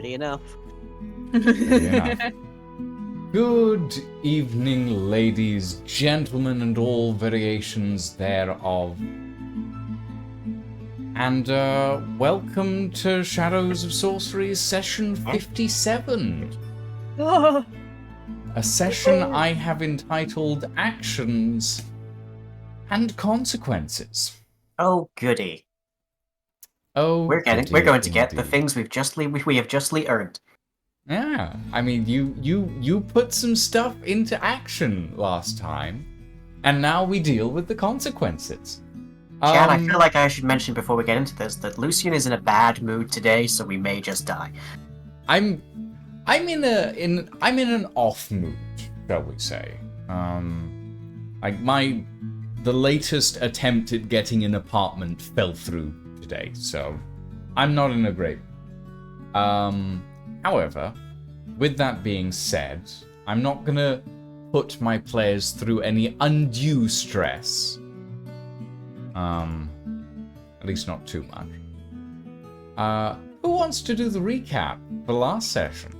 Ready enough. Yeah. Good evening, ladies, gentlemen, and all variations thereof. And welcome to Shadows of Sorcery session 57. A session I have entitled Actions and Consequences. Oh goody. Oh, We're going to get the things we have justly earned. Yeah, I mean, you put some stuff into action last time, and now we deal with the consequences. Chad, I feel like I should mention before we get into this that Lucian is in a bad mood today, so we may just die. I'm in an off mood, shall we say? Like the latest attempt at getting an apartment fell through today, so I'm not in a great. However, with that being said, I'm not gonna put my players through any undue stress. At least not too much. Who wants to do the recap for last session?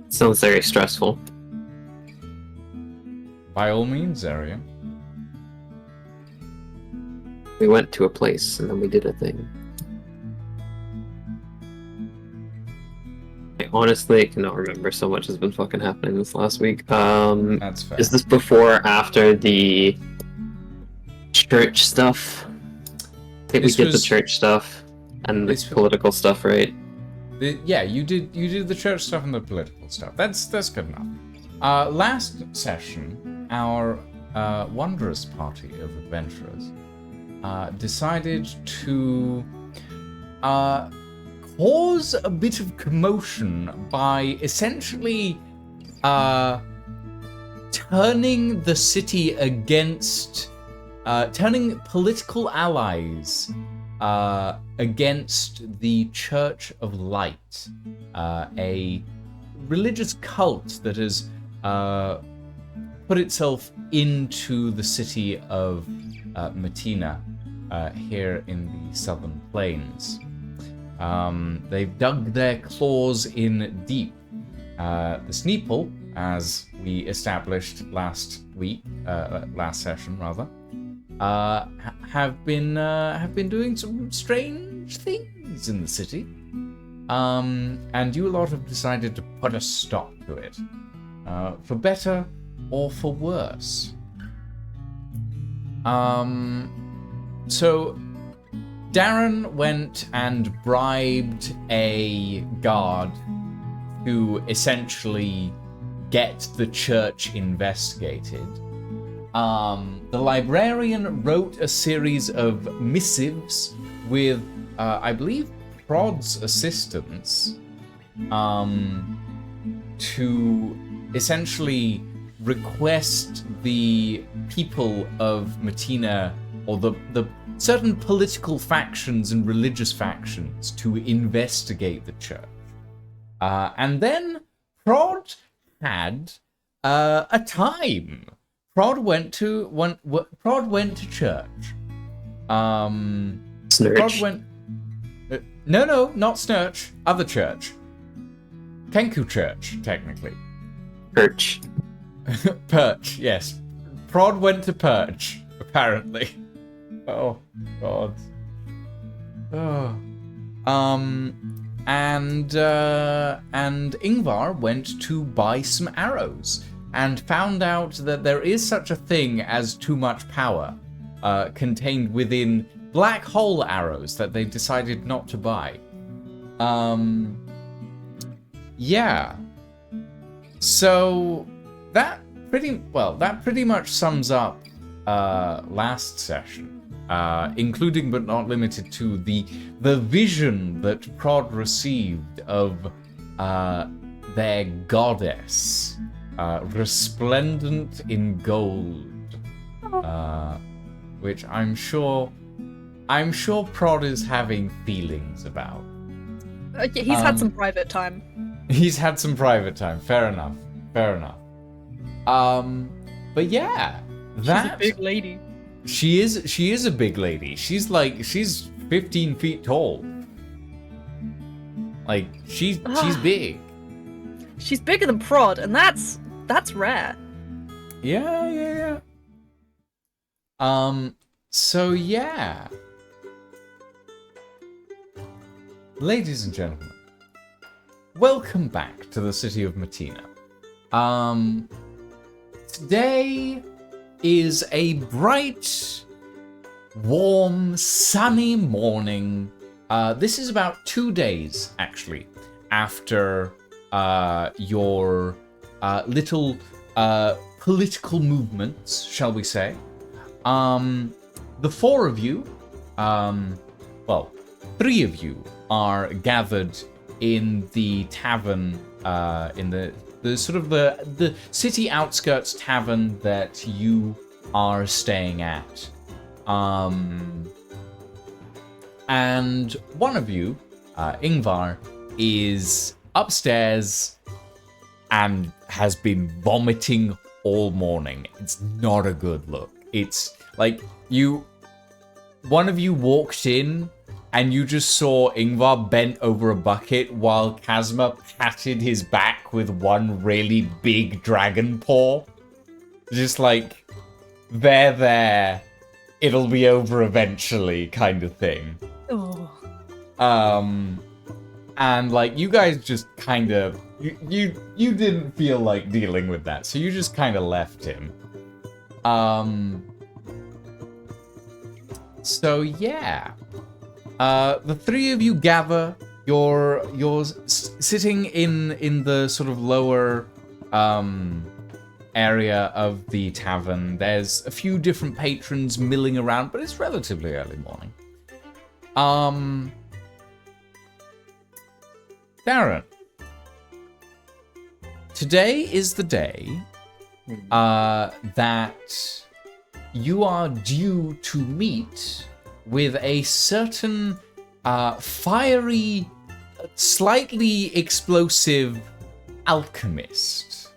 Sounds very stressful. By all means, Arian. We went to a place and then we did a thing. I honestly cannot remember, so much has been fucking happening this last week. That's fair. Is this before or after the church stuff? I think we did the church stuff and the political stuff, right? Yeah, you did the church stuff and the political stuff. That's good enough. Last session, our wondrous party of adventurers decided to cause a bit of commotion by essentially turning the city against, turning political allies against the Church of Light, a religious cult that has put itself into the city of Matina here in the southern plains. They've dug their claws in deep. The Sneeple, as we established last session rather, have been doing some strange things in the city, and you lot have decided to put a stop to it, for better or for worse. So Darren went and bribed a guard to essentially get the church investigated. The librarian wrote a series of missives with, I believe, Prod's assistance, to essentially request the people of Matina, or the certain political factions and religious factions, to investigate the church. And then Prod had a time. Prod went to church. Snurch. Prod went. No, not Snurch. Other church. Kenku Church, technically. Perch. Perch, yes. Prod went to Perch, apparently. Oh, God. Oh. And Ingvar went to buy some arrows and found out that there is such a thing as too much power contained within black hole arrows that they decided not to buy. Yeah. So that pretty much sums up last session. Including but not limited to the vision that Prod received of their goddess, resplendent in gold, which I'm sure Prod is having feelings about. He's had some private time. He's had some private time. Fair enough. But yeah, She's a big lady. She is a big lady. She's 15 feet tall. Like, she's big. She's bigger than Prod, and that's rare. Yeah. So yeah. Ladies and gentlemen, welcome back to the city of Matina. Today is a bright, warm, sunny morning. This is about 2 days, actually, after your little political movements, shall we say. The four of you, well, three of you are gathered in the tavern, in the sort of the city outskirts tavern that you are staying at. And one of you, Ingvar, is upstairs and has been vomiting all morning. It's not a good look. It's like one of you walked in and you just saw Ingvar bent over a bucket while Kazma patted his back with one really big dragon paw. Just like, there, it'll be over eventually kind of thing. Oh. And like, you guys just kind of, you didn't feel like dealing with that, so you just kind of left him. So yeah. The three of you gather. You're sitting in the sort of lower area of the tavern. There's a few different patrons milling around, but it's relatively early morning. Darren, today is the day that you are due to meet with a certain fiery, slightly explosive alchemist.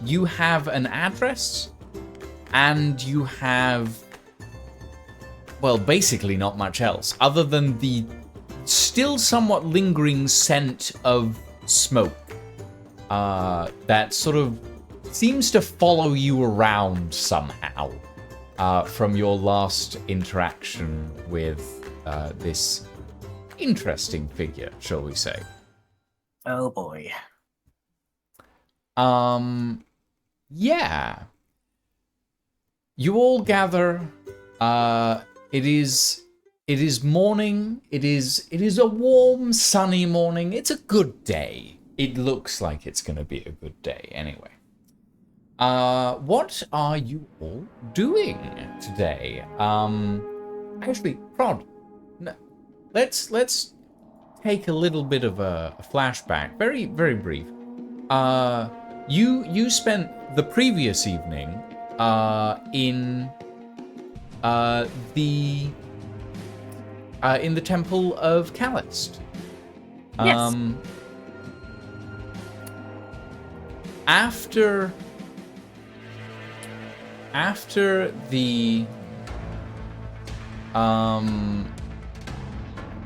You have an address, and you have, well, basically not much else, other than the still somewhat lingering scent of smoke that sort of seems to follow you around somehow from your last interaction with this interesting figure, shall we say. Oh boy. Yeah. You all gather. It is morning. It is a warm, sunny morning. It's a good day. It looks like it's going to be a good day anyway. What are you all doing today? Actually, Prod, let's take a little bit of a flashback, very, very brief. You spent the previous evening in the Temple of Callist. Yes. After the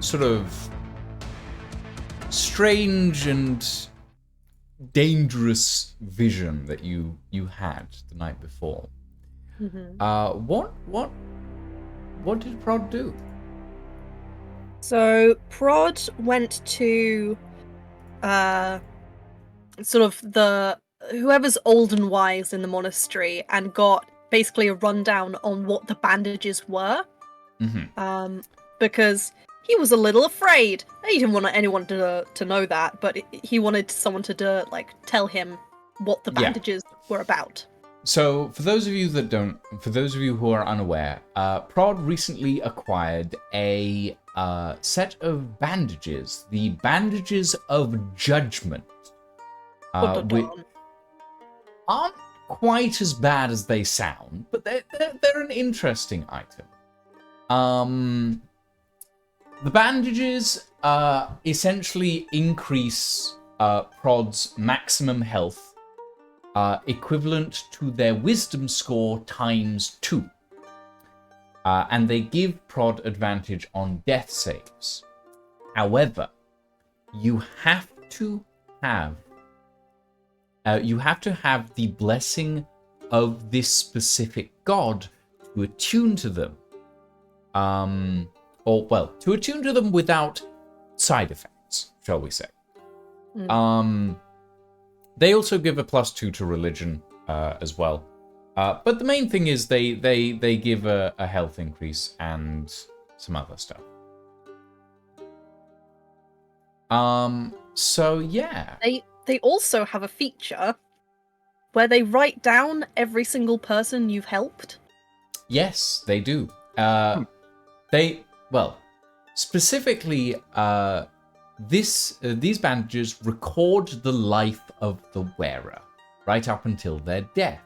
sort of strange and dangerous vision that you had the night before. Mm-hmm. What did Prod do? So Prod went to sort of the whoever's old and wise in the monastery and got basically a rundown on what the bandages were. Mm-hmm. Because he was a little afraid. He didn't want anyone to know that, but he wanted someone to like tell him what the bandages were about. So, for those of you who are unaware, Prod recently acquired a set of bandages, the Bandages of Judgment, which aren't quite as bad as they sound, but they're an interesting item. The bandages essentially increase Prod's maximum health, equivalent to their wisdom score times 2. And they give Prod advantage on death saves. However, you have to have the blessing of this specific god to attune to them. To attune to them without side effects, shall we say. They also give a +2 to religion as well. But the main thing is they give a health increase and some other stuff. So yeah. They also have a feature where they write down every single person you've helped. Yes, they do. Specifically, these bandages record the life of the wearer right up until their death.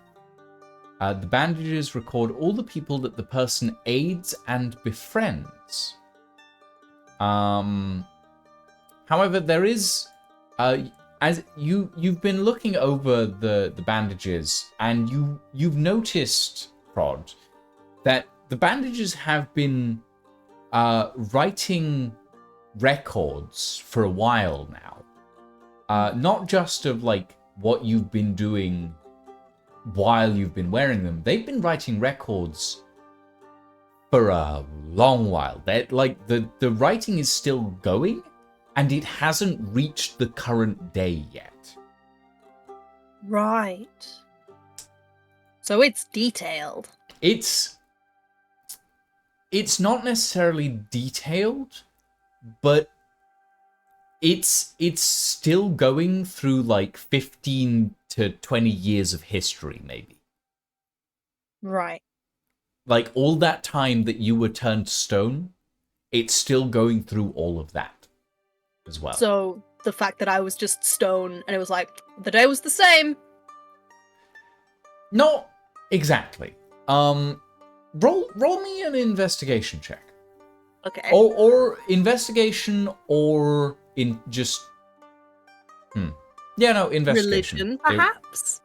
The bandages record all the people that the person aids and befriends. However, there is, as you've been looking over the bandages, and you've noticed, Prod, that the bandages have been writing records for a while now. Not just of like what you've been doing while you've been wearing them. They've been writing records for a long while. The writing is still going, and it hasn't reached the current day yet. Right. So it's detailed. It's not necessarily detailed, but it's still going through like 15 to 20 years of history, maybe. Right. Like all that time that you were turned to stone, it's still going through all of that as well. So the fact that I was just stone and it was like, the day was the same. Not exactly. Roll me an investigation check. Okay. Or investigation, or in just... Yeah, no, investigation. Religion, perhaps?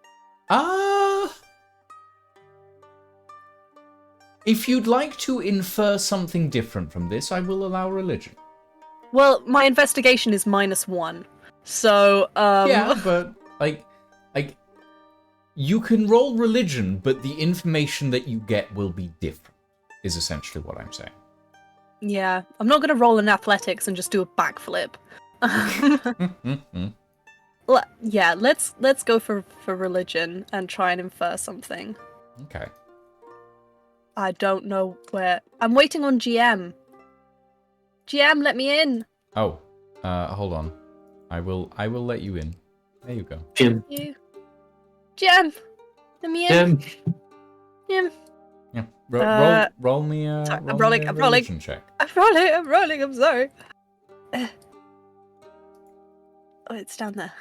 If you'd like to infer something different from this, I will allow religion. Well, my investigation is -1. So, Yeah, but, like... You can roll religion, but the information that you get will be different, is essentially what I'm saying. Yeah, I'm not going to roll in athletics and just do a backflip. Yeah, let's go for religion and try and infer something. Okay. I don't know where. I'm waiting on GM. GM, let me in. Oh, hold on. I will let you in. There you go. Jim. You. GM, let me in. GM. Yeah. Roll me a sorry, I'm roll me rolling. a I'm rolling. religion check. I'm rolling. I'm sorry. Oh, it's down there.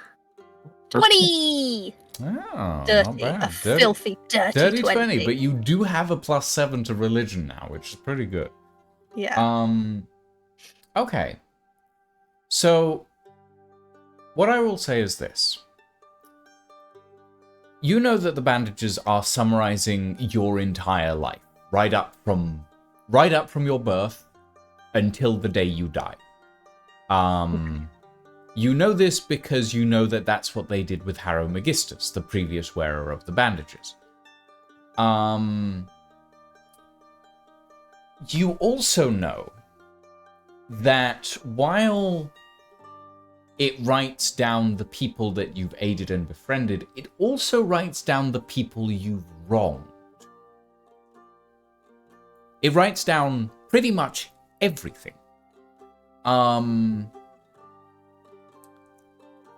20. Oh, Dirty, not bad. a filthy, dirty 20. But you do have a +7 to religion now, which is pretty good. Yeah. Okay. So, what I will say is this. You know that the bandages are summarizing your entire life, right up from your birth until the day you die. You know this because you know that that's what they did with Harrow Magistus, the previous wearer of the bandages. You also know that while it writes down the people that you've aided and befriended, it also writes down the people you've wronged. It writes down pretty much everything.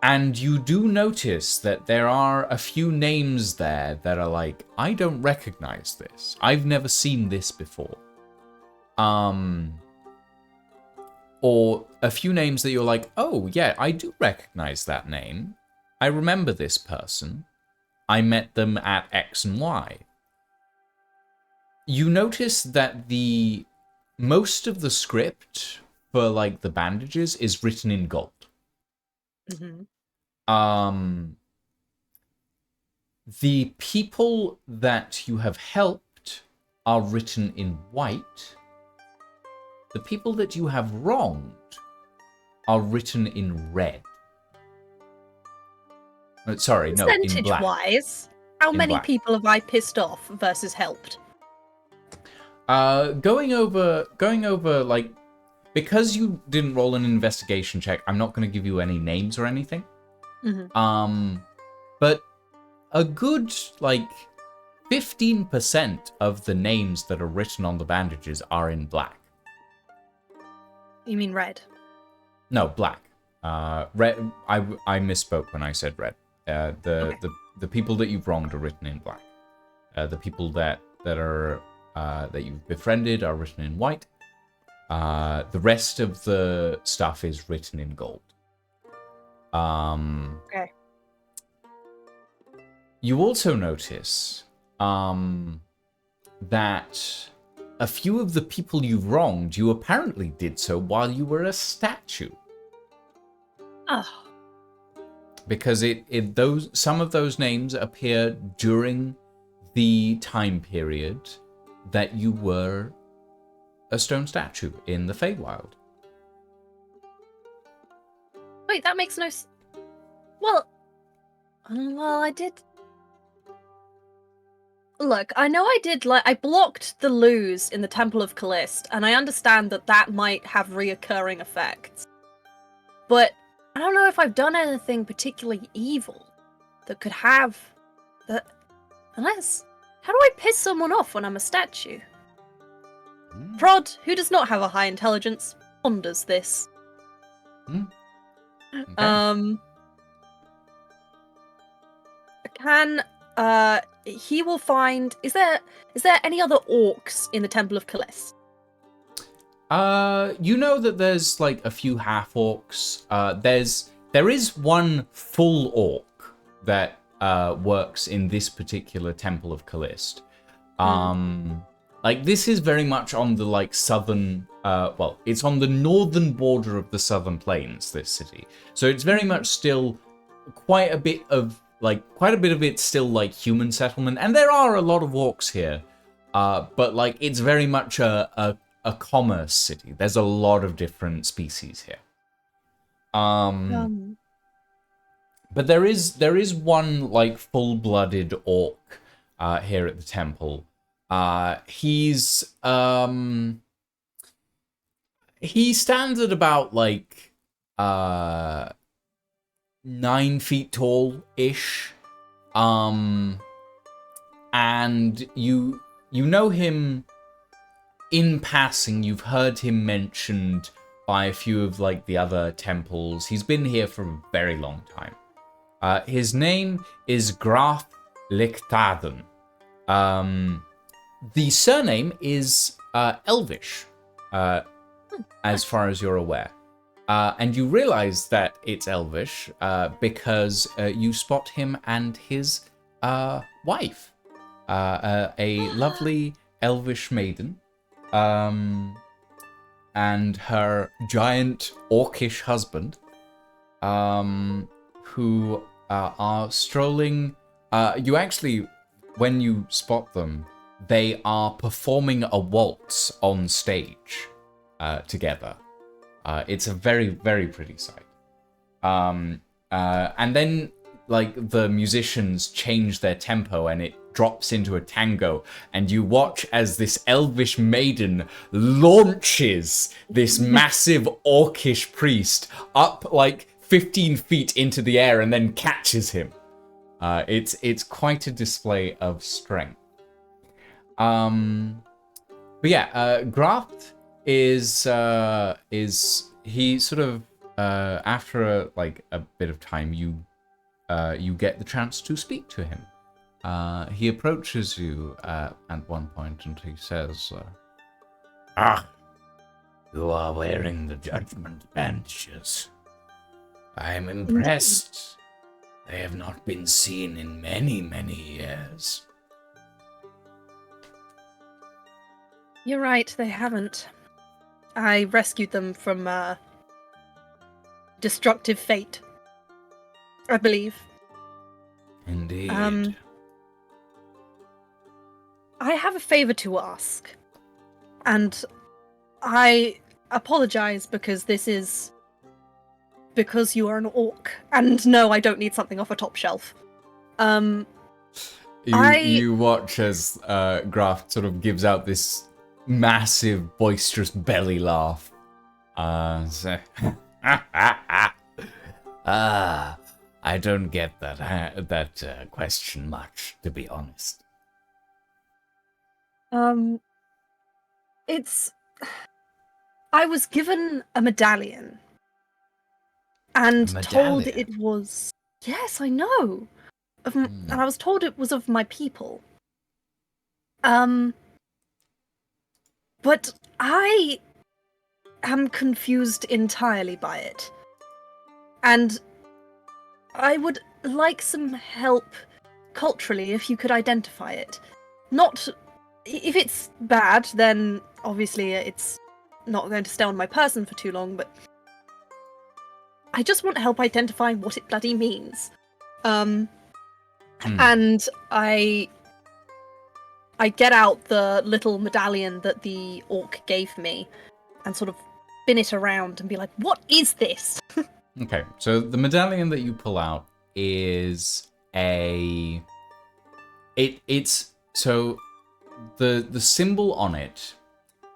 And you do notice that there are a few names there that are like, I don't recognize this. I've never seen this before. Or a few names that you're like, oh yeah, I do recognize that name. I remember this person. I met them at X and Y. You notice that most of the script for like the bandages is written in gold. Mm-hmm. The people that you have helped are written in white. The people that you have wronged are written in red. Sorry, no, in black. Percentage-wise, how In many black. people have I pissed off versus helped? Going over, like, because you didn't roll an investigation check, I'm not going to give you any names or anything. Mm-hmm. But a good, like, 15% of the names that are written on the bandages are in black. You mean red? No, black. Red. I misspoke when I said red. Okay. The people that you've wronged are written in black. The people that are that you've befriended are written in white. The rest of the stuff is written in gold. Okay. You also notice that a few of the people you've wronged, you apparently did so while you were a statue. Oh. Because some of those names appear during the time period that you were a stone statue in the Feywild. Wait, that makes no sense. Well, I did. Look, I know I did, I blocked the lose in the Temple of Callist, and I understand that that might have reoccurring effects. But I don't know if I've done anything particularly evil that could have that. Unless, how do I piss someone off when I'm a statue? Prod, who does not have a high intelligence, ponders this. Okay. He will find. Is there any other orcs in the Temple of Callist? You know that there's like a few half orcs. There is one full orc that works in this particular Temple of Callist. Like this is very much on the like southern. Well, it's on the northern border of the Southern Plains. This city, so it's very much still quite a bit of it's still like human settlement, and there are a lot of orcs here. But like it's very much a commerce city. There's a lot of different species here. But there is one like full-blooded orc here at the temple. He stands at about like 9 feet tall-ish. And you know him in passing. You've heard him mentioned by a few of like the other temples. He's been here for a very long time. His name is Graf Lichtaden. The surname is Elvish, as far as you're aware. And you realize that it's Elvish because you spot him and his wife, a lovely Elvish maiden, and her giant orcish husband, who are strolling. You actually, when you spot them, they are performing a waltz on stage together. It's a very, very pretty sight. And then, like, the musicians change their tempo and it drops into a tango, and you watch as this elvish maiden launches this massive orcish priest up, like, 15 feet into the air and then catches him. It's quite a display of strength. But yeah, Graft is he sort of after a bit of time you get the chance to speak to him. He approaches you at one point and he says, you are wearing the judgment bandages. I am impressed. They have not been seen in many, many years. You're right, they haven't. I rescued them from destructive fate, I believe. Indeed. I have a favor to ask, and I apologize because this is because you are an orc. And no, I don't need something off a top shelf. You watch as Graf sort of gives out this massive, boisterous belly laugh. So, I don't get that question much, to be honest. It's... I was given a medallion. And told it was... Yes, I know. And I was told it was of my people. But I am confused entirely by it. And I would like some help culturally if you could identify it. Not... If it's bad, then obviously it's not going to stay on my person for too long, but... I just want help identifying what it bloody means. And I get out the little medallion that the orc gave me and sort of spin it around and be like, what is this? Okay, so the medallion that you pull out is the symbol on it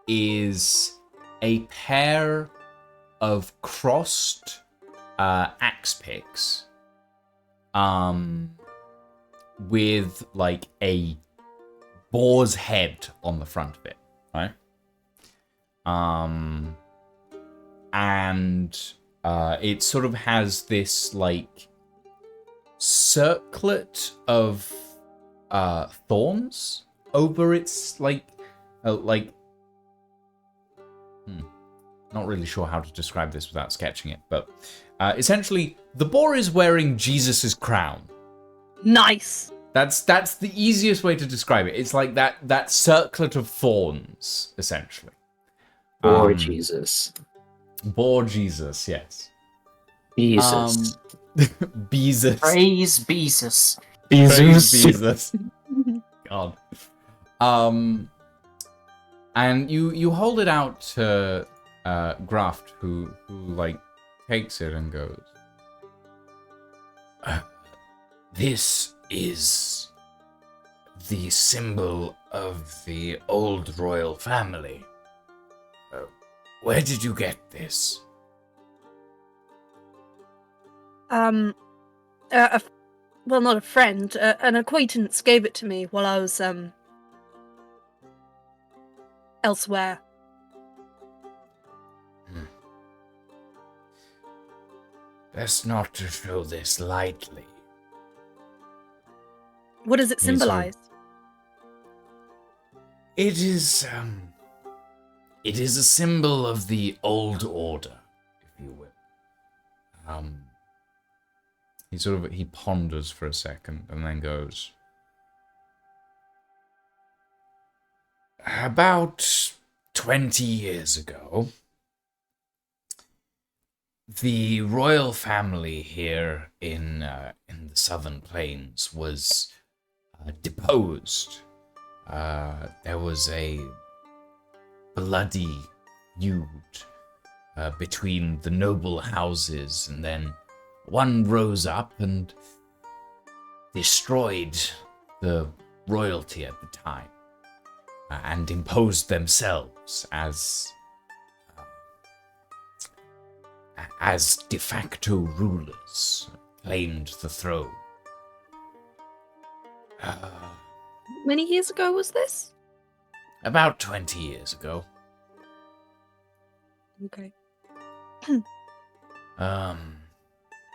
is a pair of crossed axe picks with like a boar's head on the front of it, right? And it sort of has this like circlet of thorns over its not really sure how to describe this without sketching it, but essentially the boar is wearing Jesus's crown. Nice. That's the easiest way to describe it. It's like that circlet of thorns, essentially. Or Jesus. Boar Jesus, yes. Jesus. Beezus. Praise Jesus. Praise Jesus. God. And you hold it out to Graft, who like takes it and goes, this is the symbol of the old royal family. Where did you get this? Well, not a friend. An acquaintance gave it to me while I was elsewhere. Best not to show this lightly. What does it symbolize? It is a symbol of the old order, if you will. he ponders for a second and then goes, about 20 years ago, the royal family here in the Southern Plains was deposed. There was a bloody feud between the noble houses, and then one rose up and destroyed the royalty at the time and imposed themselves as de facto rulers, claimed the throne. Many years ago was this? About 20 years ago. Okay.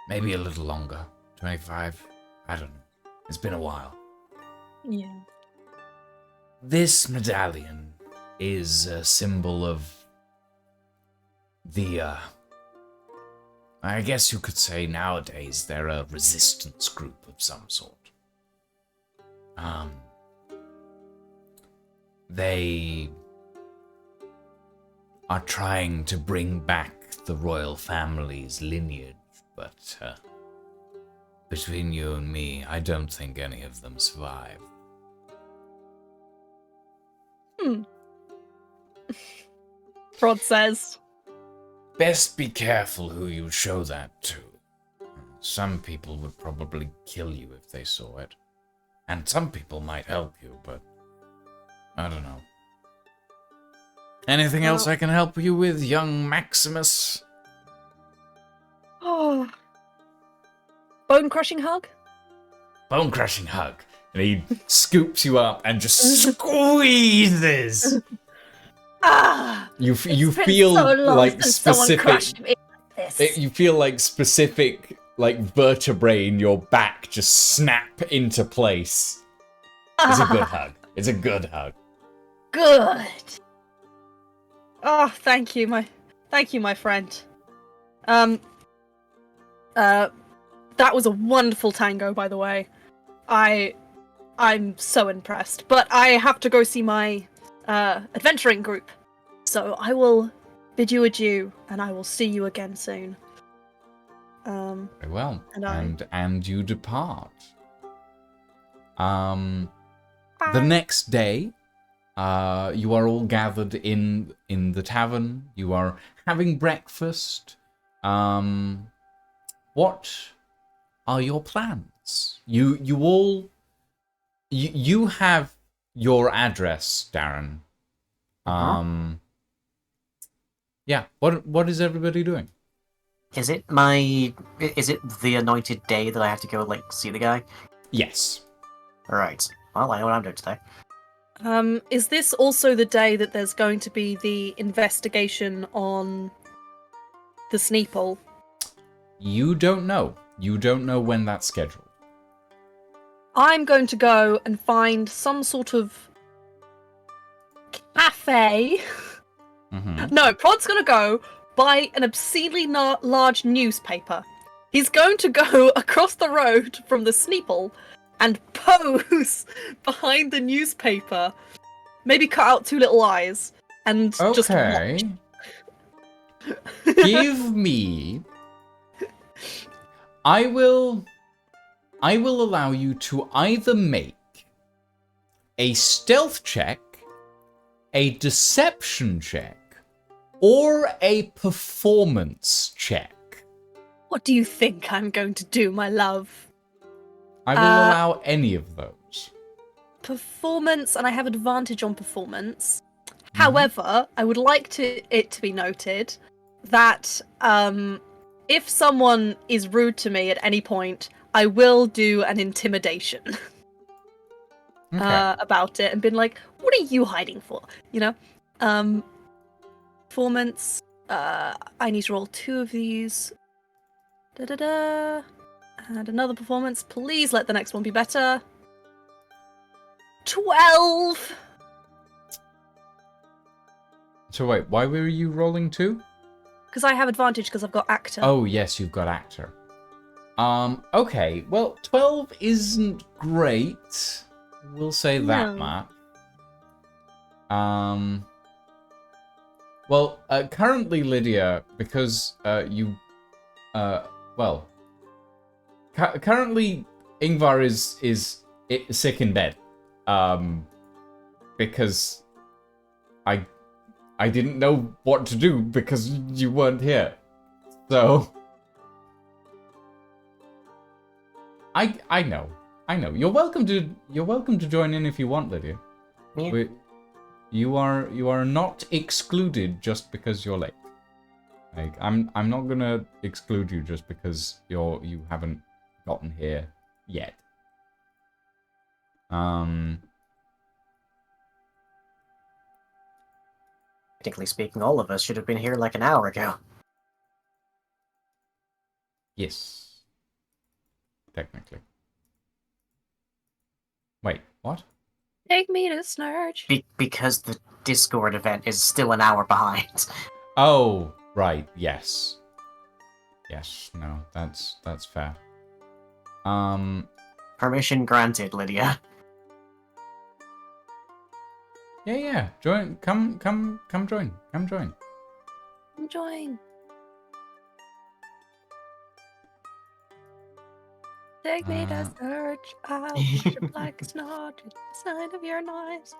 Maybe a little longer. 25? I don't know. It's been a while. Yeah. This medallion is a symbol of the, I guess you could say nowadays they're a resistance group of some sort. They are trying to bring back the royal family's lineage, but between you and me, I don't think any of them survive. Rod says, best be careful who you show that to. Some people would probably kill you if they saw it. And some people might help you, but I don't know. Anything else I can help you with, young Maximus? Oh. Bone crushing hug? Bone crushing hug. And he scoops you up and just squeezes. Ah! You It's been feel so long like since someone specific. crushed me like this. You feel like specific vertebrae in your back just snap into place. It's a good hug. It's a good hug. Good. Oh, thank you, my friend. That was a wonderful tango, by the way. I'm so impressed. But I have to go see my adventuring group, so I will bid you adieu, and I will see you again soon. Very well. And And you depart. The next day, you are all gathered in the tavern. You are having breakfast. What are your plans? You have your address, Darren. Yeah. What is everybody doing? Is it the anointed day that I have to go see the guy? Yes. Alright. Well, I know what I'm doing today. Is this also the day that there's going to be the investigation on the Sneeple? You don't know. You don't know when that's scheduled. I'm going to go and find some sort of cafe. No, Prod's going to go buy an obscenely large newspaper. He's going to go across the road from the Sneeple and pose behind the newspaper. Maybe cut out 2 little eyes and just watch. Give me. I will allow you to either make a stealth check, a deception check, or a performance check. What do you think I'm going to do, my love? I will allow any of those. Performance, and I have advantage on performance. However, I would like it to be noted that if someone is rude to me at any point, I will do an intimidation about it and been like, "What are you hiding for?" You know. Performance. I need to roll 2 of these. And another performance. Please let the next one be better. 12. So wait, why were you rolling 2? Because I have advantage because I've got actor. Oh yes, you've got actor. Okay, well, 12 isn't great. We'll say that much. Well, currently, Lydia, because currently Ingvar is sick in bed. Because I didn't know what to do because you weren't here. So I know. You're welcome to join in if you want, Lydia. Yeah. You are not excluded just because you're late. Like I'm not gonna exclude you just because you haven't gotten here yet. Technically speaking, all of us should have been here like an hour ago. Yes. Technically. Wait, what? Take me to Snurge. Because the Discord event is still an hour behind. Oh, right, yes. Yes, no, that's fair. Permission granted, Lydia. Yeah, join. Come join. Come join. Join. Take me to Snurge. I'll push your black snot at the side of your knives.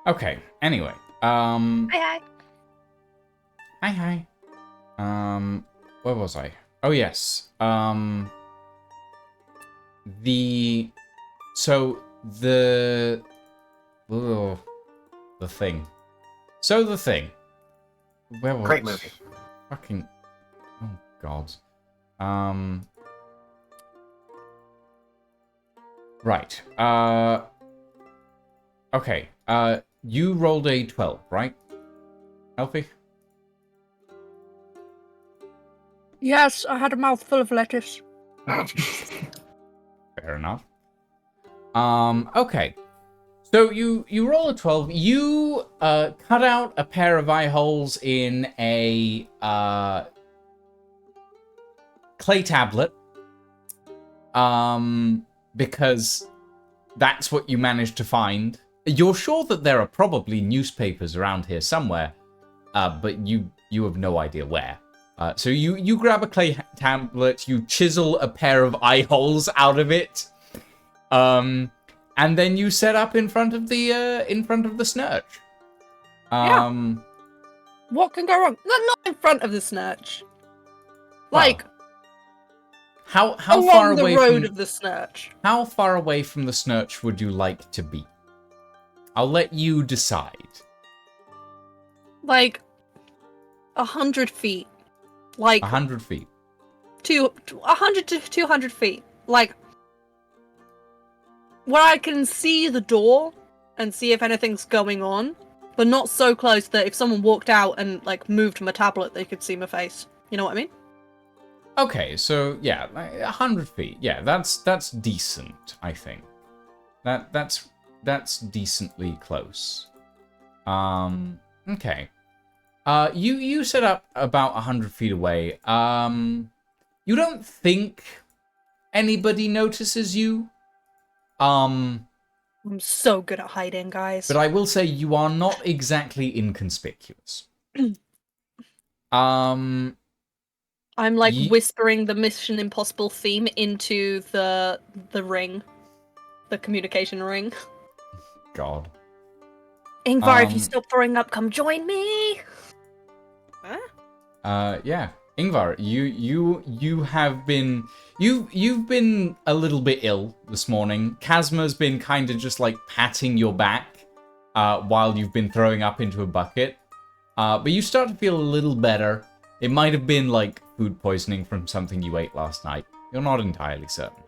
Okay. Anyway, Hi. Hi. Where was I? Oh, yes. The... So, the... Oh, the Thing. So, The Thing. Where was... Great movie. Fucking... Oh, God. Right. Okay. You rolled a 12, right? Elfie? Yes, I had a mouthful of lettuce. Fair enough. Okay. So you roll a 12. You cut out a pair of eye holes in a clay tablet. Because that's what you managed to find. You're sure that there are probably newspapers around here somewhere, but you have no idea where. So you grab a clay tablet, you chisel a pair of eye holes out of it, and then you set up in front of the snurch. Yeah. What can go wrong? Not in front of the snurch. Like, how along far the away road from of the snurch. how far away from the snurch would you like to be? I'll let you decide. Like 100 feet. Like 100 feet. 100 to 200 feet. Like where I can see the door and see if anything's going on, but not so close that if someone walked out and like moved my tablet, they could see my face. You know what I mean? Okay, so yeah, like 100 feet. Yeah, that's decent, I think. That's decently close. Okay. You set up about 100 feet away. You don't think anybody notices you. I'm so good at hiding, guys. But I will say you are not exactly inconspicuous. I'm like whispering the Mission Impossible theme into the ring, the communication ring. God. Ingvar, if you stop throwing up, come join me. Huh? Yeah. Ingvar, you have been you've been a little bit ill this morning. Kazma's been kind of just like patting your back while you've been throwing up into a bucket. But you start to feel a little better. It might have been like food poisoning from something you ate last night. You're not entirely certain.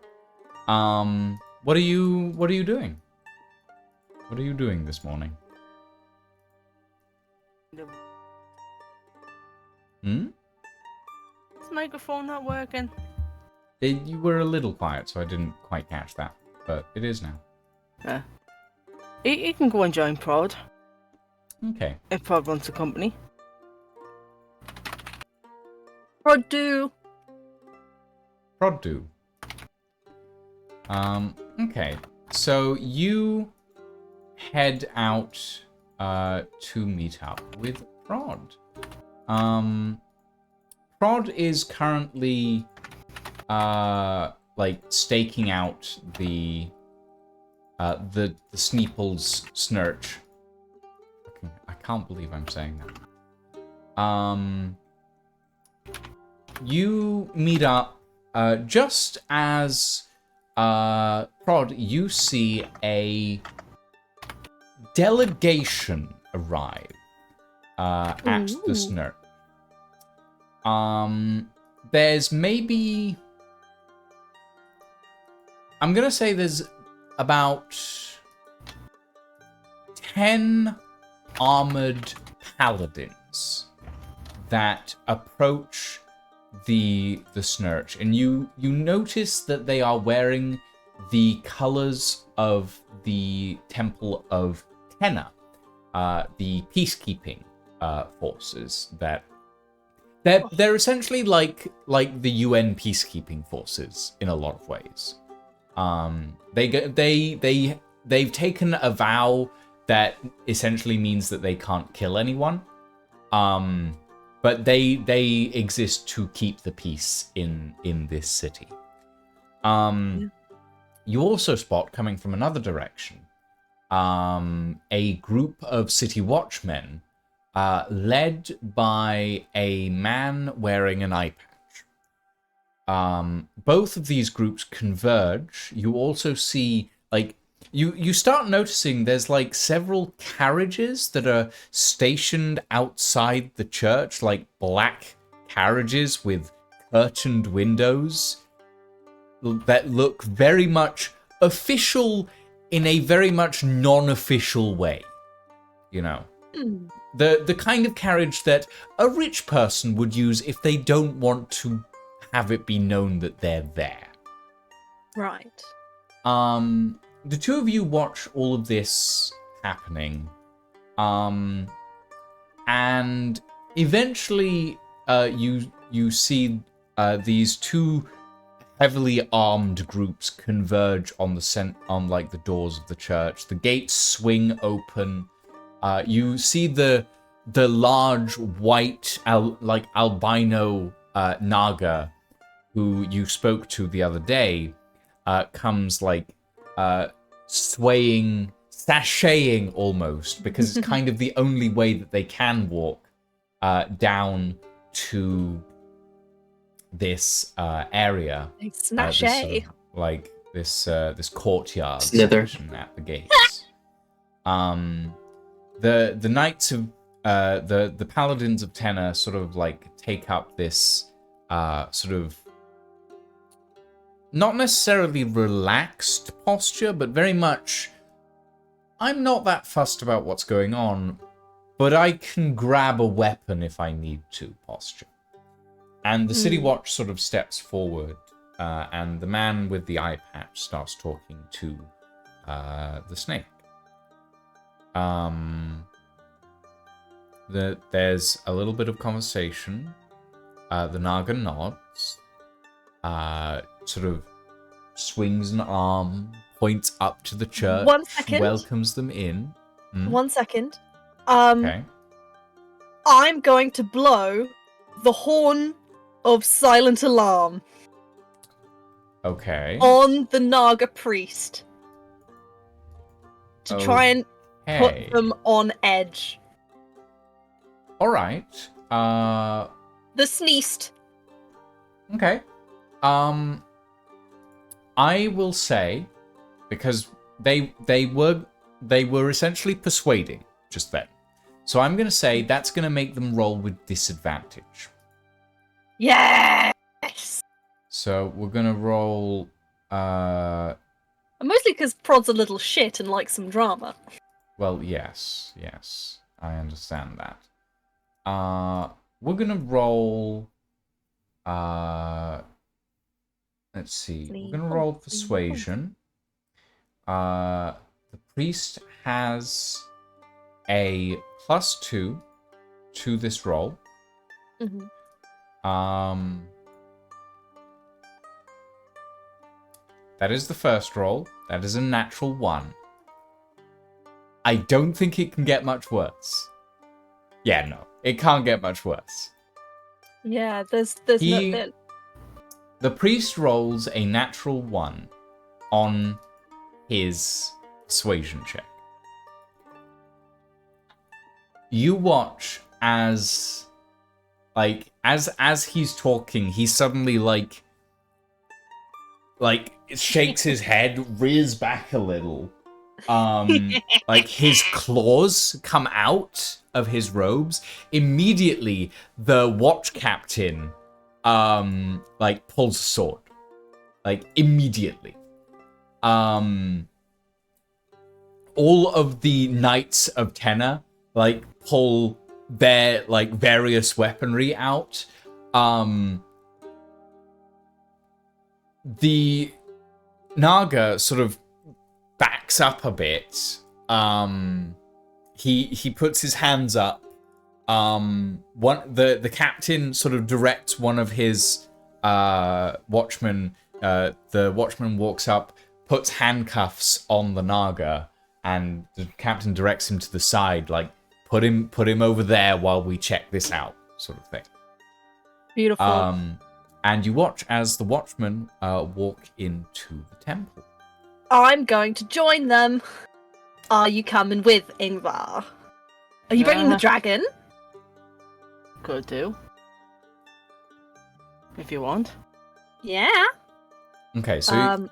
What are you doing? What are you doing this morning? Is microphone not working? You were a little quiet, so I didn't quite catch that. But it is now. Yeah. He can go and join Prod. Okay. If Prod wants a company. Prod do. Okay. So you head out to meet up with Prod. Prod is currently like staking out the Sneeple's snurch. I can't believe I'm saying that. You meet up just as Prod, you see a delegation arrive at the snurch. There's maybe... I'm gonna say there's about 10 armored paladins that approach the snurch, and you notice that they are wearing the colors of the Temple of Tenna, the peacekeeping forces that they're essentially like the UN peacekeeping forces in a lot of ways. They've taken a vow that essentially means that they can't kill anyone. But they exist to keep the peace in this city. You also spot, coming from another direction, a group of city watchmen led by a man wearing an eye patch. Both of these groups converge. You also see, like, you start noticing there's, like, several carriages that are stationed outside the church, like black carriages with curtained windows that look very much official in a very much non-official way. You know, the kind of carriage that a rich person would use if they don't want to have it be known that they're there. Right. The two of you watch all of this happening, and eventually, you see these two heavily armed groups converge on the doors of the church. The gates swing open. You see the large white albino Naga who you spoke to the other day comes swaying, sashaying almost, because it's kind of the only way that they can walk down to this area. Snatchay. This courtyard Slither. section at the gates. The knights of the paladins of Tenor sort of take up this sort of not necessarily relaxed posture, but very much, I'm not that fussed about what's going on, but I can grab a weapon if I need to posture. And the City Watch sort of steps forward, and the man with the eye patch starts talking to the snake. There's a little bit of conversation. The Naga nods, sort of swings an arm, points up to the church, 1 second. welcomes them in. 1 second. Okay. I'm going to blow the horn of silent alarm Okay. on the Naga priest to try and put them on edge. All right. The sneezed. Okay. I will say, because they were essentially persuading just then. So I'm going to say that's going to make them roll with disadvantage. Yes! So we're going to roll... Mostly because Prod's a little shit and likes some drama. Well, yes. I understand that. We're going to roll... let's see. We're going to roll persuasion. The priest has a +2 to this roll. That is the first roll. That is a natural 1. I don't think it can get much worse. Yeah, no. It can't get much worse. Yeah, there's no... The priest rolls a natural 1 on his persuasion check. You watch as he's talking, he suddenly shakes his head, rears back a little. His claws come out of his robes. Immediately, the watch captain pulls a sword. Immediately. All of the knights of Tenor pull their various weaponry out. The Naga sort of backs up a bit. He puts his hands up. The captain sort of directs one of his watchmen. The watchman walks up, puts handcuffs on the Naga, and the captain directs him to the side, put him over there while we check this out, sort of thing. Beautiful. And you watch as the watchmen walk into the temple. I'm going to join them. Are you coming with, Ingvar? Are you bringing the dragon? Could do. If you want. Yeah. Okay, so We're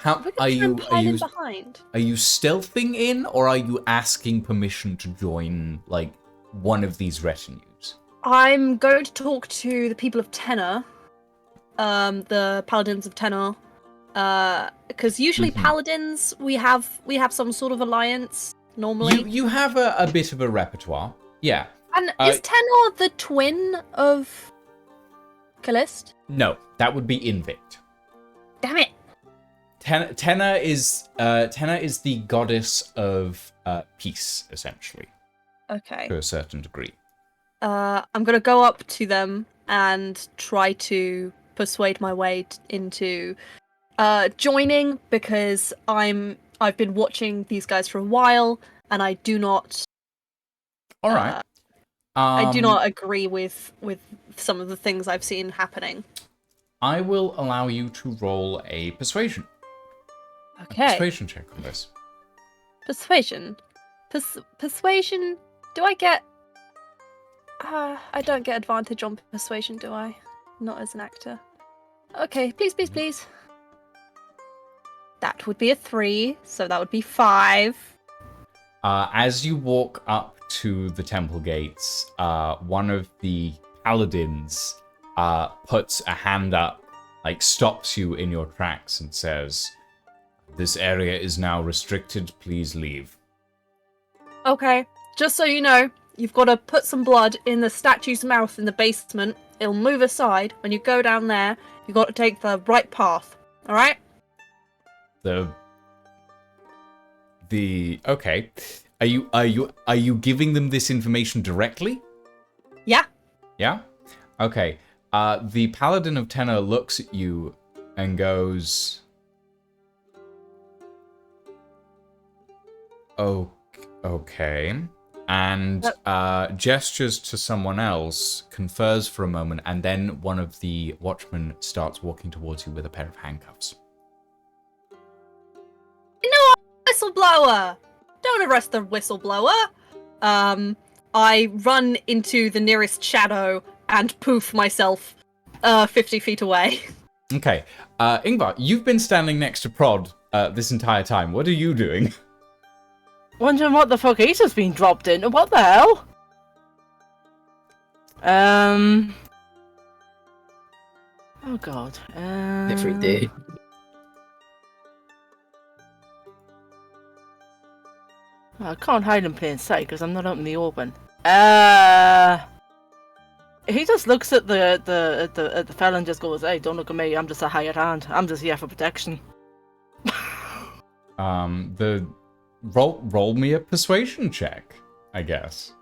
gonna try and pile in behind. are you stealthing in, or are you asking permission to join like one of these retinues? I'm going to talk to the people of Tenor, the paladins of Tenor, because usually paladins we have some sort of alliance normally. You have a bit of a repertoire, yeah. And is Tenor the twin of Callist? No, that would be Invict. Damn it! Tenor is the goddess of peace, essentially, Okay. to a certain degree. I'm gonna go up to them and try to persuade my way into joining, because I've been watching these guys for a while and I do not. All right. I do not agree with some of the things I've seen happening. I will allow you to roll a persuasion. Okay. A persuasion check on this. Persuasion. Persuasion. Do I get? I don't get advantage on persuasion, do I? Not as an actor. Okay, please, please, please. That would be a 3, so that would be 5. As you walk up to the temple gates, one of the paladins puts a hand up, like stops you in your tracks and says, "This area is now restricted, please leave." Okay, just so you know, you've got to put some blood in the statue's mouth in the basement. It'll move aside. When you go down there, you've got to take the right path. Alright? Okay. Are you giving them this information directly? Yeah. Yeah? Okay. The Paladin of Tenor looks at you and goes, okay. And gestures to someone else, confers for a moment, and then one of the watchmen starts walking towards you with a pair of handcuffs. You know what? Whistleblower! Don't arrest the whistleblower! I run into the nearest shadow and poof myself 50 feet away. Okay. Ingvar, you've been standing next to Prod this entire time. What are you doing? Wondering what the fuck he's just been dropped into. What the hell? Oh god. Every day. I can't hide in plain sight because I'm not out in the open. He just looks at the fella and just goes, "Hey, don't look at me. I'm just a hired hand. I'm just here for protection." Roll me a persuasion check, I guess.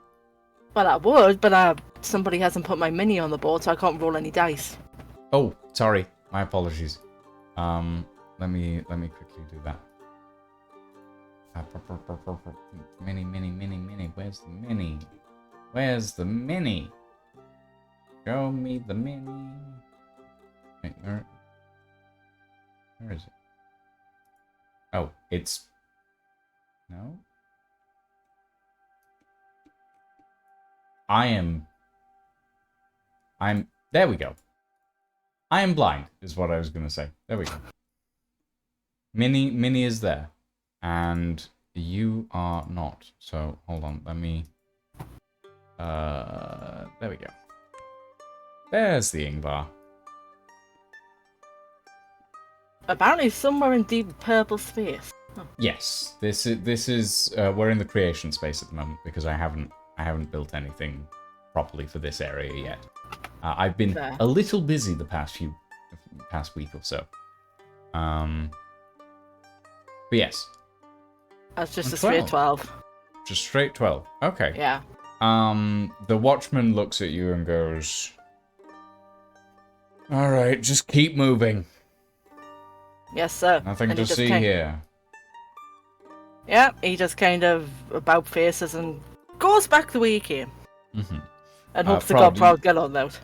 Well, I would, but somebody hasn't put my mini on the board, so I can't roll any dice. Oh, sorry. My apologies. Let me quickly do that. Mini. Where's the mini? Where's the mini? Show me the mini. Wait, where is it? Oh, it's... No? There we go. I am blind, is what I was going to say. There we go. Mini is there. And you are not. So, hold on. Let me... there we go. There's the Ingvar. Apparently somewhere in deep purple space. Oh. Yes, this is we're in the creation space at the moment because I haven't built anything properly for this area yet. I've been a little busy the past week or so. But yes. That's just a straight 12. Just straight 12. Okay. Yeah. The watchman looks at you and goes, "All right, just keep moving. Yes, sir." Nothing to see here." Yeah, he just kind of about faces and goes back the way he came. Mm-hmm. And hopes to God Proud get on out.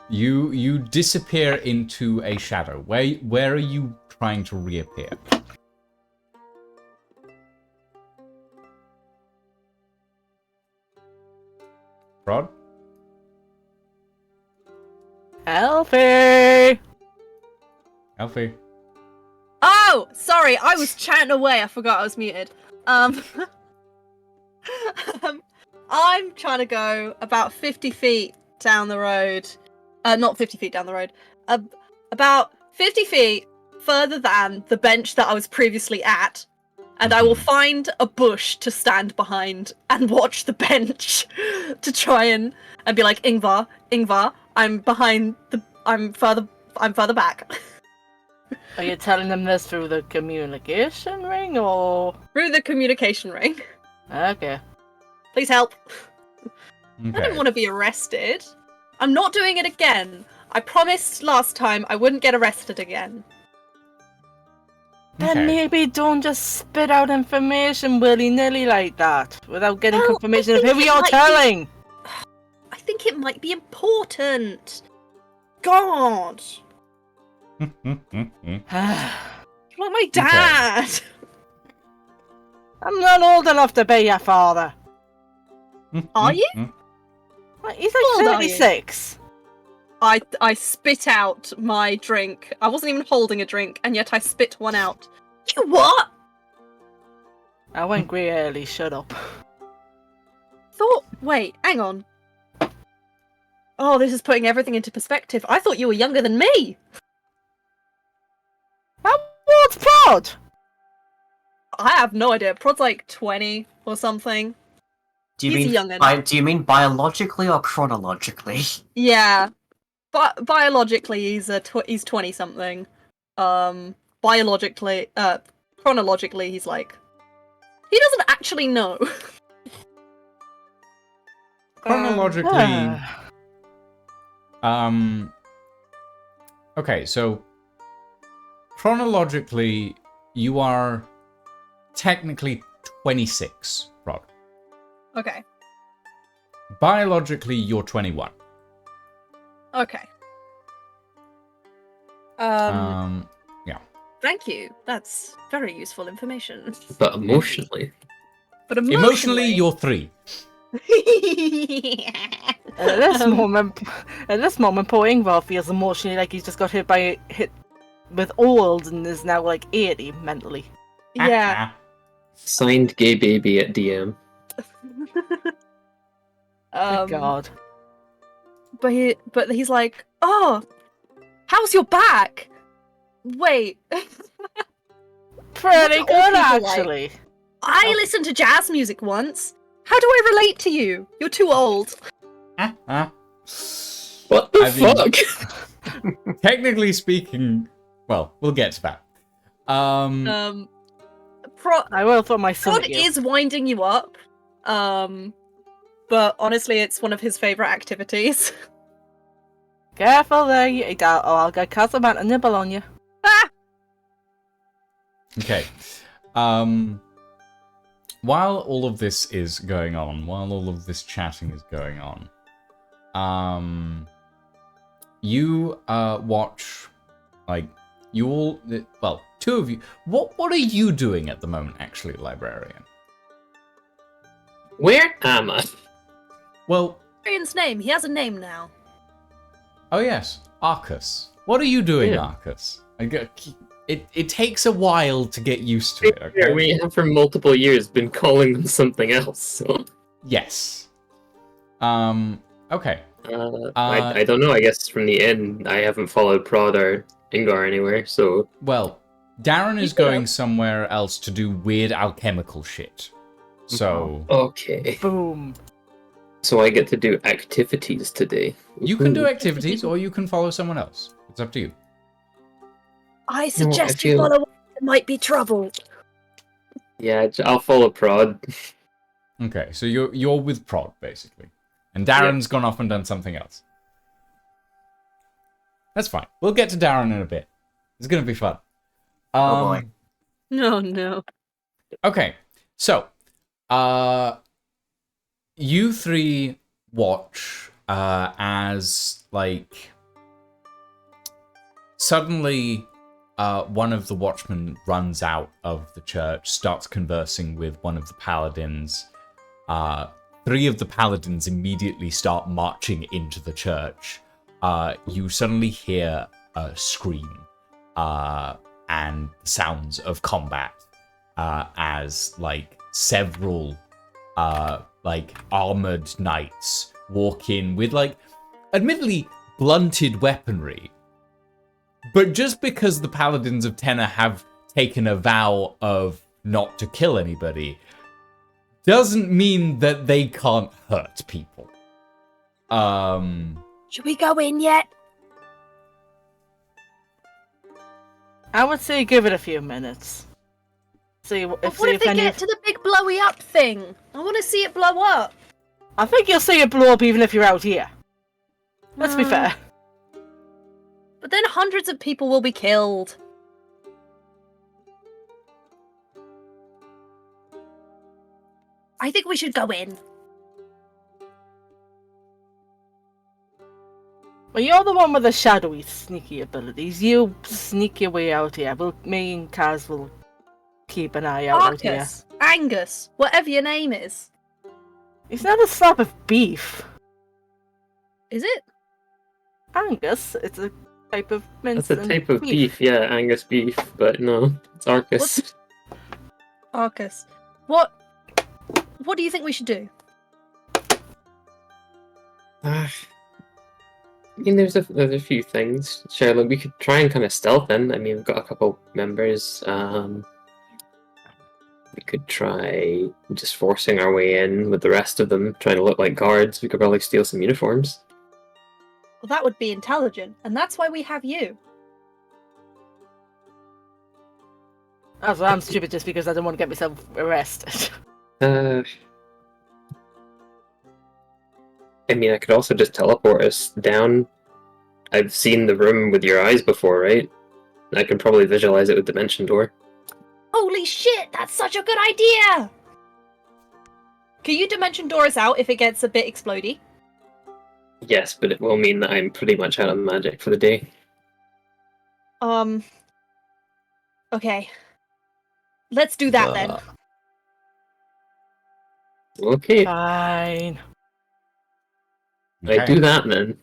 You disappear into a shadow. Where are you trying to reappear? Rod? Elfie! Alfie. Oh, sorry, I was chatting away. I forgot I was muted. Um, I'm trying to go about 50 feet down the road. Not 50 feet down the road. About 50 feet further than the bench that I was previously at. And I will find a bush to stand behind and watch the bench to try and be like, Ingvar, I'm behind I'm further back. Are you telling them this through the communication ring, or...? Through the communication ring. Okay. Please help. I Okay. don't want to be arrested. I'm not doing it again. I promised last time I wouldn't get arrested again. Then Okay. maybe don't just spit out information willy-nilly like that, without getting Well, confirmation I of who think we it are might be- telling! I think it might be important. God. Like my dad. I'm not old enough to be your father. Are you? He's How old like are you? 36. I spit out my drink. I wasn't even holding a drink, and yet I spit one out. You what? I went grey early, shut up. Wait, hang on. Oh, this is putting everything into perspective. I thought you were younger than me. What's Prod? I have no idea. Prod's like 20 or something. Do you He's mean a young'un. do you mean biologically or chronologically? Yeah. But biologically, he's 20 something. Biologically, chronologically, he's like, he doesn't actually know. Chronologically, okay, so chronologically, you are technically 26, Rod. Okay. Biologically, you're 21. Okay. Yeah. Thank you. That's very useful information. But emotionally, But Emotionally, you're 3. At this moment, poor Ingvar feels emotionally like he's just got hit with old and is now like 80 mentally. Yeah. signed gay baby at DM. Good God. But he's like, oh, how's your back? Wait, Pretty What do old good, people like? actually. I listened to jazz music once. How do I relate to you? You're too old. What the I mean- fuck? Technically speaking, well, we'll get to that. I will throw my son Prod at you. is winding you up. But honestly, it's one of his favorite activities. Careful there, I'll get Casamant and nibble on you. Ah! Okay. While all of this is going on, while all of this chatting is going on, you watch, like, you all, well, 2 of you. What are you doing at the moment, actually, librarian? Where am I? Well, Arian's name. He has a name now. oh yes, Arcus. What are you doing, Yeah. Arcus? It takes a while to get used to it. Okay? Here, we have for multiple years been calling them something else. So, Yes. Okay. I don't know. I guess from the end, I haven't followed Prod or Ingar anywhere. So, Well, Darren is You know. going somewhere else to do weird alchemical shit. So okay. Boom. So I get to do activities today. you can do Ooh. activities, or you can follow someone else. It's up to you. I I suggest you feel- follow one. There might be trouble. Yeah, I'll follow Prod. Okay, so you're with Prod basically, and Darren's gone off and done something else. That's fine. We'll get to Darren in a bit. It's gonna be fun. Oh, boy. No, no. Okay, so you 3 watch as, like, suddenly one of the watchmen runs out of the church, starts conversing with one of the paladins. 3 of the paladins immediately start marching into the church. you suddenly hear a scream and sounds of combat as like several like armored knights walk in with like admittedly blunted weaponry. But just because the Paladins of Tenor have taken a vow of not to kill anybody doesn't mean that they can't hurt people. Should we go in yet? I would say give it a few minutes. See But if, what see if if they any. get to the big blowy up thing? I want to see it blow up. I think you'll see it blow up even if you're out here. Let's be fair. But then hundreds of people will be killed. I think we should go in. Well, you're the one with the shadowy, sneaky abilities. You sneak your way out here. Me and Kaz will keep an eye out here. Arcus, Angus, whatever your name is. It's not a slab of beef. Is it? Angus, it's a type of mince. That's a type of beef, yeah, Angus beef, but no, it's Arcus. Arcus. What do you think we should do? I mean, there's a few things. Sure, like, we could try and kind of stealth in. I mean, we've got a couple members. We could try just forcing our way in with the rest of them, trying to look like guards. We could probably steal some uniforms. Well, that would be intelligent, and that's why we have you. Also, I'm stupid just because I don't want to get myself arrested. I mean, I could also just teleport us down. I've seen the room with your eyes before, right? I can probably visualize it with Dimension Door. Holy shit, that's such a good idea! Can you dimension door us out if it gets a bit explodey? Yes, but it will mean that I'm pretty much out of magic for the day. Okay. Let's do that then. Okay, Fine. I do that then.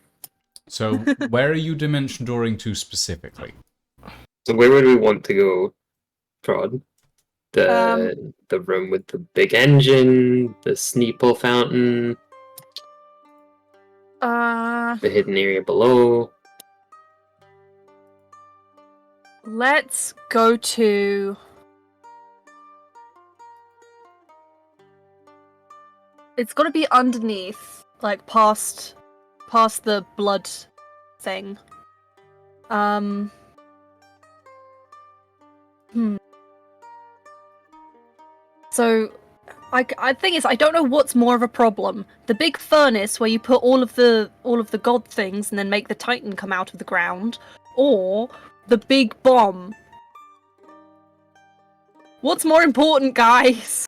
So, where are you dimension dooring to specifically? So where would we want to go, Prod? The room with the big engine, the Sneeple fountain, the hidden area below. Let's go to... It's gotta be underneath, like past the blood thing. So, I think I don't know what's more of a problem. The big furnace where you put all of the god things and then make the Titan come out of the ground, or the big bomb. What's more important, guys?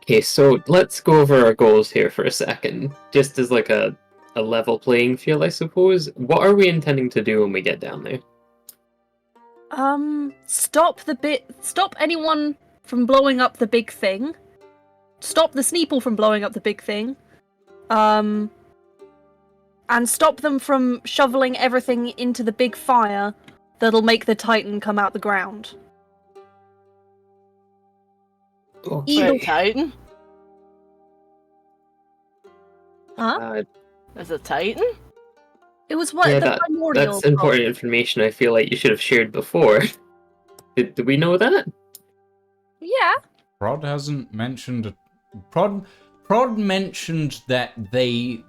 Okay, so let's go over our goals here for a second, just as like a level playing field, I suppose. What are we intending to do when we get down there? Stop anyone from blowing up the big thing. Stop the Sneeple from blowing up the big thing. And stop them from shoveling everything into the big fire that'll make the Titan come out the ground. Okay. Evil Titan? Huh? There's a Titan? It was one Yeah, the primordial. that's important information I feel like you should have shared before. Did we know that? Yeah. Prod hasn't mentioned. Prod mentioned that the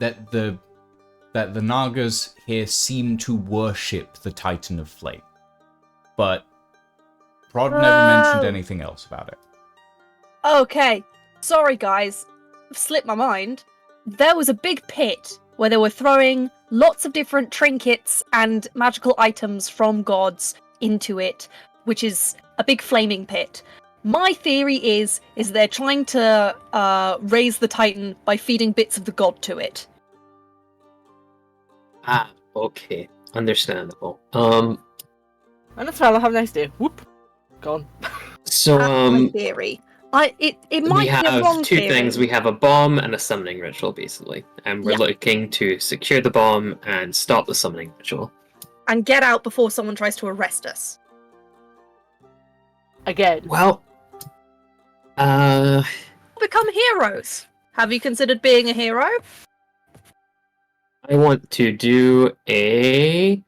Nagas here seem to worship the Titan of Flame, but Prod never mentioned anything else about it. Okay. Sorry, guys. I've slipped my mind. There was a big pit where they were throwing lots of different trinkets and magical items from gods into it, which is a big flaming pit. My theory is they're trying to raise the Titan by feeding bits of the god to it. Ah, okay. Understandable. And that's well, have a nice day. Whoop. Gone. So, That's my theory. It We might be a have wrong two theory. things. We have a bomb and a summoning ritual, basically. And we're Yeah. looking to secure the bomb and stop the summoning ritual. And get out before someone tries to arrest us. Again. Well, Become heroes. Have you considered being a hero? I want to do a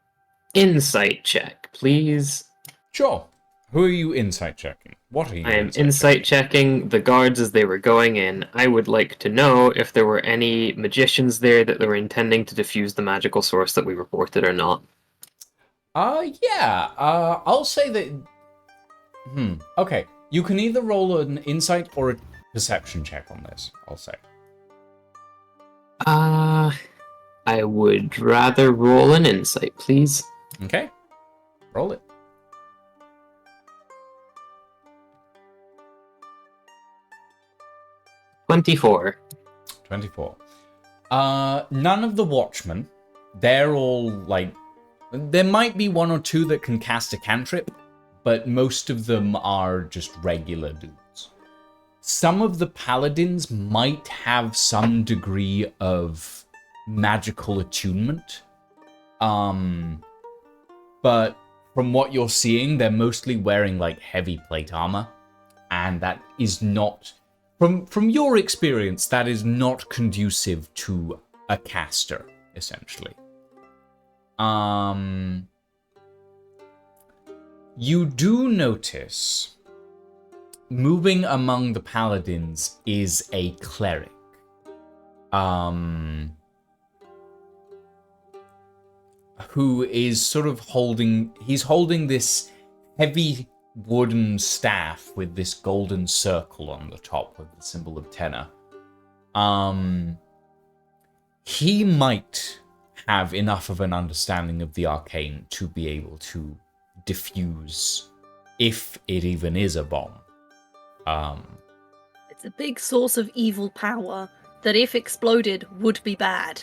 insight check, please. Sure. Who are you insight checking? What are you I am insight checking the guards as they were going in. I would like to know if there were any magicians there that they were intending to defuse the magical source that we reported or not. Yeah. I'll say that... Okay. You can either roll an insight or a perception check on this, I'll say. I would rather roll an insight, please. Okay. Roll it. 24. 24. None of the watchmen. They're all, like... There might be one or two that can cast a cantrip, but most of them are just regular dudes. Some of the paladins might have some degree of magical attunement. But from what you're seeing, they're mostly wearing, like, heavy plate armor. And that is not... From your experience, that is not conducive to a caster, essentially. You do notice, moving among the paladins is a cleric. Who is sort of holding this heavy wooden staff with this golden circle on the top with the symbol of tenor. He might have enough of an understanding of the arcane to be able to diffuse, if it even is a bomb. It's a big source of evil power that, if exploded, would be bad.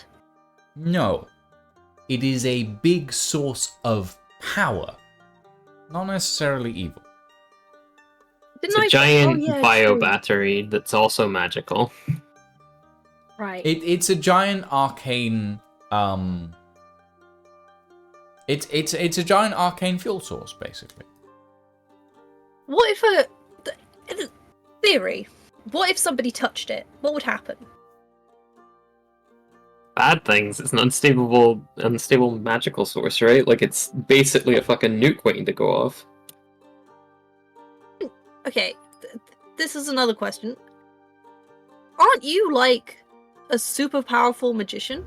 No. It is a big source of power. Not necessarily evil. It's a giant bio true. battery that's also magical. Right. It's a giant arcane. It's a giant arcane fuel source, basically. What if theory? What if somebody touched it? What would happen? Bad things. It's an unstable magical source, right? Like, it's basically a fucking nuke waiting to go off. Okay, this is another question. Aren't you, like, a super powerful magician?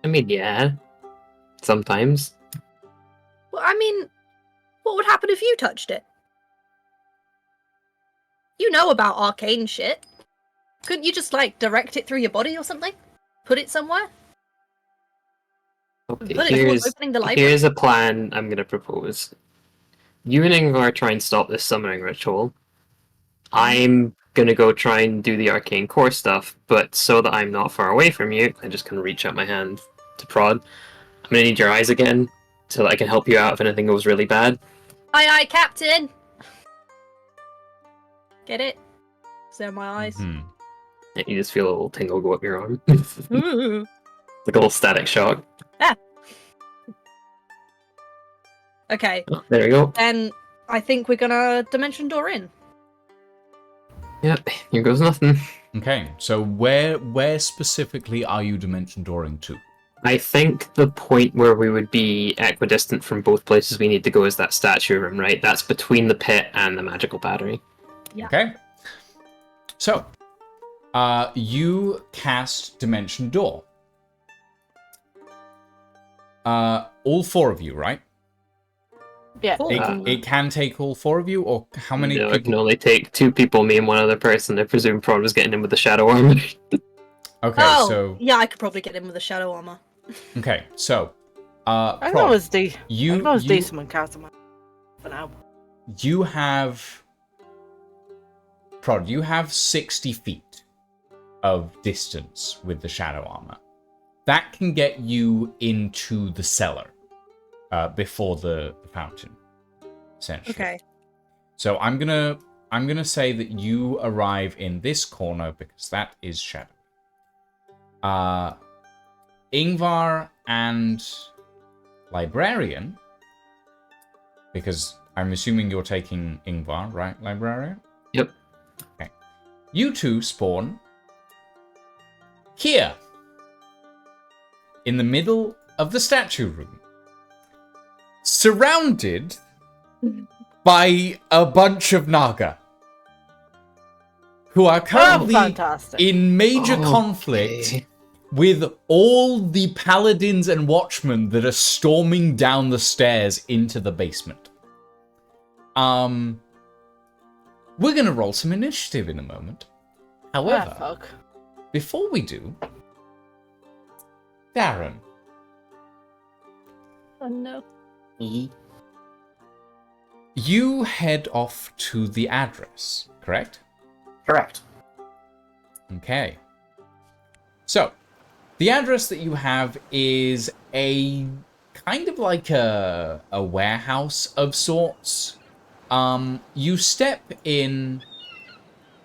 I mean, yeah. Sometimes. Well, I mean, what would happen if you touched it? You know about arcane shit. Couldn't you just, like, direct it through your body or something? Put it somewhere? Okay, Put it towards opening the library? here's a plan I'm going to propose. You and Ingvar try and stop this summoning ritual. I'm going to go try and do the arcane core stuff, but so that I'm not far away from you, I just kind of reach out my hand to prod. I'm going to need your eyes again, so that I can help you out if anything goes really bad. Aye, aye, Captain! Get it? Is there my eyes? And you just feel a little tingle go up your arm. Like a little static shock. Okay, Oh, there we go. then I think we're gonna Dimension Door in. Yep, here goes nothing. Okay, so where specifically are you dimension dooring to? I think the point where we would be equidistant from both places we need to go is that statue room, right? That's between the pit and the magical battery. Yeah. Okay. So, you cast Dimension Door. All four of you, right? Yeah. Cool. It can take all four of you, or how many No, it can people? only take 2 people, me and one other person. I presume Prod was getting in with the shadow armor. Okay, Oh, so yeah, I could probably get in with a shadow armor. okay, so I know Prod, it's decent when casting my for now. you have Prod, you have 60 feet of distance with the shadow armor. That can get you into the cellar before the fountain, essentially. Okay. So I'm gonna I'm going to say that you arrive in this corner because that is shadow. Ingvar and Librarian, because I'm assuming you're taking Ingvar, right, Librarian? Yep. Okay. You two spawn here, in the middle of the statue room, surrounded by a bunch of Naga, who are currently fantastic. in major conflict with all the paladins and watchmen that are storming down the stairs into the basement. We're gonna roll some initiative in a moment. However, fuck. before we do, Darren, Oh no. you head off to the address, correct? Correct. Okay. So, the address that you have is a kind of like a warehouse of sorts. You step in,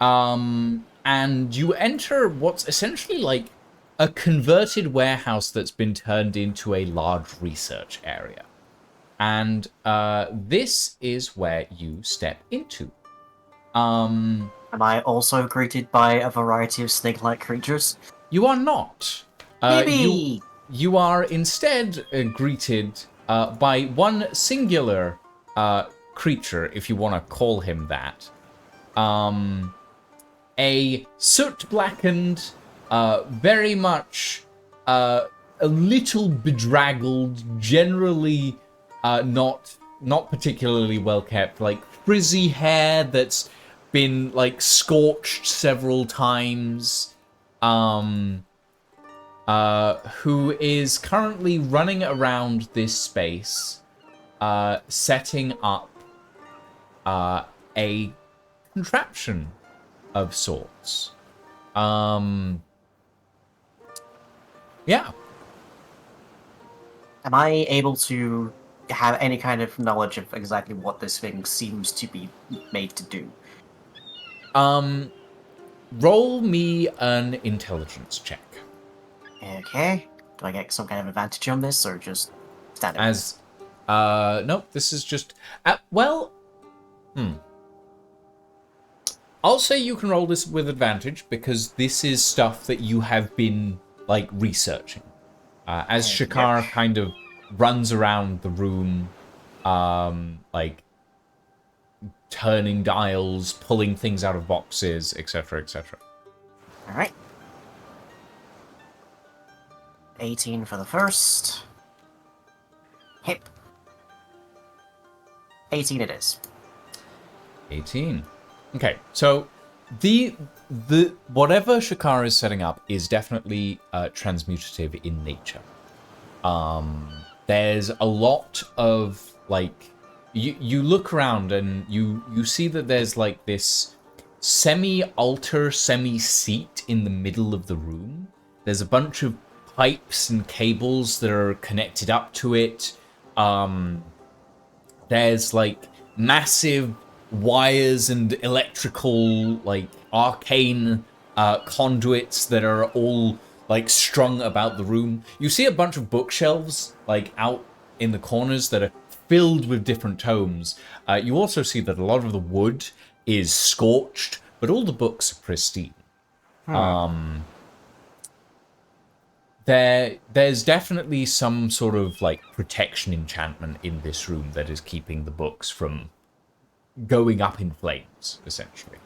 and you enter what's essentially like a converted warehouse that's been turned into a large research area. And this is where you step into. Am I also greeted by a variety of snake-like creatures? You are not. Maybe. You are instead greeted by one singular creature, if you want to call him that. A soot-blackened, very much a little bedraggled, generally not particularly well kept, like frizzy hair that's been like scorched several times. Who is currently running around this space, setting up a contraption of sorts. Yeah. Am I able to have any kind of knowledge of exactly what this thing seems to be made to do? Roll me an intelligence check. Okay. Do I get some kind of advantage on this, or just standard? Nope, this is just... I'll say you can roll this with advantage, because this is stuff that you have been, like, researching. As Shakar kind of runs around the room, like, turning dials, pulling things out of boxes, etc., etc. Alright. 18 for the first. Hip. 18 it is. 18. Okay, so the whatever Shakar is setting up is definitely transmutative in nature. There's a lot of like you look around and you see that there's like this semi-altar, semi-seat in the middle of the room. There's a bunch of pipes and cables that are connected up to it. There's like massive wires and electrical, like arcane conduits that are all like strung about the room. You see a bunch of bookshelves like out in the corners that are filled with different tomes. You also see that a lot of the wood is scorched, but all the books are pristine. There's definitely some sort of like protection enchantment in this room that is keeping the books from going up in flames, essentially.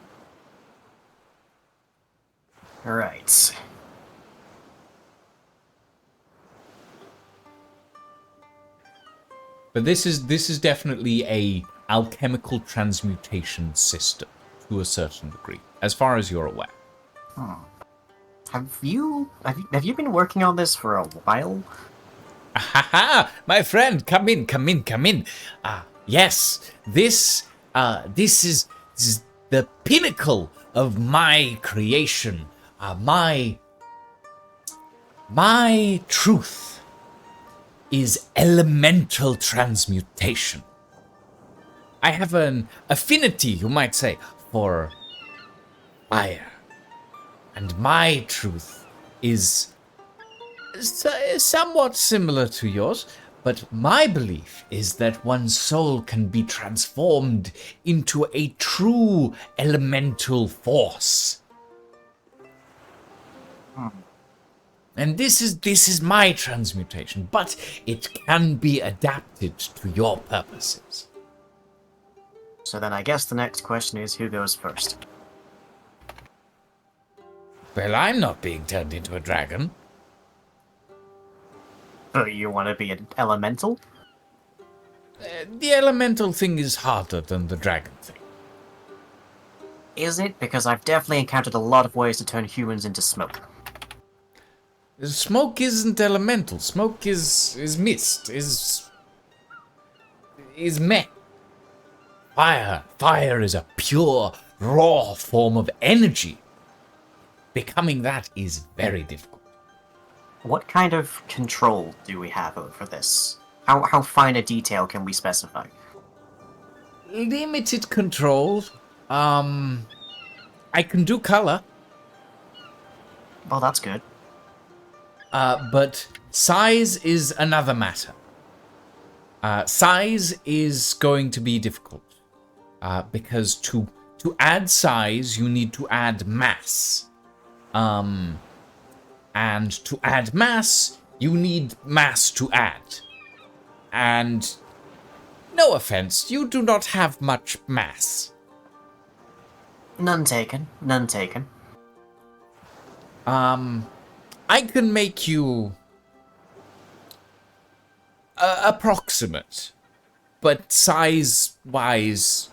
Alright. But this is definitely a alchemical transmutation system to a certain degree, as far as you're aware. Have you been working on this for a while? Ha! My friend, come in. Yes, this is the pinnacle of my creation. My truth is elemental transmutation. I have an affinity, you might say, for fire. And my truth is somewhat similar to yours, but my belief is that one's soul can be transformed into a true elemental force. And this is my transmutation, but it can be adapted to your purposes. So then I guess the next question is, who goes first? Well, I'm not being turned into a dragon. So you want to be an elemental? The elemental thing is harder than the dragon thing. Is it? Because I've definitely encountered a lot of ways to turn humans into smoke. Smoke isn't elemental. Smoke is mist. Is meh. Fire is a pure, raw form of energy. Becoming that is very difficult. What kind of control do we have over this? How fine a detail can we specify? Limited control. I can do color. Well, that's good. But size is another matter. Size is going to be difficult. Because to add size, you need to add mass. And to add mass, you need mass to add. And no offense, you do not have much mass. None taken. None taken. I can make you approximate, but size-wise,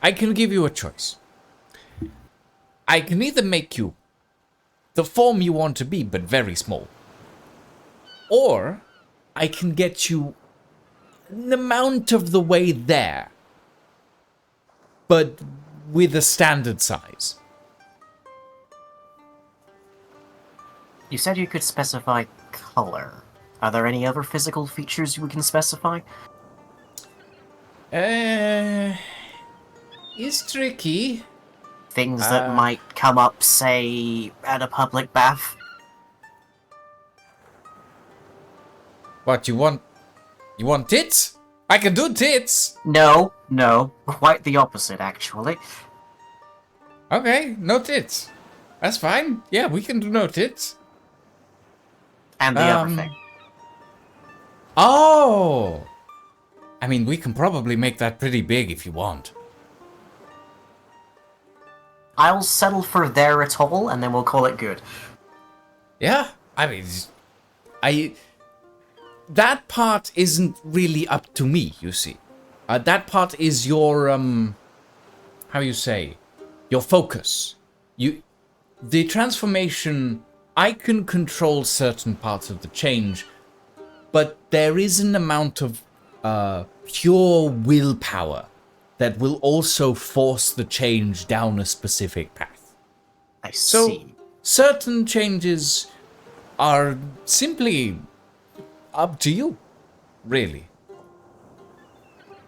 I can give you a choice. I can either make you the form you want to be, but very small, or I can get you an amount of the way there, but with a standard size. You said you could specify color. Are there any other physical features we can specify? It's tricky. Things that might come up, say, at a public bath? What, you want tits? I can do tits! No, quite the opposite, actually. Okay, no tits. That's fine. Yeah, we can do no tits. And the other thing. Oh! I mean, we can probably make that pretty big if you want. I'll settle for there at all, and then we'll call it good. Yeah, I mean, that part isn't really up to me, you see. That part is your, how you say, your focus. The transformation, I can control certain parts of the change, but there is an amount of pure willpower that will also force the change down a specific path. I So, see. certain changes are simply up to you, really.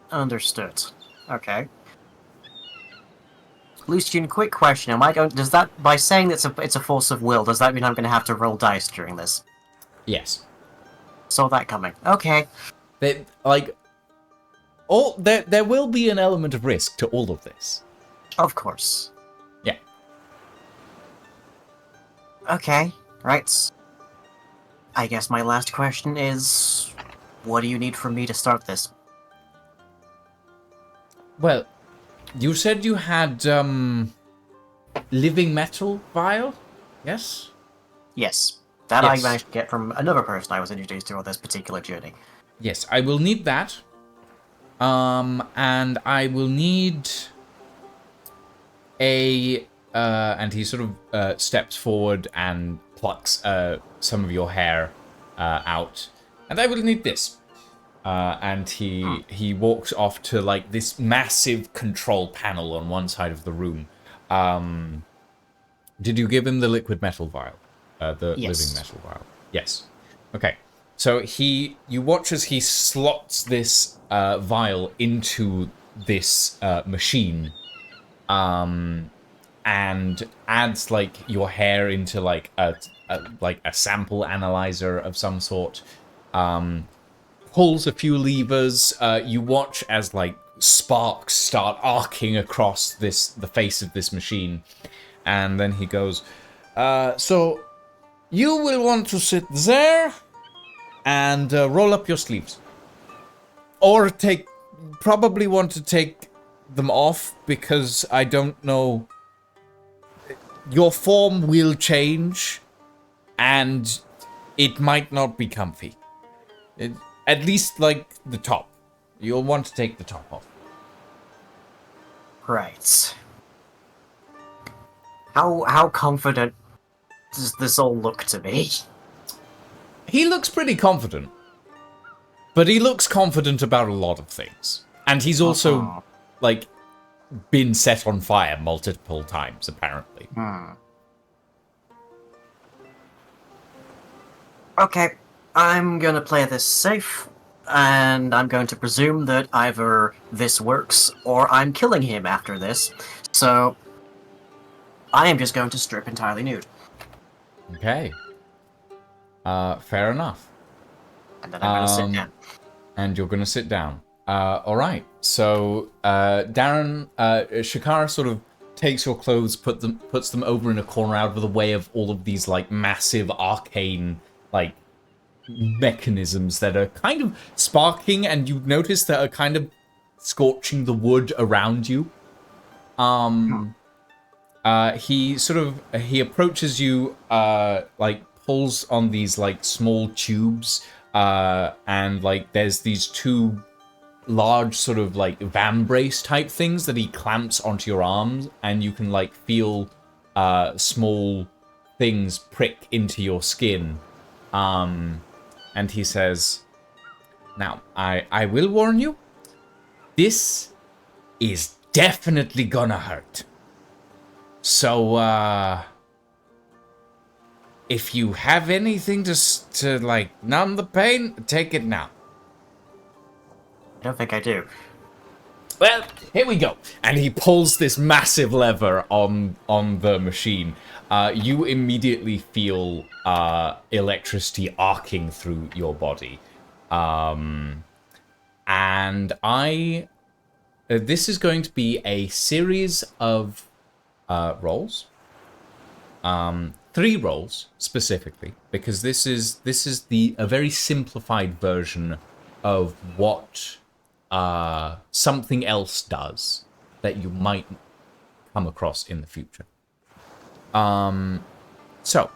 Understood. Okay. Lucian, quick question. Am I going? Does that, by saying it's a force of will, does that mean I'm going to have to roll dice during this? Yes. Saw that coming. Okay. There will be an element of risk to all of this. Of course. Yeah. Okay. Right. I guess my last question is, what do you need from me to start this? Well, you said you had living metal vial? Yes? Yes. That Yes. I managed to get from another person I was introduced to on this particular journey. Yes, I will need that. And I will need and he sort of steps forward and plucks some of your hair out. And I will need this. And he walks off to like this massive control panel on one side of the room. Did you give him the liquid metal vial? The Yes. living metal vial? Yes. Okay. So you watch as he slots this vial into this machine, and adds like your hair into like a sample analyzer of some sort. Pulls a few levers. You watch as like sparks start arcing across the face of this machine, and then he goes, "So you will want to sit there and roll up your sleeves, or probably want to take them off because I don't know. Your form will change, and it might not be comfy. At least, like, the top. You'll want to take the top off." Right. How confident does this all look to me? He looks pretty confident. But he looks confident about a lot of things. And he's also, like, been set on fire multiple times, apparently. Okay, I'm gonna play this safe, and I'm going to presume that either this works or I'm killing him after this. So, I am just going to strip entirely nude. Okay. Fair enough. And then I'm gonna sit down. And you're gonna sit down. Alright. So, Darren, Shakara sort of takes your clothes, puts them over in a corner out of the way of all of these, like, massive arcane, like, mechanisms that are kind of sparking, and you notice that are kind of scorching the wood around you. He approaches you, like, pulls on these, like, small tubes, and, like, there's these two large sort of, like, vambrace type things that he clamps onto your arms, and you can, like, feel, small things prick into your skin. And he says, "Now, I will warn you, this is definitely gonna hurt. So, if you have anything to like, numb the pain, take it now." I don't think I do. Well, here we go. And he pulls this massive lever on the machine. You immediately feel electricity arcing through your body. And this is going to be a series of rolls. 3 rolls specifically, because this is a very simplified version of what something else does that you might come across in the future. So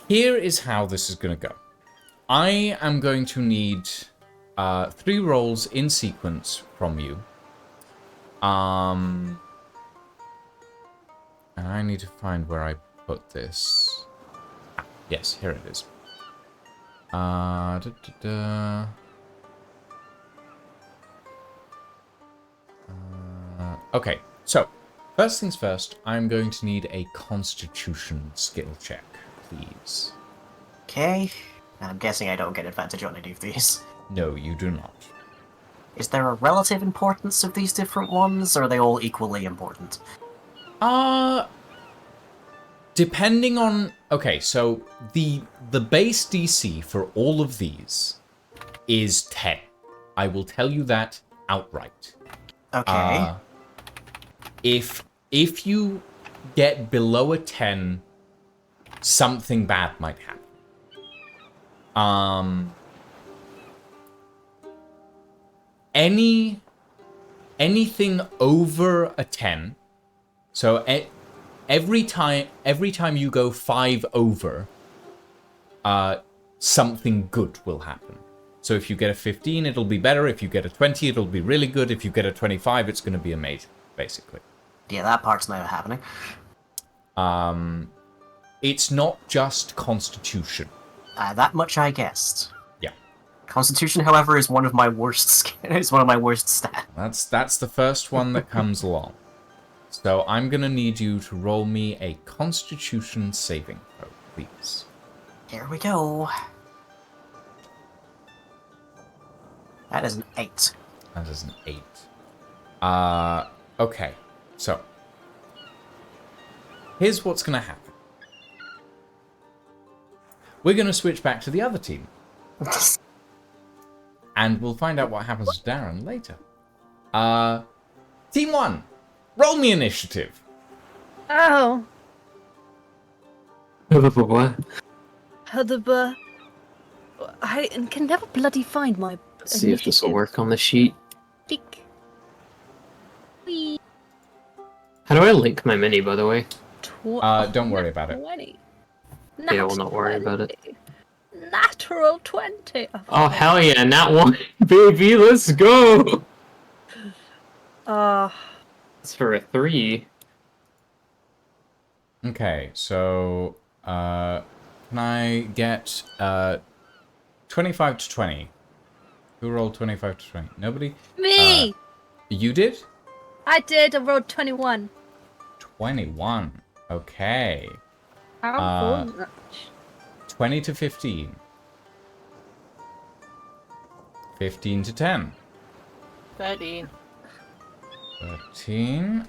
here is how this is going to go. I am going to need 3 rolls in sequence from you. And I need to find where I put this. Yes, here it is. Okay, so first things first, I'm going to need a Constitution skill check, please. Okay. I'm guessing I don't get advantage on any of these. No, you do not. Is there a relative importance of these different ones, or are they all equally important? Depending on... Okay, so the base DC for all of these is 10. I will tell you that outright. Okay. If you get below a 10, something bad might happen. Anything over a 10, so every time you go 5 over, something good will happen. So if you get a 15, it'll be better. If you get a 20, it'll be really good. If you get a 25, it's going to be amazing, basically. Yeah, that part's not happening. It's not just Constitution. That much I guessed. Yeah. Constitution, however, is one of my worst stats. That's the first one that comes along. So I'm going to need you to roll me a Constitution saving throw, please. Here we go. That is an 8. That is an 8. Okay. So, here's what's going to happen. We're going to switch back to the other team. And we'll find out what happens to Darren later. Team 1, roll me initiative. Oh. What? I can never bloody find my. Let's see if this will work on the sheet. Tick. Whee. How do I link my mini, by the way? Don't worry about it. 20. Yeah, we'll not worry about it. Natural 20. Oh, hell yeah, nat 1. Baby, let's go! It's for a 3. Okay, so can I get 25 to 20? Who rolled 25 to 20? Nobody? Me! You did? I did. I rolled 21. 21. Okay. How much? 20 to 15. 15 to 10. 13. 13.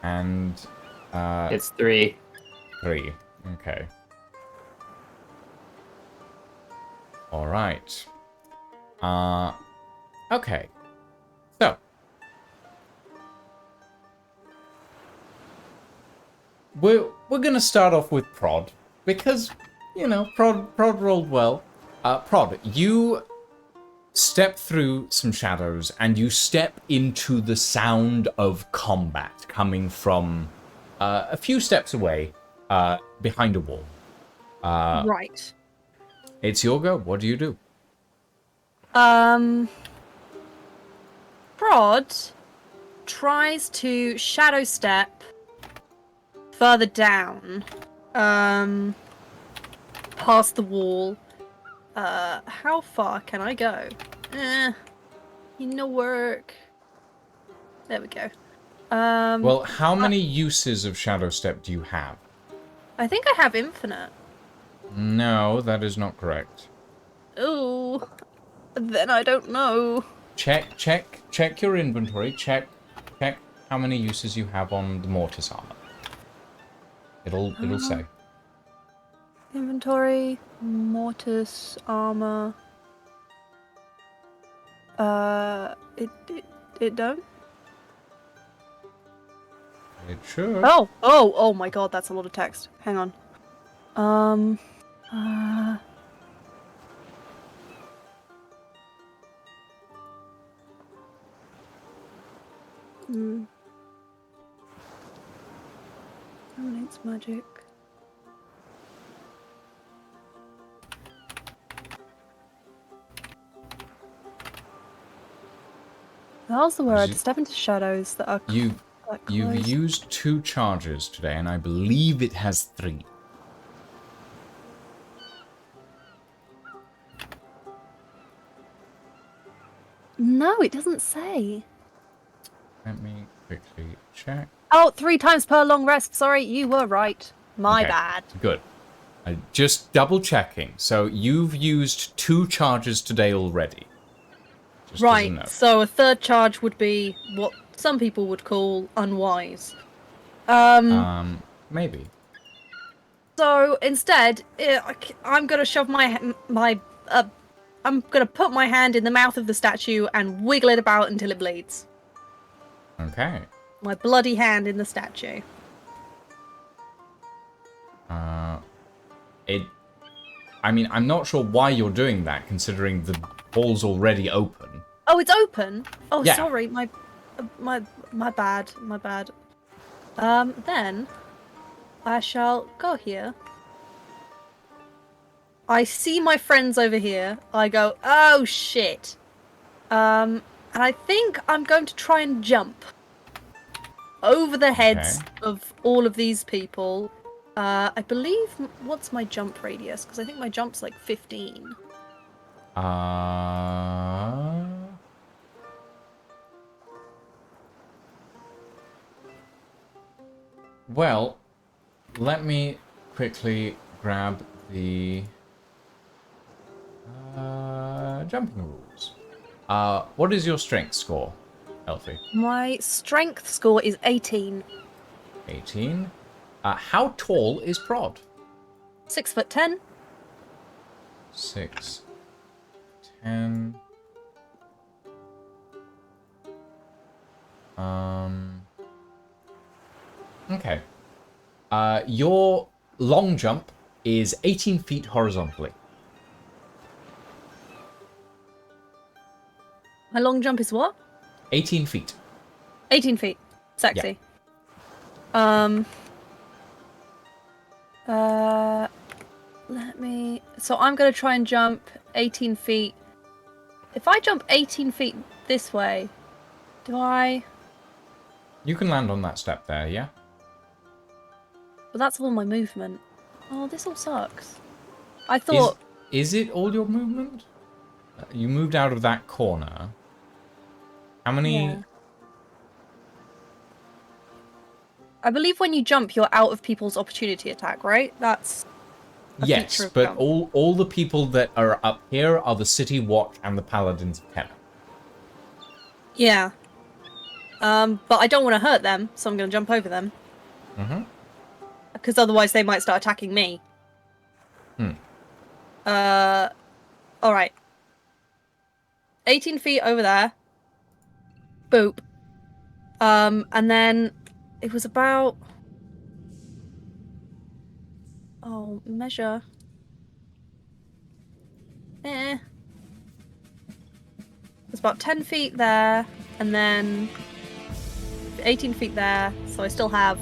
And It's 3. 3. Okay. Alright. Okay. So. We're gonna start off with Prod. Because, you know, Prod rolled well. Prod, you step through some shadows and you step into the sound of combat coming from a few steps away behind a wall. Right. It's your go. What do you do? Prod tries to shadow step further down, past the wall. How far can I go? Work. There we go. Well, how many uses of Shadow Step do you have? I think I have infinite. No, that is not correct. Ooh. Then I don't know. Check your inventory. Check how many uses you have on the Mortis armor. It'll say. Inventory, mortis, armor. It don't? It should. Oh my god, that's a lot of text. Hang on. Dominates magic. That's the word. Step into shadows that are. You've used 2 charges today, and I believe it has 3. No, it doesn't say. Let me quickly check. Oh, 3 times per long rest. Sorry, you were right. My Okay, bad. Good. Just double checking. So you've used 2 charges today already. Just as a Right, note. so a third charge would be what some people would call unwise. Maybe. So instead, I'm gonna shove I'm gonna put my hand in the mouth of the statue and wiggle it about until it bleeds. Okay. My bloody hand in the statue. I mean, I'm not sure why you're doing that, considering the hall's already open. Oh, it's open. Oh, Yeah. sorry, my bad, my bad. Then I shall go here. I see my friends over here. I go, oh shit. And I think I'm going to try and jump over the heads of all of these people. I believe, what's my jump radius? Because I think my jump's like 15. Well, let me quickly grab the jumping rules. What is your strength score, Elfie? My strength score is 18. 18. How tall is Prod? 6'10". 6, 10. Okay. Your long jump is 18 feet horizontally. My long jump is what? 18 feet. 18 feet. Sexy. Let me... So I'm going to try and jump 18 feet. If I jump 18 feet this way, do I... You can land on that step there, yeah? Well, that's all my movement. Oh, this all sucks. I thought... Is it all your movement? You moved out of that corner. How many... Yeah. I believe when you jump, you're out of people's opportunity attack, right? That's... a Yes, feature of but jump. all the people that are up here are the City Watch and the Paladins of Tenor. Yeah. But I don't want to hurt them, so I'm going to jump over them. Mm-hmm. Because otherwise they might start attacking me. Alright. 18 feet over there. Boop. And then it was about... Oh, measure. It was about 10 feet there, and then 18 feet there, so I still have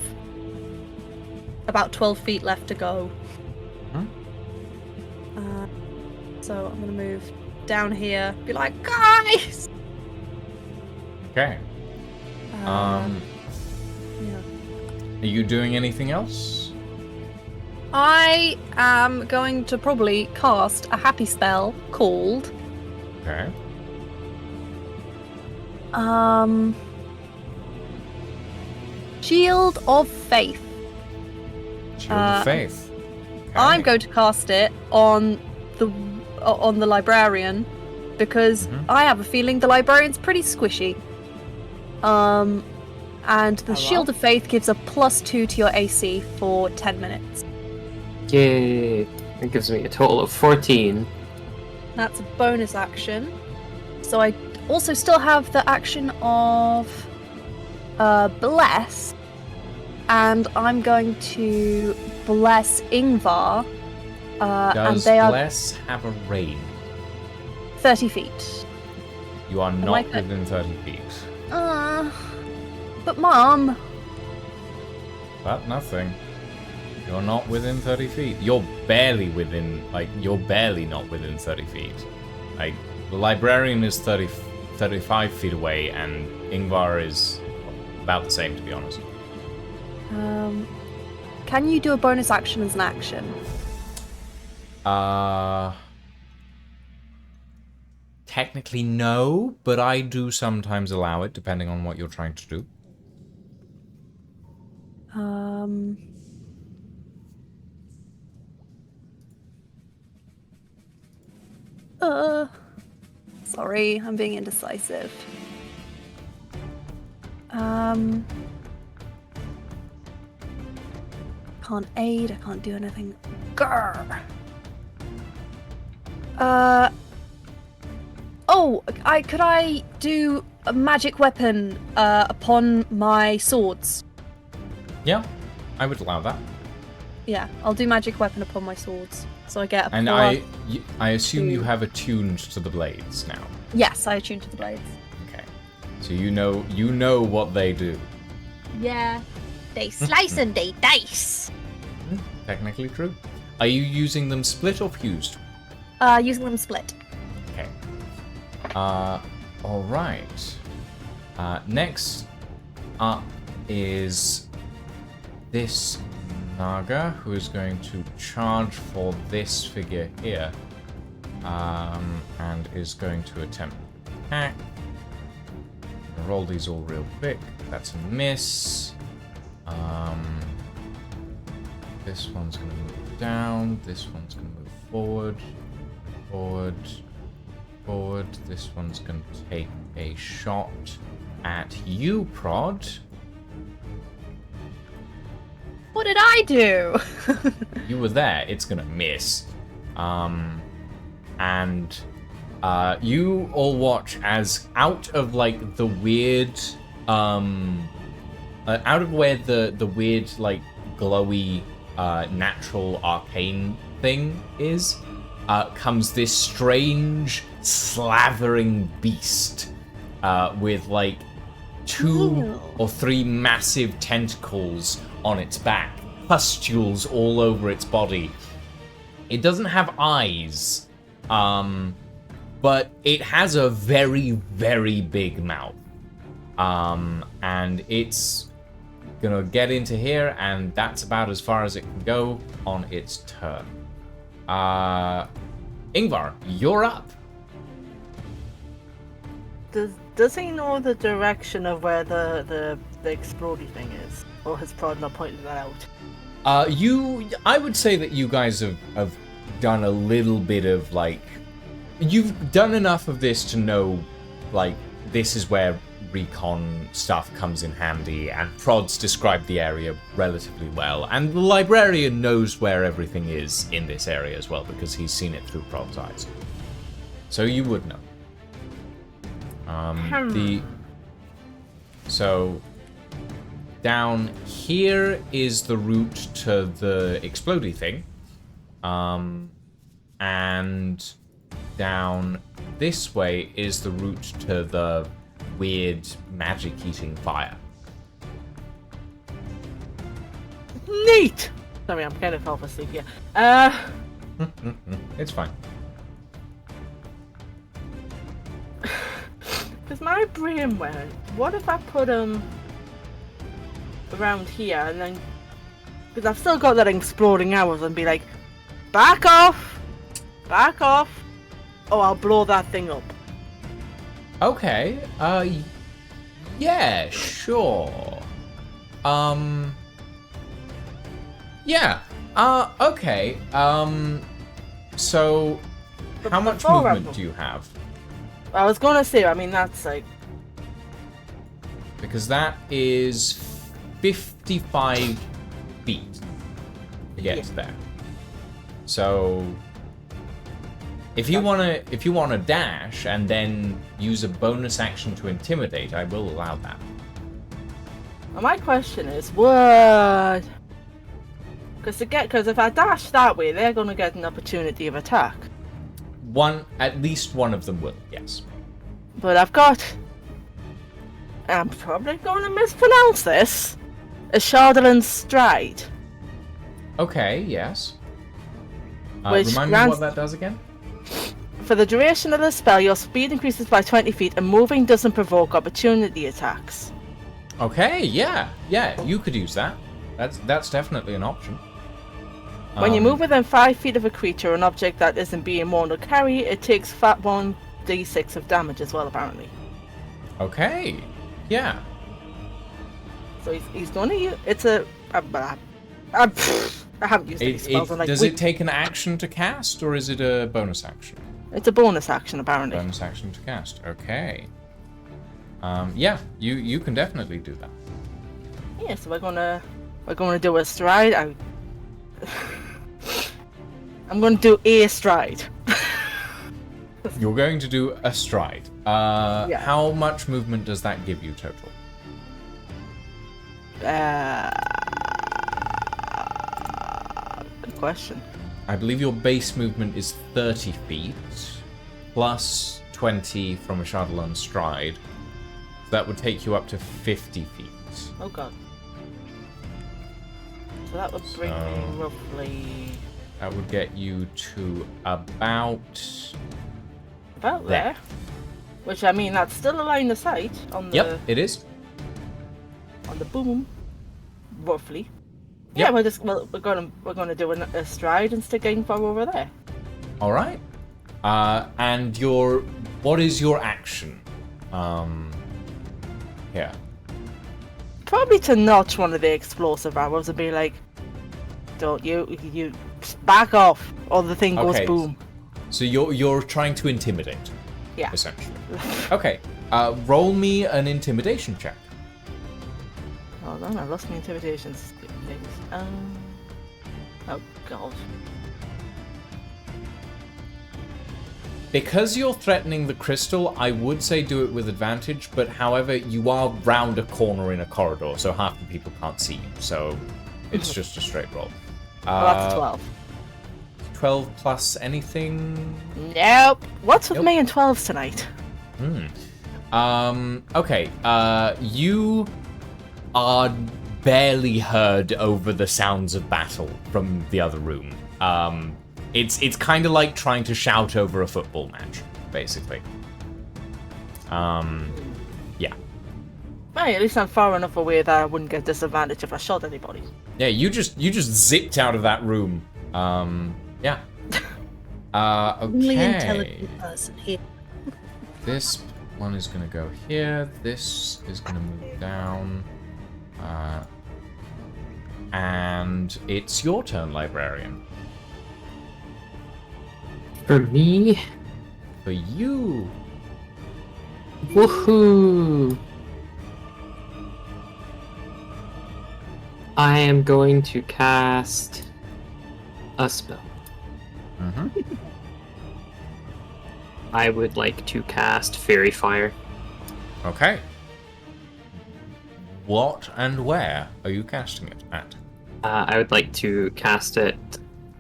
about 12 feet left to go. So I'm gonna move down here, be like, guys! Okay. Yeah. Are you doing anything else? I am going to probably cast a happy spell called... Okay. Shield of Faith. Shield of Faith. Okay. I'm going to cast it on the librarian because I have a feeling the librarian's pretty squishy. And the Shield of Faith gives a +2 to your AC for 10 minutes. Yay! It gives me a total of 14. That's a bonus action. So I also still have the action of Bless. And I'm going to bless Ingvar. And Does they are Bless have a range? 30 feet. You are I not like it. within 30 feet. But Mom. But nothing. You're not within 30 feet. You're barely within, you're barely not within 30 feet. Like, the librarian is 35 feet away, and Ingvar is about the same, to be honest. Can you do a bonus action as an action? Technically no, but I do sometimes allow it, depending on what you're trying to do. Sorry, I'm being indecisive. Can't aid, I can't do anything. Grr. Could I do a magic weapon upon my swords? Yeah, I would allow that. Yeah, I'll do magic weapon upon my swords. So I get a And plus I assume you two. have attuned to the blades now. Yes, I attune to the blades. Okay. So you know what they do. Yeah. They slice and they dice. Technically true. Are you using them split or fused? Using them split. Okay. Alright. Next up is this Naga, who is going to charge for this figure here. And is going to attempt to attack. I'll roll these all real quick. That's a miss. This one's going to move down. This one's going to move forward. Forward. forward. This one's going to take a shot at you, Prod. What did I do? You were there. It's going to miss. And you all watch as out of like the weird, out of where the weird like glowy natural arcane thing is, comes this strange slavering beast with like 2 or 3 massive tentacles on its back, pustules all over its body. It doesn't have eyes, but it has a very, very big mouth. And it's gonna get into here, and that's about as far as it can go on its turn. Ingvar, you're up. Does he know the direction of where the explodey thing is? Or has Prod not pointed that out? I would say that you guys have done a little bit of like, you've done enough of this to know, like, this is where recon stuff comes in handy, and Prod's described the area relatively well, and the librarian knows where everything is in this area as well, because he's seen it through Prod's eyes. So you would know. So down here is the route to the explodey thing. And down this way is the route to the weird magic-eating fire. Neat! Sorry, I'm kind of half asleep here. It's fine. Because my brain went, what if I put him around here and then... Because I've still got that exploding arrows and be like, back off! Back off! Oh, I'll blow that thing up. Okay, yeah, sure. Yeah, okay, so, how much movement do you have? I was gonna say, I mean, that's like... Because that is 55 feet to get there. So, if you wanna dash and then use a bonus action to intimidate, I will allow that. Well, my question is, what? Because if I dash that way, they're gonna get an opportunity of attack. At least one of them will, yes. But I'm probably gonna mispronounce this. A Shardland Stride. Okay, yes. Which remind me what that does again? For the duration of the spell, your speed increases by 20 feet and moving doesn't provoke opportunity attacks. Okay, yeah, you could use that. That's definitely an option. When you move within 5 feet of a creature or an object that isn't being worn or carried, it takes 1d6 of damage as well, apparently. Okay, yeah. So he's going to use... It's a... I haven't used any spells in like Does it take an action to cast, or is it a bonus action? It's a bonus action, apparently. Bonus action to cast, okay. Yeah, you can definitely do that. Yeah, so we're gonna do a stride. I'm gonna do a stride. You're going to do a stride. Yeah. How much movement does that give you total? Good question. I believe your base movement is 30 feet, plus 20 from a Shadowland stride. So that would take you up to 50 feet. Oh god. So that would bring me roughly... That would get you to about there. Which, I mean, that's still a line of sight on the... Yep, it is. On the boom. Roughly. Yep. Yeah, we're gonna do a stride and stick Ingvar over there. All right. And what is your action? Here. Probably to notch one of the explosive arrows and be like, "Don't you back off," or the thing goes Okay. boom. So you're trying to intimidate. Yeah. essentially. Okay, roll me an intimidation check. Hold on, I lost my intimidation things. Oh god. Because you're threatening the crystal, I would say do it with advantage, but however, you are round a corner in a corridor, so half the people can't see you, so it's just a straight roll. Well, that's 12. 12 plus anything? Nope. What's with Nope. me and 12s tonight? Okay, you are barely heard over the sounds of battle from the other room. It's kind of like trying to shout over a football match, basically. Yeah. Hey, at least I'm far enough away that I wouldn't get disadvantage if I shot anybody. Yeah, you just zipped out of that room. Yeah. Only Okay. intelligent person here. This one is gonna go here. This is gonna move down. And it's your turn, librarian. For me, For you. woohoo! I am going to cast a spell. Mm-hmm. I would like to cast Fairy Fire. Okay. What and where are you casting it at? I would like to cast it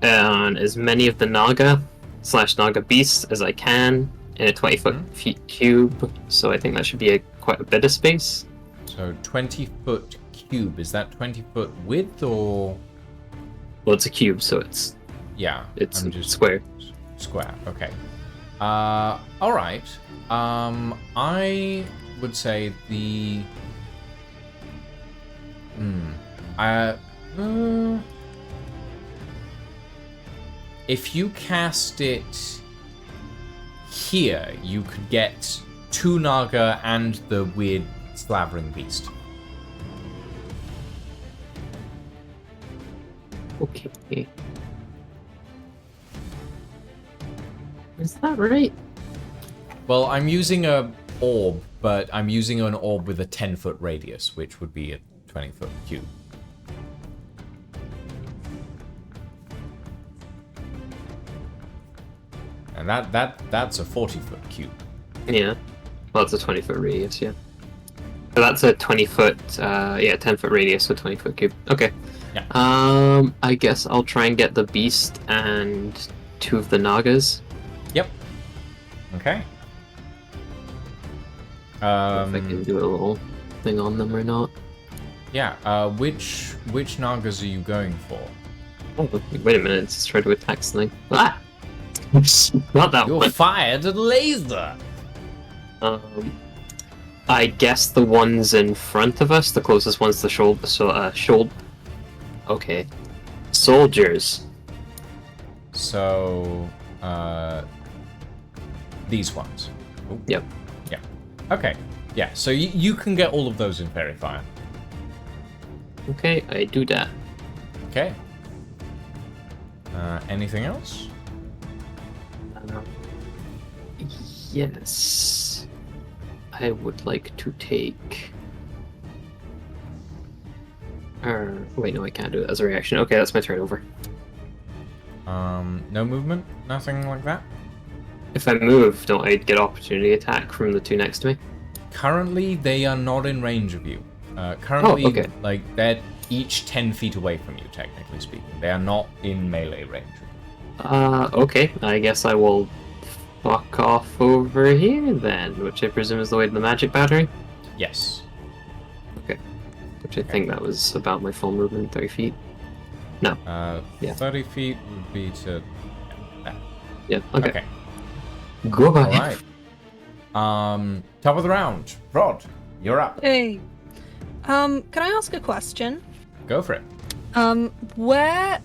on as many of the Naga/Naga beasts as I can in a 20-foot cube. So I think that should be quite a bit of space. So 20-foot cube. Is that 20-foot width or? Well, it's a cube, so it's Yeah. I'm just square. Square. Okay. All right. I would say the. If you cast it here, you could get 2 Naga and the weird slavering beast. Okay. Is that right? Well, I'm using a orb, but I'm using an orb with a 10-foot radius, which would be a 20-foot cube. And that's a 40-foot cube. Yeah. Well, it's a 20-foot radius, yeah. So that's a 20-foot, 10-foot radius with 20-foot cube. Okay. Yeah. I guess I'll try and get the beast and 2 of the Nagas. Yep. Okay. If I can do a little thing on them or not. Yeah. Which Nagas are you going for? Oh, wait a minute, let's try to attack something. Ah! Not that You're one. fired a laser. I guess the ones in front of us, the closest ones to shoulder. Okay. Soldiers. So, these ones. Ooh. Yep. Yeah. Okay. Yeah. So you can get all of those in Fairy Fire. Okay, I do that. Okay. Anything else? Yes. I would like to take. Wait, no, I can't do it as a reaction. Okay, that's my turn over. No movement? Nothing like that? If I move, don't I get opportunity attack from the 2 next to me? Currently, they are not in range of you. Currently, okay. like, they're each 10 feet away from you, technically speaking. They are not in melee range. Okay. I guess I will fuck off over here then, which I presume is the way to the magic battery? Yes. Okay. Which I think that was about my full movement, 30 feet. No. Yeah. 30 feet would be to... that. Yeah, okay. Okay. Go All ahead. right. Top of the round. Rod, you're up. Hey. Can I ask a question? Go for it. Where...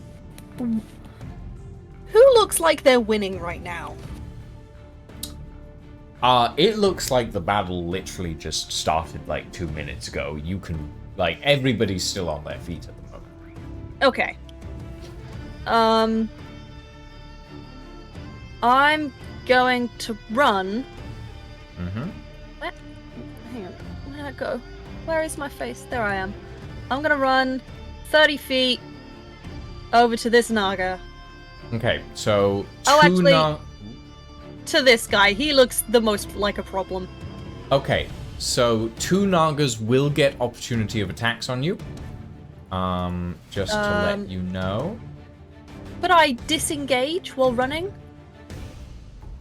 Who looks like they're winning right now? It looks like the battle literally just started like 2 minutes ago. You can, like, everybody's still on their feet at the moment. Okay. I'm going to run Mm-hmm. Hang on. Where did I go? Where is my face? There I am. I'm gonna run 30 feet over to this Naga. Okay, so Oh, two actually- To this guy. He looks the most like a problem. Okay, so 2 Nagas will get opportunity of attacks on you. Just to let you know. But I disengage while running?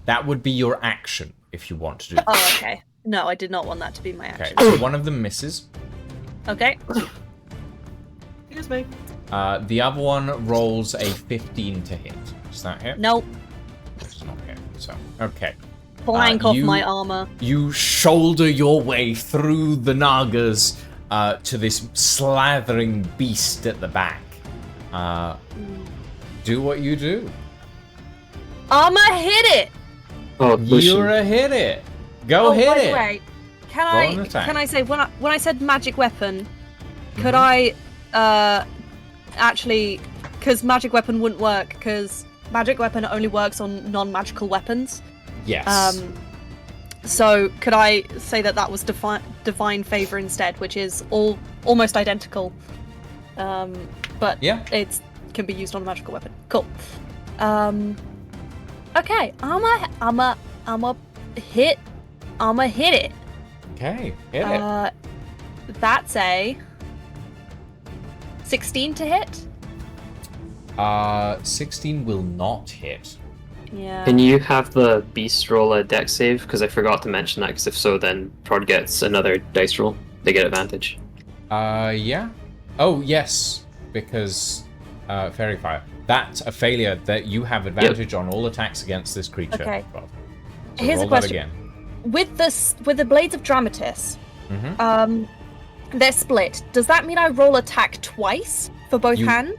That would be your action if you want to do that. Oh, okay. No, I did not want that to be my Okay, action. so one of them misses. Okay. Excuse me. The other one rolls a 15 to hit. Does that hit? Nope. Does not hit. So, okay. Blank off you- my armor. You shoulder your way through the Nagas to this slathering beast at the back. Do what you do. Armor hit it! Oh, You're a hit it. Go hit by it. the way, Roll an attack. can I say when I said magic weapon, could Mm-hmm. I actually, because magic weapon wouldn't work because magic weapon only works on non-magical weapons. Yes. So could I say that was divine favor instead, which is almost identical, but Yeah. it can be used on a magical weapon. Cool. Okay, I'ma hit it. Okay, hit it. That's a 16 to hit. 16 will not hit. Yeah. Can you have the beast roll a dex save? Because I forgot to mention that, because if so, then Prod gets another dice roll. They get advantage. Yeah. Oh, yes, because Fairy Fire. That's a failure that you have advantage on all attacks against this creature. Okay. Rob. So Here's a roll question. that again. With the blades of Dramatis, Mhm. they're split. Does that mean I roll attack twice for both You- hands?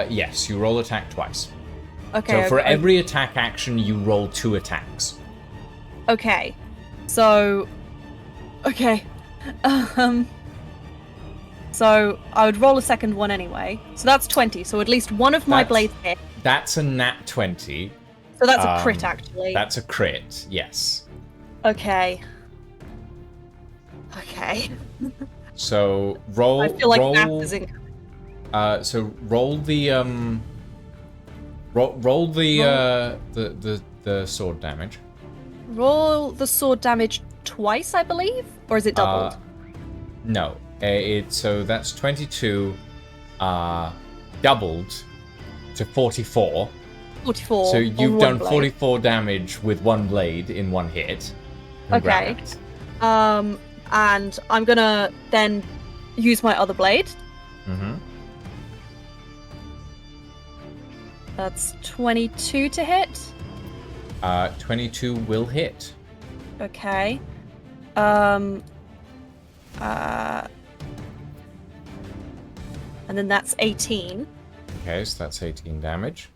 Yes, you roll attack twice. Okay. So for every attack action, you roll 2 attacks. Okay. So. Okay. So I would roll a second one anyway. So that's 20. So at least one of my That's- blades hit. That's a nat 20. So that's a crit actually. That's a crit, yes. Okay. Okay. So roll. I feel like roll, math is in. So roll the roll the sword damage. Roll the sword damage twice, I believe, or is it doubled? No, so that's 22, doubled to 44. 44. So on you've one done blade. 44 damage with one blade in one hit. Okay. Congrats. And I'm gonna then use my other blade. Mhm. That's 22 to hit. 22 will hit. Okay. And then that's 18. Okay, so that's 18 damage.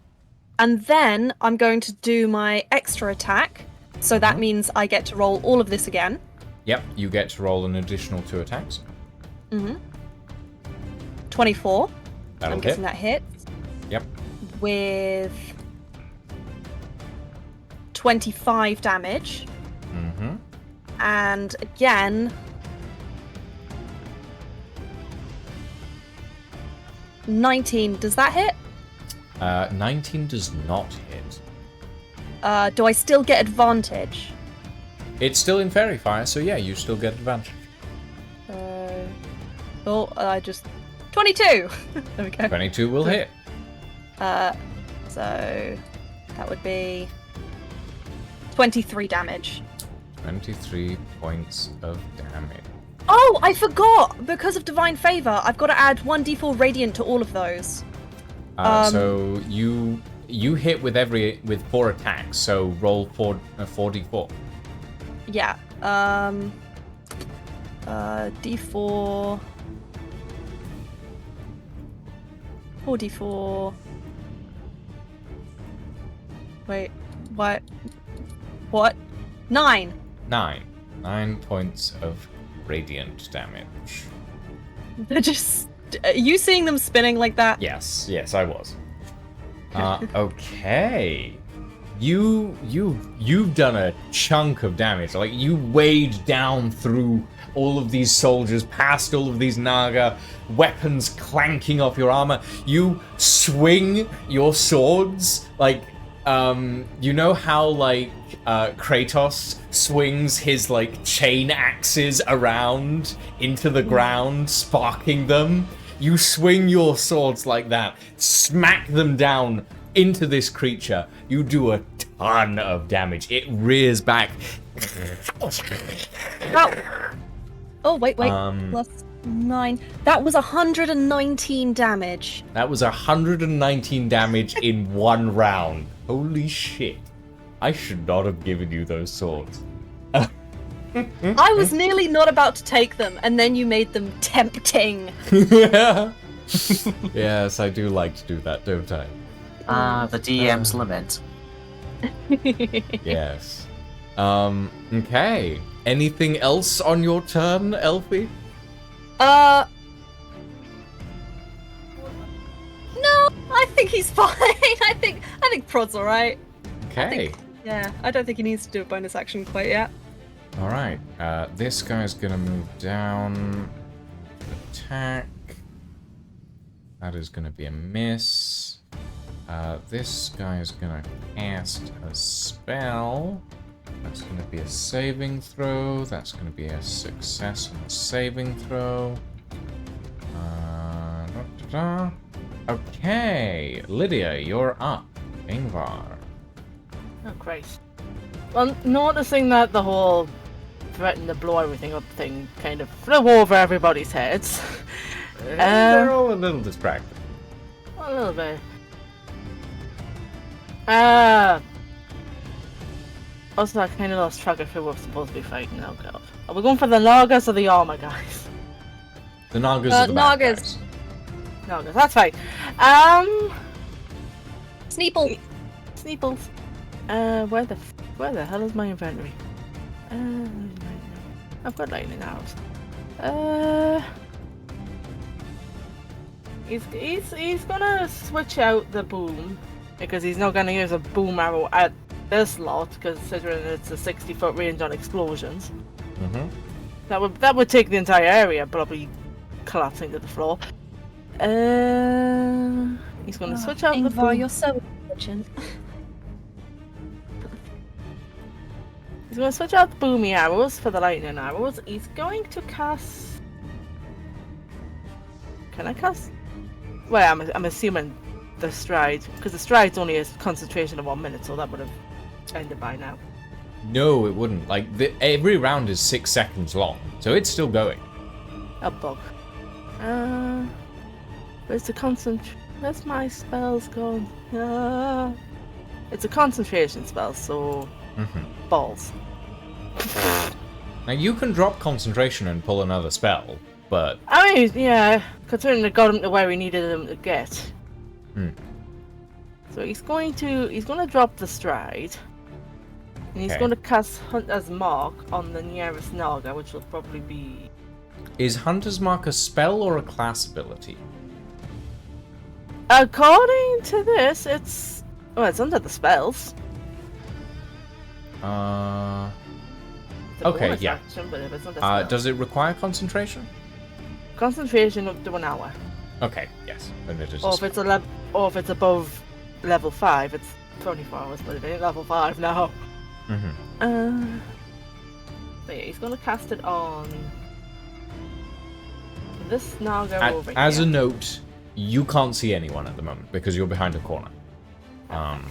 And then I'm going to do my extra attack. So that means I get to roll all of this again. Yep, you get to roll an additional 2 attacks. 24. That'll I'm hit. guessing that hits. Yep. With 25 damage. Mm-hmm. And again, 19. Does that hit? 19 does not hit. Do I still get advantage? It's still in Fairy Fire, so yeah, you still get advantage. I just 22. There we go. 22 will hit. So that would be 23 damage. 23 points of damage. Oh, I forgot! Because of Divine Favor, I've got to add 1d4 Radiant to all of those. So you hit with 4 attacks, so roll 4d4. Yeah. D4. 4d4. Wait, what? What? 9. 9 points of radiant damage. They're just. Are you seeing them spinning like that? Yes, I was. Okay. You've done a chunk of damage. Like, you wade down through all of these soldiers, past all of these Naga, weapons clanking off your armor. You swing your swords, like, you know how, like, Kratos swings his, like, chain axes around into the ground, sparking them? You swing your swords like that, smack them down into this creature. You do a ton of damage. It rears back. Oh, wait. Plus 9. That was 119 damage. That was 119 damage in one round. Holy shit. I should not have given you those swords. I was nearly not about to take them, and then you made them tempting. Yes, I do like to do that, don't I? The DM's lament. Yes. Okay. Anything else on your turn, Elfie? No, I think he's fine. I think Prod's alright. Okay. Yeah, I don't think he needs to do a bonus action quite yet. Alright. This guy's gonna move down. Attack. That is gonna be a miss. This guy is gonna cast a spell. That's gonna be a saving throw. That's gonna be a success on the saving throw. Okay, Lydia, you're up. Ingvar. Oh, Christ. Well, noticing that the whole threaten to blow everything up thing kind of flew over everybody's heads. They're all a little distracted. A little bit. Also, I kind of lost track of who we're supposed to be fighting now, God. Are we going for the Nagas or the armor guys? The Nagas are the bad Nagas. guys. Nagas, that's fine. Sneeple. Sneeples. Where the hell is my inventory? I've got lightning arrows. He's gonna switch out the boom because he's not gonna use a boom arrow at this lot, considering it's a 60-foot range on explosions. Mm-hmm. That would take the entire area, probably collapsing to the floor. He's gonna switch out the boom. You're so intelligent. He's going to switch out the boomy arrows for the lightning arrows. He's going to cast... Can I cast? Well, I'm assuming the stride, because the stride's only a concentration of 1 minute, so that would have ended by now. No, it wouldn't. Like, every round is 6 seconds long, so it's still going. A bug. Where's the Where's my spells gone? It's a concentration spell, so... balls. Now, you can drop concentration and pull another spell, but... I mean, yeah, considering it got him to where he needed him to get. So he's going to drop the stride. And he's going to cast Hunter's Mark on the nearest Naga, which will probably be... Is Hunter's Mark a spell or a class ability? According to this, it's... Oh, it's under the spells. Okay, yeah. Action, but if it's under spells. Does it require concentration? Concentration up to 1 hour. Okay, yes. Then it is Or if it's above level 5, it's 24 hours, but it ain't level 5 now. But yeah, he's gonna cast it on this Naga over here. As a note, you can't see anyone at the moment because you're behind a corner. Well,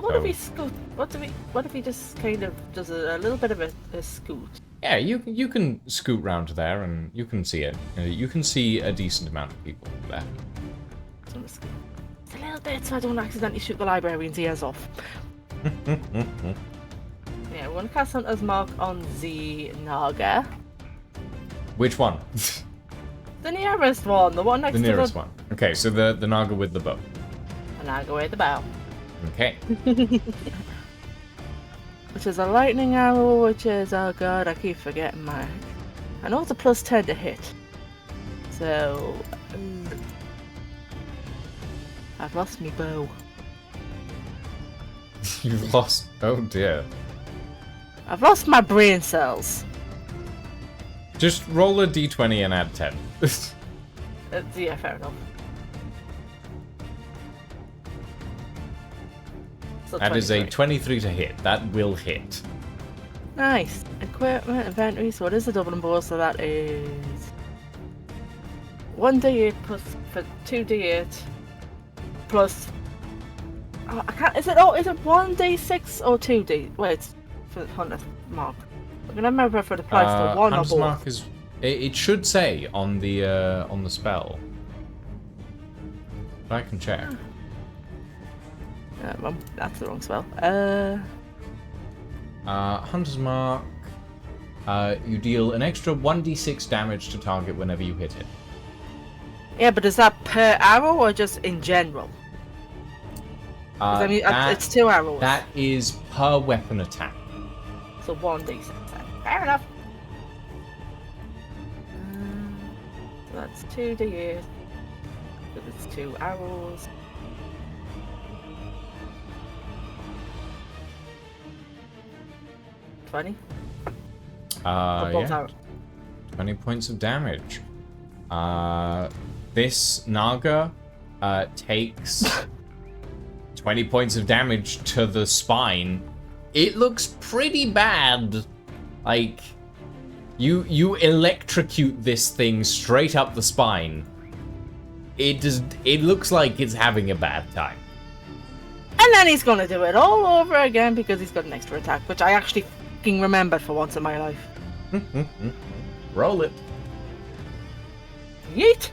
what if he scoot? What if he just kind of does a little bit of a scoot? Yeah, you can scoot round to there and you can see it. You can see a decent amount of people there. It's a little bit, so I don't accidentally shoot the librarian's ears off. Yeah, we're gonna cast Hunter's Mark on the Naga. Which one? The nearest one, the one next to the nearest one. Okay, so the Naga with the bow. The Naga with the bow. Okay. Which is a lightning arrow, which is, oh god, I keep forgetting my... I know it's a plus 10 to hit. So... I've lost me bow. You've lost. Oh dear. I've lost my brain cells. Just roll a d20 and add 10. Yeah, fair enough. So That is a 23. 23 to hit. That will hit. Nice. Equipment, inventory, so what is the Dublin bow? So that is 1d8 plus for 2d8 plus. Oh, I can't. Is it 1d6 or 2d? Wait, it's for the 100th mark. I'm gonna remember for the price for one or Hunter's both. Mark is. It should say on the spell. But I can check. Well, that's the wrong spell. Hunter's Mark. You deal an extra 1d6 damage to target whenever you hit it. Yeah, but is that per arrow or just in general? 'Cause I mean, it's 2 arrows. That is per weapon attack. So 1d6. Fair enough. So that's 2d8. So it's 2 arrows. $20. For both Yeah. arrows. 20 points of damage. This Naga takes 20 points of damage to the spine. It looks pretty bad. Like, you electrocute this thing straight up the spine. It looks like it's having a bad time. And then he's gonna do it all over again because he's got an extra attack, which I actually fucking remembered for once in my life. Roll it. Yeet!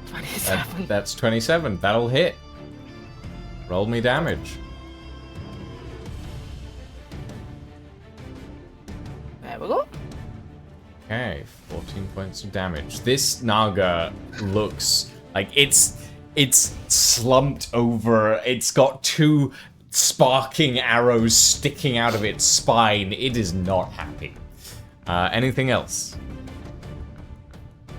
27. That's 27. That'll hit. Roll me damage. There we go. Okay, 14 points of damage. This Naga looks like it's slumped over. It's got 2 sparking arrows sticking out of its spine. It is not happy. Anything else?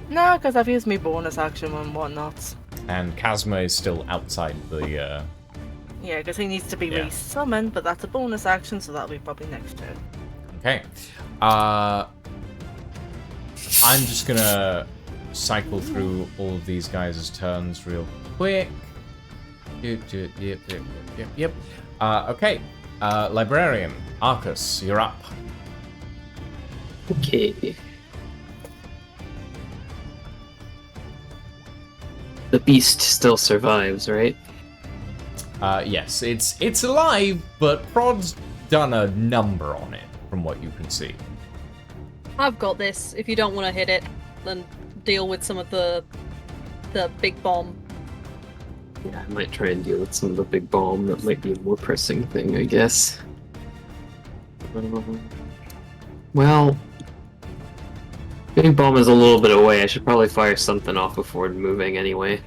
No, because I've used my bonus action and whatnot. And Kazma is still outside the. Yeah, because he needs to be Yeah. resummoned, but that's a bonus action, so that'll be probably next turn. Okay. I'm just gonna cycle through all of these guys' turns real quick. Yep. Okay. Librarian, Arcus, you're up. Okay. The beast still survives, right? Yes, it's alive, but Prod's done a number on it, from what you can see. I've got this. If you don't want to hit it, then deal with some of the big bomb. Yeah, I might try and deal with some of the big bomb. That might be a more pressing thing, I guess. Well, big bomb is a little bit away. I should probably fire something off before moving anyway.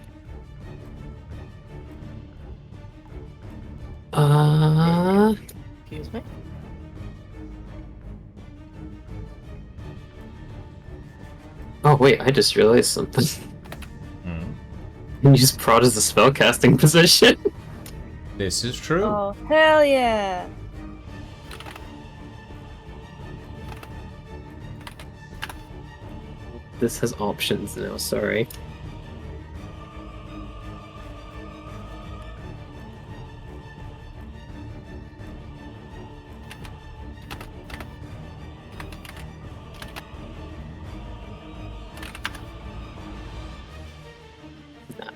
Excuse me. Oh wait, I just realized something. Can you just prod as the spellcasting position? This is true. Oh, hell yeah! This has options now, sorry.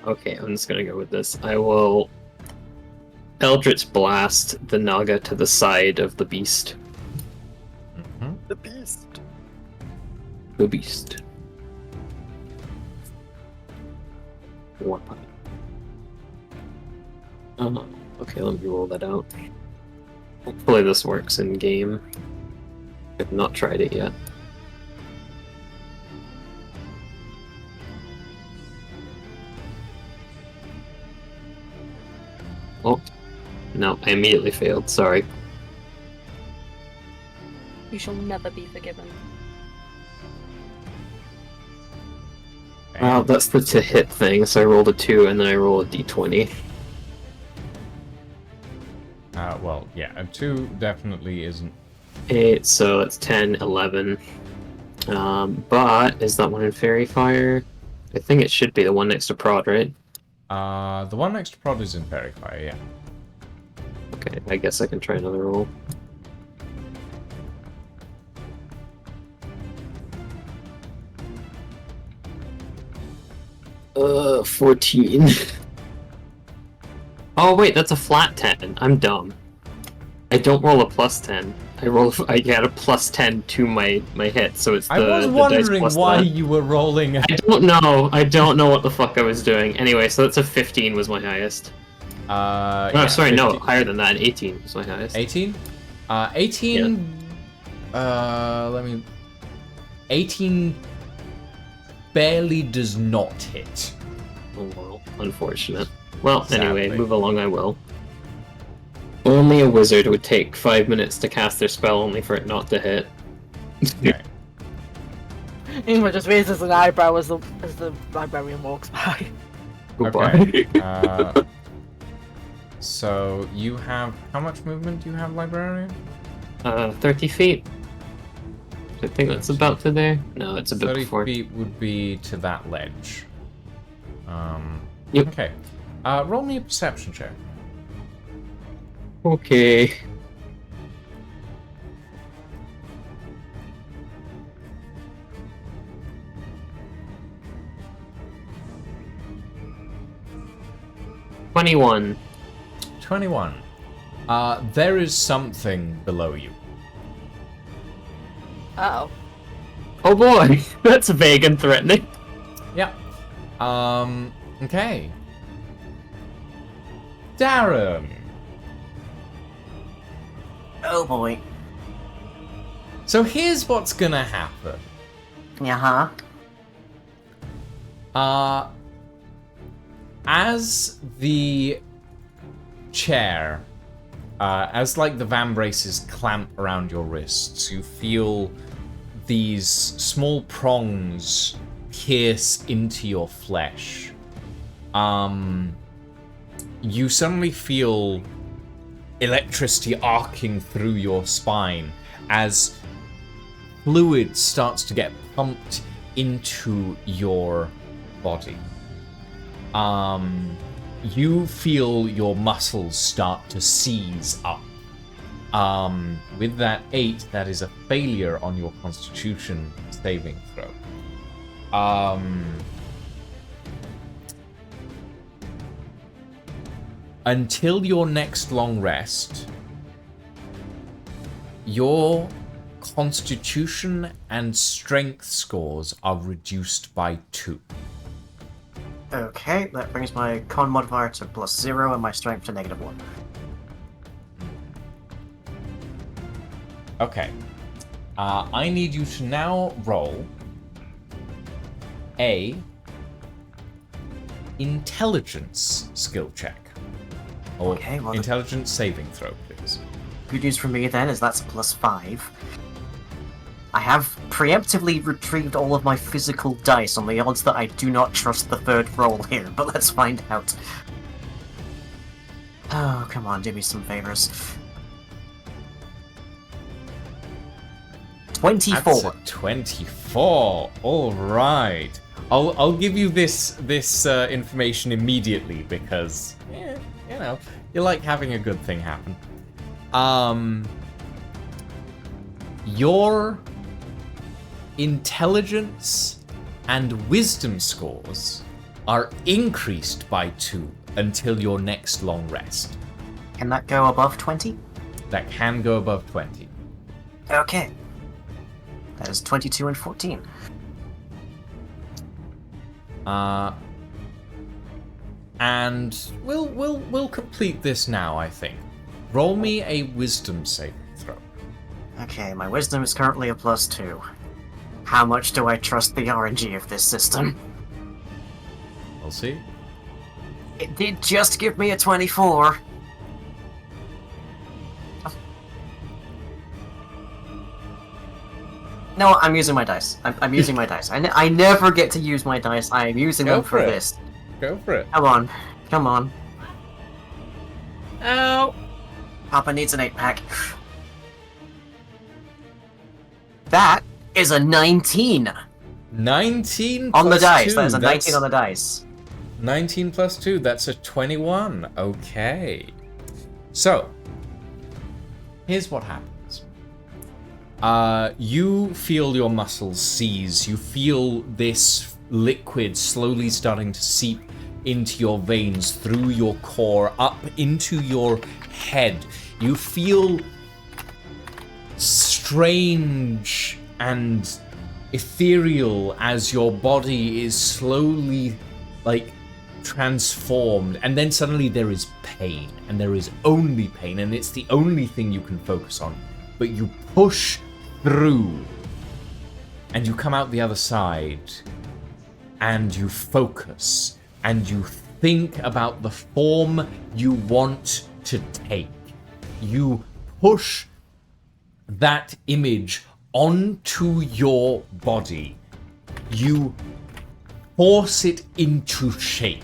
Okay, I'm just gonna go with this. I will Eldritch Blast the Naga to the side of the beast. The beast. The beast. What? Oh, okay, let me roll that out. Hopefully this works in game. I've not tried it yet. Oh, no, I immediately failed, sorry. You shall never be forgiven. Well, that's the to hit thing, so I rolled a 2 and then I roll a d20. Well, yeah, a 2 definitely isn't. 8, so it's 10, 11. But is that one in Fairy Fire? I think it should be the one next to Prod, right? The one next to Prod is in Fairy Fire, yeah. Okay, I guess I can try another roll. 14. Oh wait, that's a flat 10. I'm dumb. I don't roll a plus 10. I get a plus 10 to my hit, so it's the I was the dice wondering plus why that. you were rolling. I don't know. I don't know what the fuck I was doing. Anyway, so that's a 15 was my highest. Yeah, Oh, sorry, 50. no, higher than that. An 18 was my highest. 18? 18... let me... 18 barely does not hit. Oh well, unfortunate. Well, Sadly. anyway, move along I will. Only a wizard would take 5 minutes to cast their spell only for it not to hit. Okay. Ingvar just raises an eyebrow as the librarian walks by. Goodbye. Okay. So you have... How much movement do you have, Librarian? 30 feet. I think that's about to there. No, it's a bit 30 before. feet would be to that ledge. Yep. Okay. Roll me a perception check. Okay. $21. 21. There is something below you. Uh-oh. Oh boy, that's vague and threatening. Yep. Okay. Darren. Oh boy. So here's what's gonna happen. Uh-huh. As the chair, as like the vambraces clamp around your wrists, you feel these small prongs pierce into your flesh. You suddenly feel electricity arcing through your spine as fluid starts to get pumped into your body. You feel your muscles start to seize up. With that 8, that is a failure on your Constitution saving throw. Until your next long rest, your Constitution and Strength scores are reduced by 2. Okay, that brings my con modifier to +0 and my strength to -1. Okay. I need you to now roll a intelligence skill check. Or Okay, well, intelligence saving throw, please. Good news for me then is that's a +5. I have preemptively retrieved all of my physical dice on the odds that I do not trust the third roll here, but let's find out. Oh, come on, do me some favors. 24. That's a 24. All right. I'll give you this information immediately because you know you like having a good thing happen. Your intelligence and wisdom scores are increased by 2 until your next long rest. Can that go above 20? That can go above 20. Okay. That is 22 and 14. And we'll complete this now, I think. Roll me a wisdom saving throw. Okay, my wisdom is currently a +2. How much do I trust the RNG of this system? We'll see. It did just give me a 24. No, I'm using my dice. I'm using my dice. I never get to use my dice. I am using Go them for for it. this. Go for it. Come on. Come on. Oh. Papa needs an 8-pack. That is a 19 19 on the plus dice. 2, That is a 19 that's on the dice. 19 plus 2, that's a 21. Okay. So, here's what happens. You feel your muscles seize. You feel this liquid slowly starting to seep into your veins, through your core, up into your head. You feel strange and ethereal as your body is slowly, like, transformed, and then suddenly there is pain, and there is only pain, and it's the only thing you can focus on. But you push through, and you come out the other side, and you focus, and you think about the form you want to take. You push that image onto your body. You force it into shape.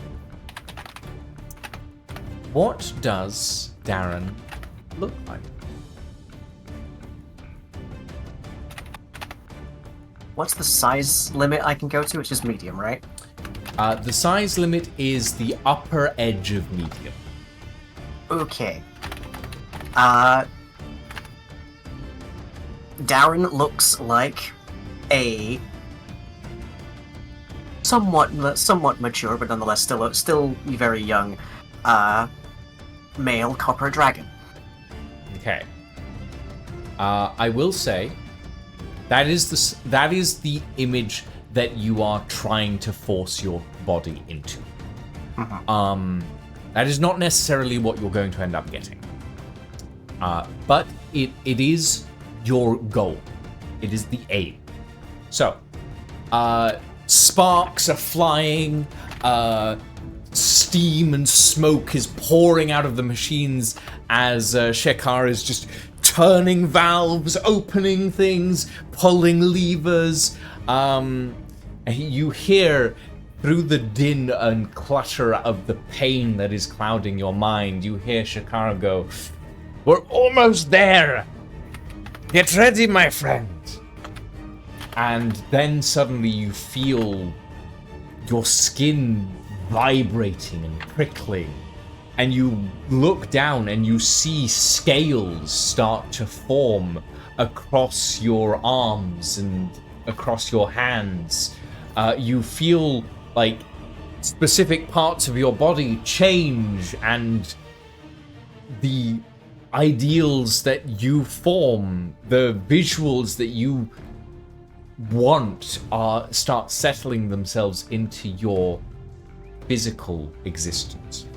What does Darren look like? What's the size limit I can go to? It's just medium, right? The size limit is the upper edge of medium. Okay. Darren looks like a somewhat mature, but nonetheless still very young, male copper dragon. Okay. I will say that is the image that you are trying to force your body into. That is not necessarily what you're going to end up getting. But it is your goal. It is the aim. So, sparks are flying, steam and smoke is pouring out of the machines as Shekar is just turning valves, opening things, pulling levers. You hear through the din and clutter of the pain that is clouding your mind, you hear Shekar go, "We're almost there! Get ready, my friend!" And then suddenly you feel your skin vibrating and prickling, and you look down and you see scales start to form across your arms and across your hands. You feel like specific parts of your body change, and the ideals that you form, the visuals that you want, start settling themselves into your physical existence.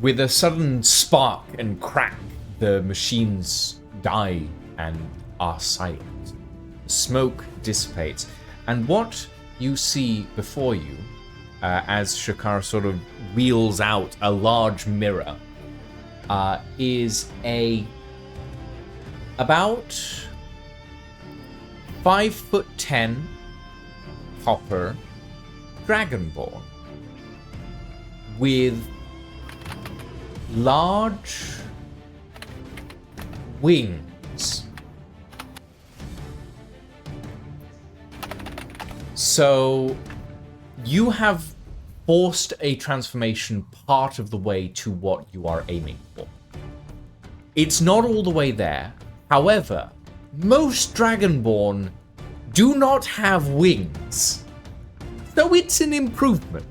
With a sudden spark and crack, the machines die and are silent. The smoke dissipates, and what you see before you, as Shekar sort of wheels out a large mirror, is about 5'10" copper dragonborn with large wings. So you have forced a transformation part of the way to what you are aiming for. It's not all the way there. However, most Dragonborn do not have wings, so it's an improvement.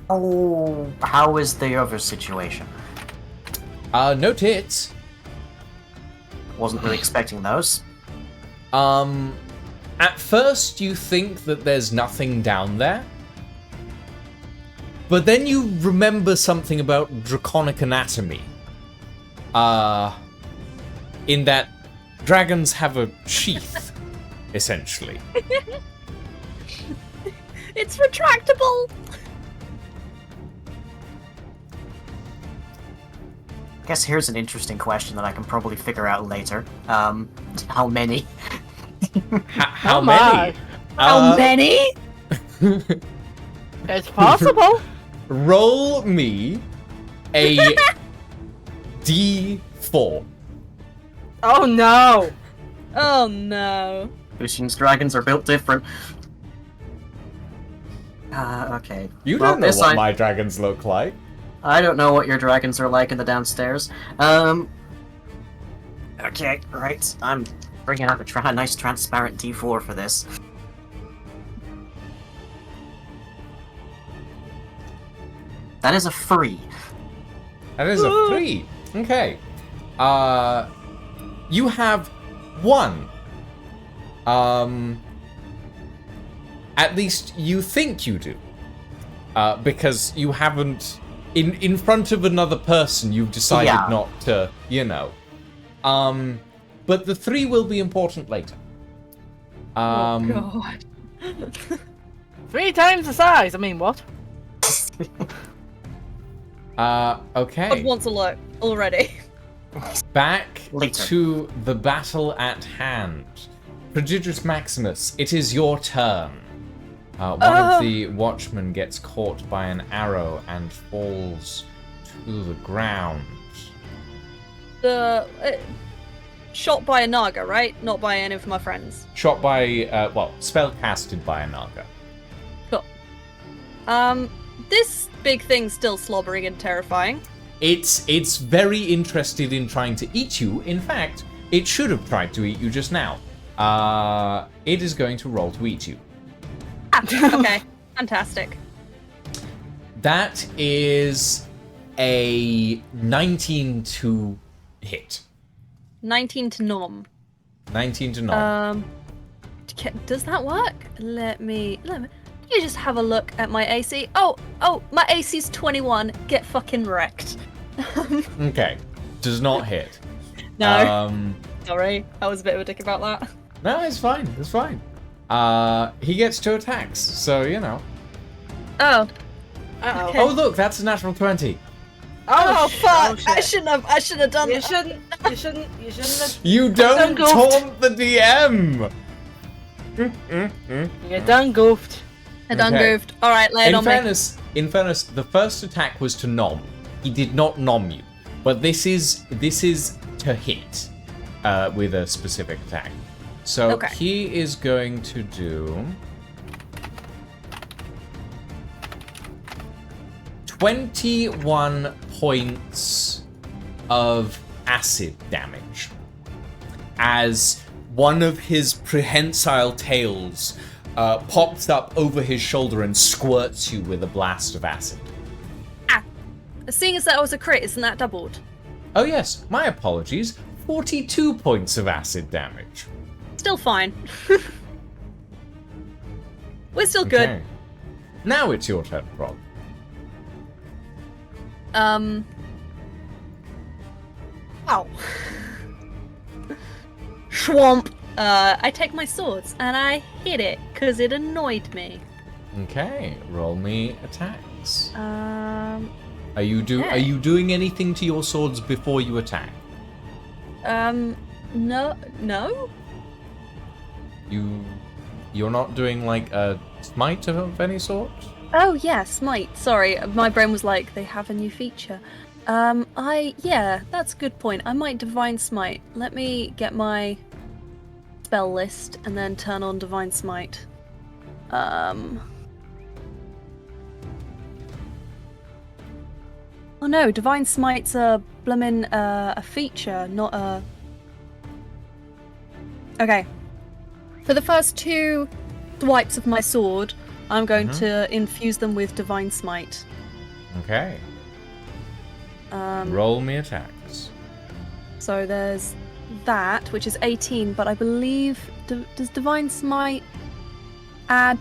Oh, how is the other situation? No tits. Wasn't really expecting those. At first you think that there's nothing down there, but then you remember something about draconic anatomy. In that dragons have a sheath, essentially. It's retractable. I guess here's an interesting question that I can probably figure out later. How many? How my. many? How many? It's possible. Roll me a D4. Oh no. Oh no. Lucian's dragons are built different. Okay. You Well, don't know this what my dragons look like. I don't know what your dragons are like in the downstairs. Okay, right. I'm bringing out a nice transparent D4 for this. That is a 3. That is a 3. Okay. You have 1. At least you think you do. Because you haven't... In front of another person, you've decided not to, you know. But the 3 will be important later. Oh god. 3 times the size. I mean, what? Okay. God wants a look already. Back Later. to the battle at hand. Prodigious Maximus, it is your turn. One of the watchmen gets caught by an arrow and falls to the ground. The shot by a Naga, right? Not by any of my friends. Shot by, spell casted by a Naga. Cool. This big thing's still slobbering and terrifying. It's very interested in trying to eat you. In fact, it should have tried to eat you just now. It is going to roll to eat you. Okay, fantastic. That is a 19 to hit. 19 to nom. 19 to nom. Does that work? Let me you just have a look at my AC. Oh, my AC's 21. Get fucking wrecked. Okay. Does not hit. No. Sorry, I was a bit of a dick about that. No, it's fine. It's fine. He gets 2 attacks, so you know. Oh. Uh-oh. Okay. Oh, look, that's a natural 20. Oh, fuck! shit. I shouldn't have done You that. shouldn't have. You don't goofed. taunt the DM. You done goofed. I done Okay. goofed. Alright, lay it on me. In fairness, the first attack was to nom. He did not nom you, but this is to hit with a specific attack. So Okay. he is going to do 21 points of acid damage as one of his prehensile tails pops up over his shoulder and squirts you with a blast of acid. Seeing as that was a crit, isn't that doubled? Oh yes, my apologies. 42 points of acid damage. Still fine. We're still good. Okay. Now it's your turn, Rob. Ow. Schwamp. I take my swords and I hit it because it annoyed me. Okay, roll me attacks. Okay. Are you doing anything to your swords before you attack? No. You're not doing like a smite of any sort? Oh, yeah, smite. Sorry, my brain was like, they have a new feature. Yeah, that's a good point. I might divine smite. Let me get my spell list and then turn on divine smite. Oh no, divine smite's a bloomin' a feature, not a... Okay. For the first 2 swipes of my sword, I'm going to infuse them with divine smite. Okay. Roll me attacks. So there's that, which is 18, but I believe does divine smite add?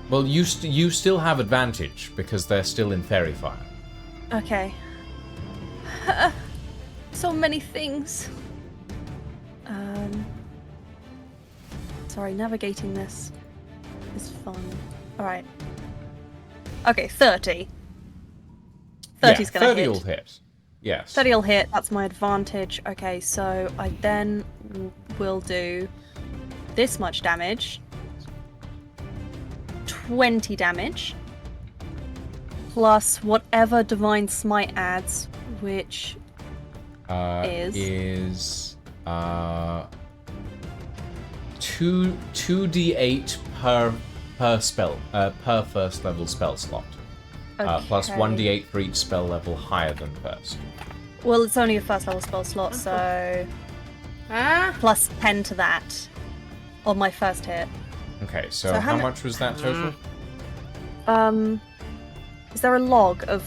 Well, you still have advantage because they're still in fairy fire. Okay. So many things. Sorry, navigating this is fun. Alright. Okay, 30. 30's gonna 30 hit. will hit. Yes. 30 will hit, that's my advantage. Okay, so I then will do this much damage. 20 damage. Plus whatever Divine Smite adds, which is 2d8 per spell per first level spell slot. Plus 1d8 for each spell level higher than first. Well, it's only a first level spell slot, so plus 10 to that on my first hit. Okay, so how much was that total? Is there a log of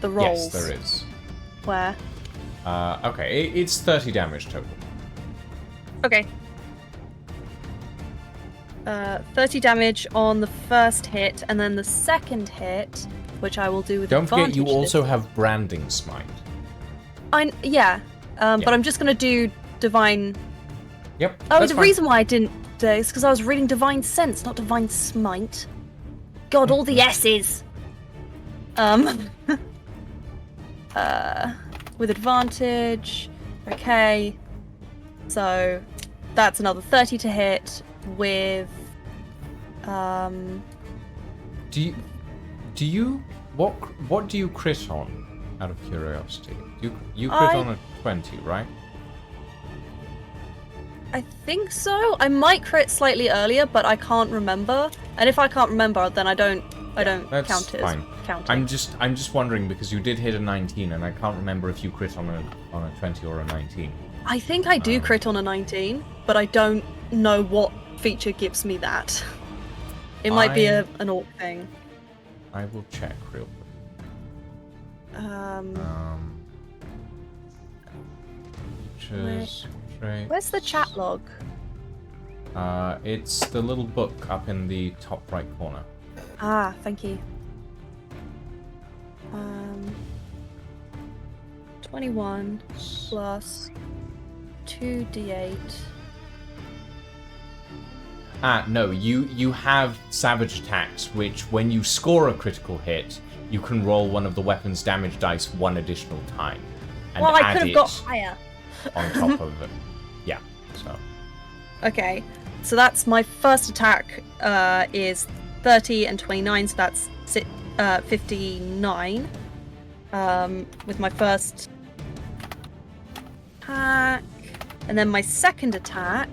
the rolls? Yes, there is. Where? Okay, it's 30 damage total. Okay. 30 damage on the first hit, and then the second hit, which I will do with Don't advantage. forget, you also have Branding Smite. Yeah. But I'm just gonna do Divine... Yep, Oh, that's the fine. reason why I didn't do is because I was reading Divine Sense, not Divine Smite. God, all the S's! With advantage. Okay. So, that's another 30 to hit with... Do you what do you crit on? Out of curiosity, you crit on a 20, right? I think so. I might crit slightly earlier, but I can't remember. And if I can't remember, then I don't That's count it fine. as counting. I'm just wondering because you did hit a 19, and I can't remember if you crit on a 20 or a 19. I think I do crit on a 19, but I don't know what feature gives me that. It might be an orc thing. I will check real quick. Features, traits. Where's the chat log? It's the little book up in the top right corner. Ah, thank you. 21 plus 2d8. No, you have Savage Attacks, which when you score a critical hit, you can roll one of the weapon's damage dice one additional time. And Well, I add could have it got higher. on top of it. Yeah, so. Okay, so that's my first attack is 30 and 29, so that's 59. With my first attack. And then my second attack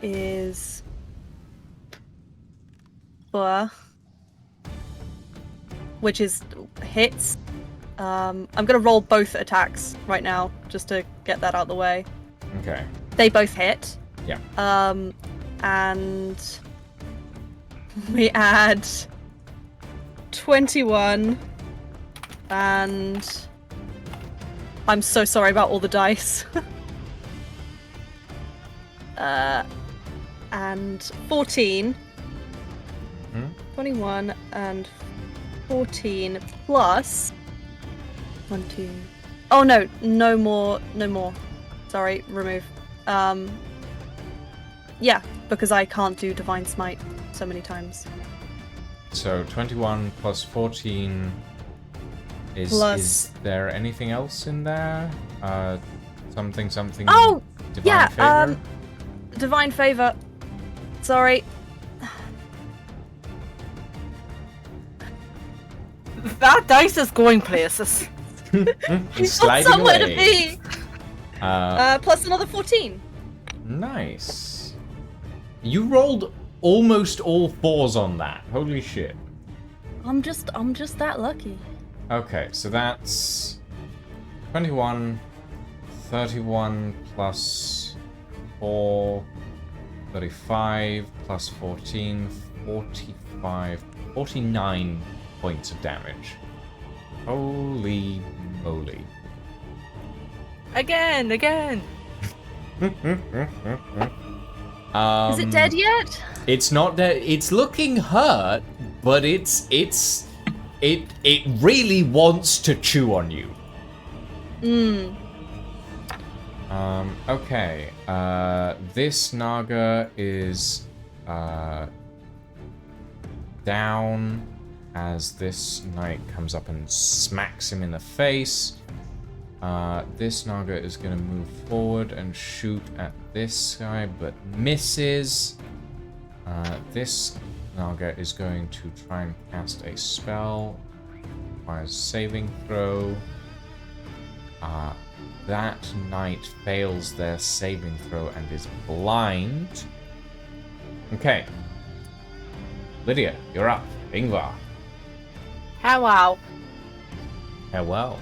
is... which is hits. I'm gonna roll both attacks right now, just to get that out of the way. Okay. They both hit. Yeah. And we add 21, and I'm so sorry about all the dice. And 14. 21 and 14 plus 1, 2. Oh no, no more. Sorry, remove. Yeah, because I can't do Divine Smite so many times. So 21 plus 14 is Plus- is there anything else in there? Something Oh, divine yeah, favor? Divine Favor. Sorry. That dice is going places. It's Got sliding somewhere away. to be. Plus another 14. Nice. You rolled almost all 4s on that. Holy shit. I'm just that lucky. Okay, so that's 21, 31 plus 4, 35 plus 14, 45, 49 points of damage. Holy moly. Again. Is it dead yet? It's not dead. It's looking hurt, but it really wants to chew on you. Okay. This Naga is down as this knight comes up and smacks him in the face. This Naga is going to move forward and shoot at this guy, but misses. This Naga is going to try and cast a spell. Requires saving throw. That knight fails their saving throw and is blind. Okay. Lydia, you're up. Ingvar. Hello. Farewell.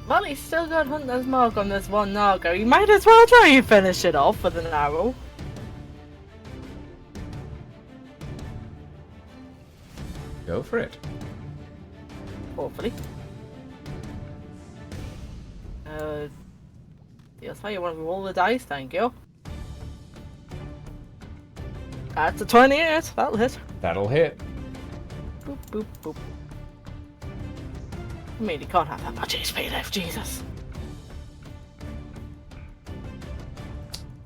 Well, he's still got Hunter's Mark on this one Naga. You might as well try and finish it off with an arrow. Go for it. Hopefully. Yes, how you want to roll the dice, thank you. That's a 28, that'll hit. That'll hit. Boop, boop, boop. I mean, he can't have that much HP left, Jesus.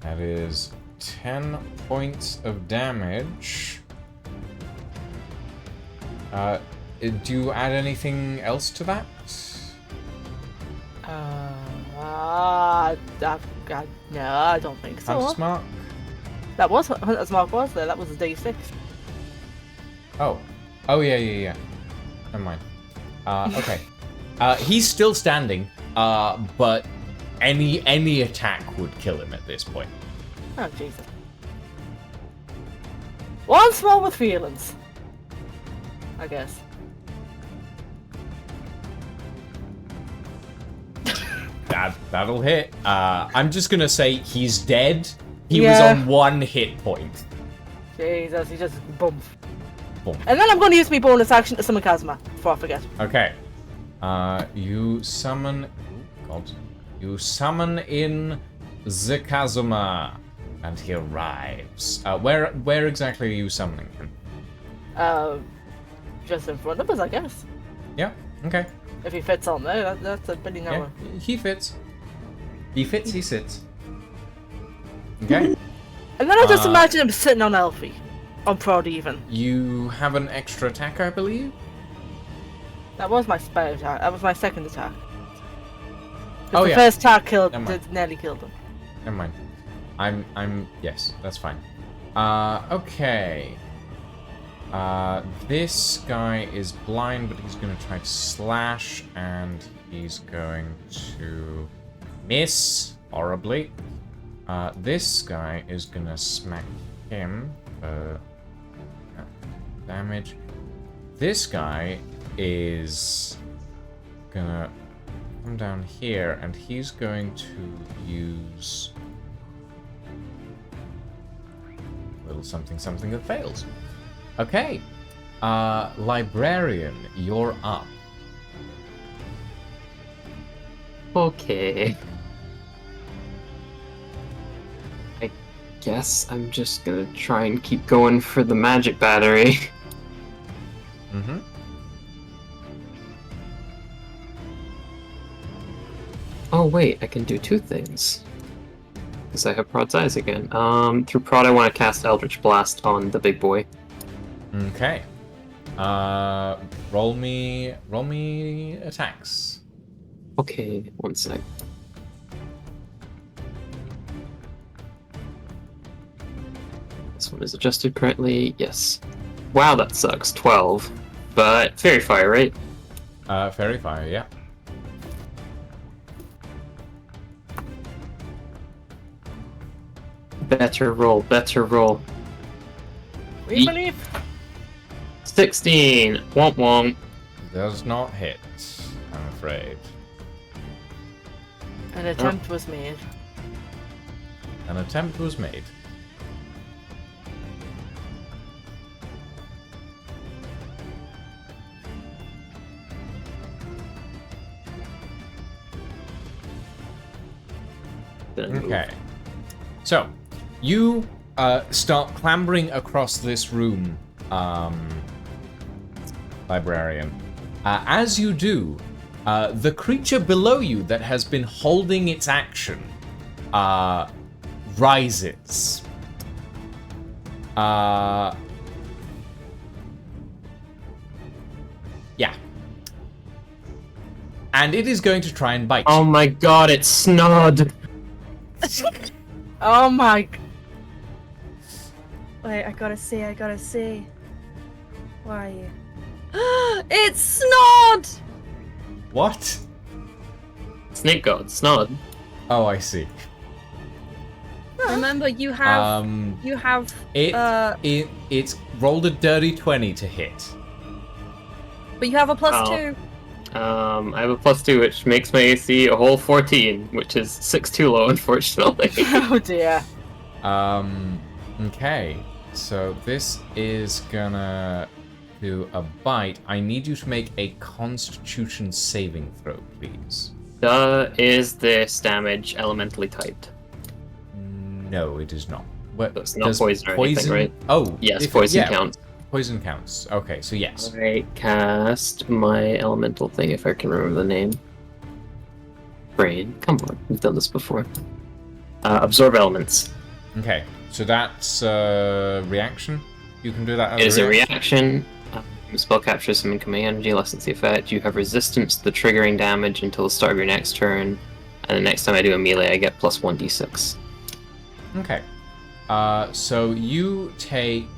That is 10 points of damage. Do you add anything else to that? No, I don't think so. Hunter's Mark? That was Hunter's Mark, was there? That was a D6. Oh. Oh, yeah. Never mind. Okay. He's still standing, but any attack would kill him at this point. Oh, Jesus. Once more with feelings. I guess. That'll hit. I'm just gonna say he's dead. He was Yeah. on 1 hit point. Jesus, he just boom. Boom. And then I'm going to use my bonus action to summon Kazuma before I forget. Okay. You summon... Oh, God. You summon in Zekazuma. And he arrives. Where exactly are you summoning him? Just in front of us, I guess. Yeah, okay. If he fits on there, that's a pretty Yeah, number. he fits. He fits, he sits. Okay. And then I just imagine him sitting on Elfie. On Prod even. You have an extra attack, I believe? That was my spell attack. That was my second attack. Oh, the yeah. first attack Never mind. nearly killed him. Never mind. Yes, that's fine. Okay. This guy is blind, but he's going to try to slash, and he's going to miss horribly. This guy is going to smack him for damage. This guy is going to come down here, and he's going to use a little something that fails. Okay. Librarian, you're up. Okay. I guess I'm just gonna try and keep going for the magic battery. Mm-hmm. Oh wait, I can do 2 things. Because I have Prod's Eyes again. Through Prod I want to cast Eldritch Blast on the big boy. Okay. Roll me attacks. Okay, 1 sec. This one is adjusted correctly, yes. Wow, that sucks, 12. But, Fairy Fire, right? Fairy Fire, yeah. Better roll, better roll. We believe. 16! Womp womp. Does not hit, I'm afraid. An attempt was made. An attempt was made. Okay. So, you start clambering across this room, Librarian. As you do, the creature below you that has been holding its action rises. Yeah. And it is going to try and bite. Oh my god, it's Snod! Oh my. Wait, I gotta see. Where are you? It's Snod! What? Snake God, Snod. Oh, I see. Remember, you have It's rolled a dirty 20 to hit. but you have a plus Oh. 2. I have a +2, which makes my AC a whole 14, which is 6 too low, unfortunately. Oh dear. Okay. So this is gonna do a bite. I need you to make a Constitution saving throw, please. Is this damage elementally typed? No, it is not. What? It's not does poison or anything, right? Oh, Yes, if poison counts. Poison counts. Okay, so yes. I cast my elemental thing, if I can remember the name. Brain. Come on, we've done this before. Absorb elements. Okay, so that's a reaction. You can do that as It is a reaction. Spell captures some incoming energy, lessens the effect. You have resistance to the triggering damage until the start of your next turn. And the next time I do a melee, I get plus 1d6. Okay. So you take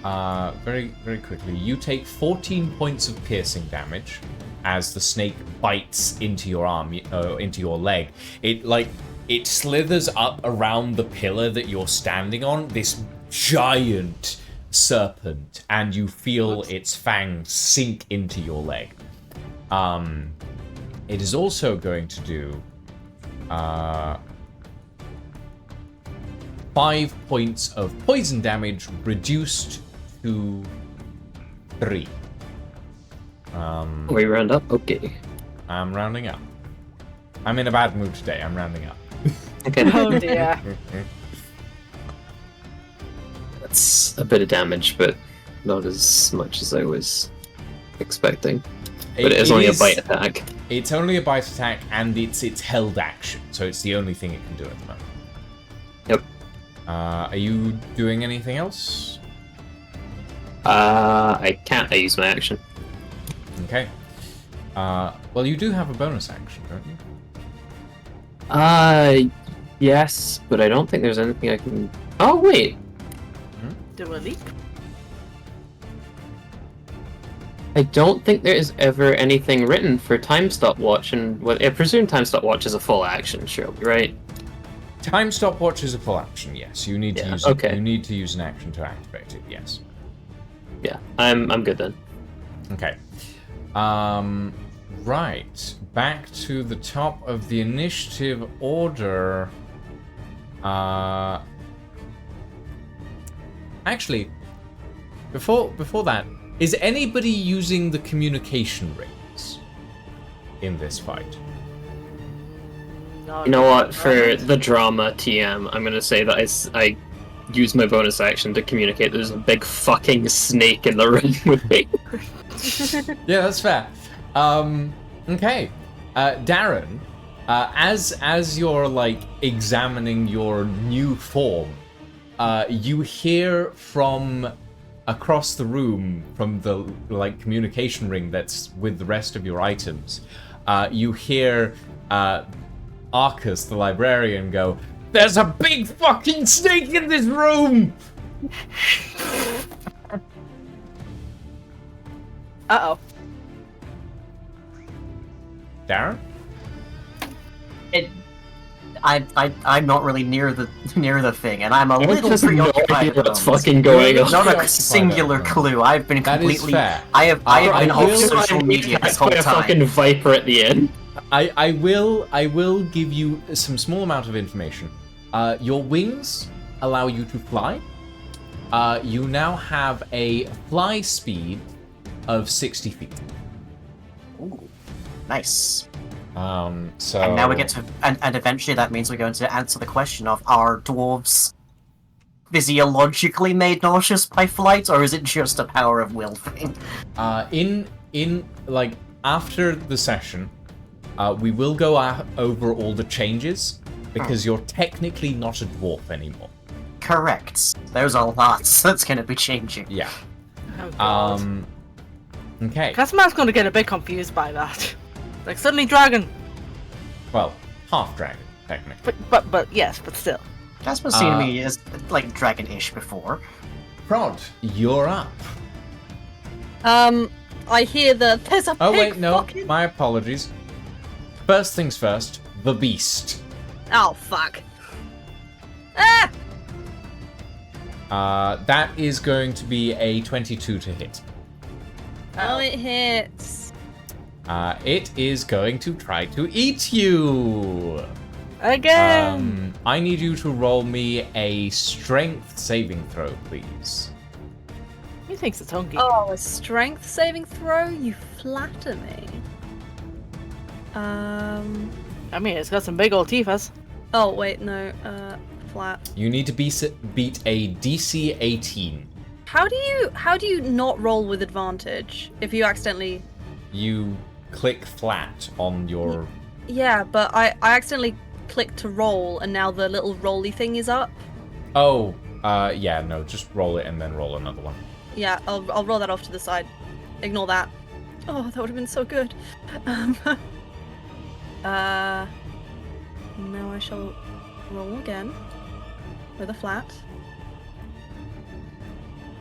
very, very quickly. You take 14 points of piercing damage as the snake bites into your arm, into your leg. It slithers up around the pillar that you're standing on. This giant serpent, and you feel its fangs sink into your leg. It is also going to do 5 points of poison damage reduced to 3. We round up? Okay. I'm rounding up. I'm in a bad mood today. I'm rounding up. Okay. Oh dear. That's a bit of damage, but not as much as I was expecting. But it is only a bite attack. It's only a bite attack, and it's held action, so it's the only thing it can do at the moment. Yep. Are you doing anything else? I can't. I use my action. Okay. Well, you do have a bonus action, don't you? Yes, but I don't think there's anything I can. Oh wait, Do a leap. I don't think there is ever anything written for time stopwatch, and I presume time stopwatch is a full action, surely, right? Time stopwatch is a full action. Yes, you need to use. Okay. You need to use an action to activate it. Yes. Yeah, I'm good then. Okay. Right. Back to the top of the initiative order. Actually, before that, is anybody using the communication rings in this fight? No, You know what? For the drama TM, I'm gonna say that I use my bonus action to communicate there's a big fucking snake in the room with me. Yeah, that's fair. Okay. Darren, as you're like examining your new form, you hear from across the room, from the like communication ring that's with the rest of your items, you hear Arcus, the librarian, go, "There's a big fucking snake in this room!" Uh-oh. Darren? I'm not really near the thing, and I'm a I little just no idea preoccupied at the what's moment. fucking going on. Not a Preoccupied singular at the clue. I've been That is completely. fair. I have been I off will- social media this whole By a fucking time. viper at the end. I will give you some small amount of information. Your wings allow you to fly. You now have a fly speed of 60 feet. Ooh, nice. So And now we get to, and eventually that means we're going to answer the question of, are dwarves physiologically made nauseous by flight, or is it just a power of will thing? in like after the session, we will go over all the changes because you're technically not a dwarf anymore. Correct. There's a lot that's going to be changing. Yeah. Oh, God. Okay. Casimar's gonna get a bit confused by that. Like, suddenly dragon. Well, half dragon technically. But yes, but still. Casper's seen me as, like, dragon-ish before. Prod, you're up. I hear that there's a Oh, big wait, no. fucking... My apologies. First things first, the beast. Oh, fuck. Ah! That is going to be a 22 to hit. Oh, it hits. It is going to try to eat you. Again! I need you to roll me a strength saving throw, please. He thinks it's hungry. Oh, a strength saving throw? You flatter me. I mean, it's got some big old teeth. Oh, wait, no. Flat. You need to beat a DC 18. How do you not roll with advantage if you accidentally... You click flat on your... Yeah, but I accidentally clicked to roll, and now the little rolly thing is up. Oh, yeah, no, just roll it and then roll another one. Yeah, I'll roll that off to the side. Ignore that. Oh, that would have been so good. Now I shall roll again with a flat.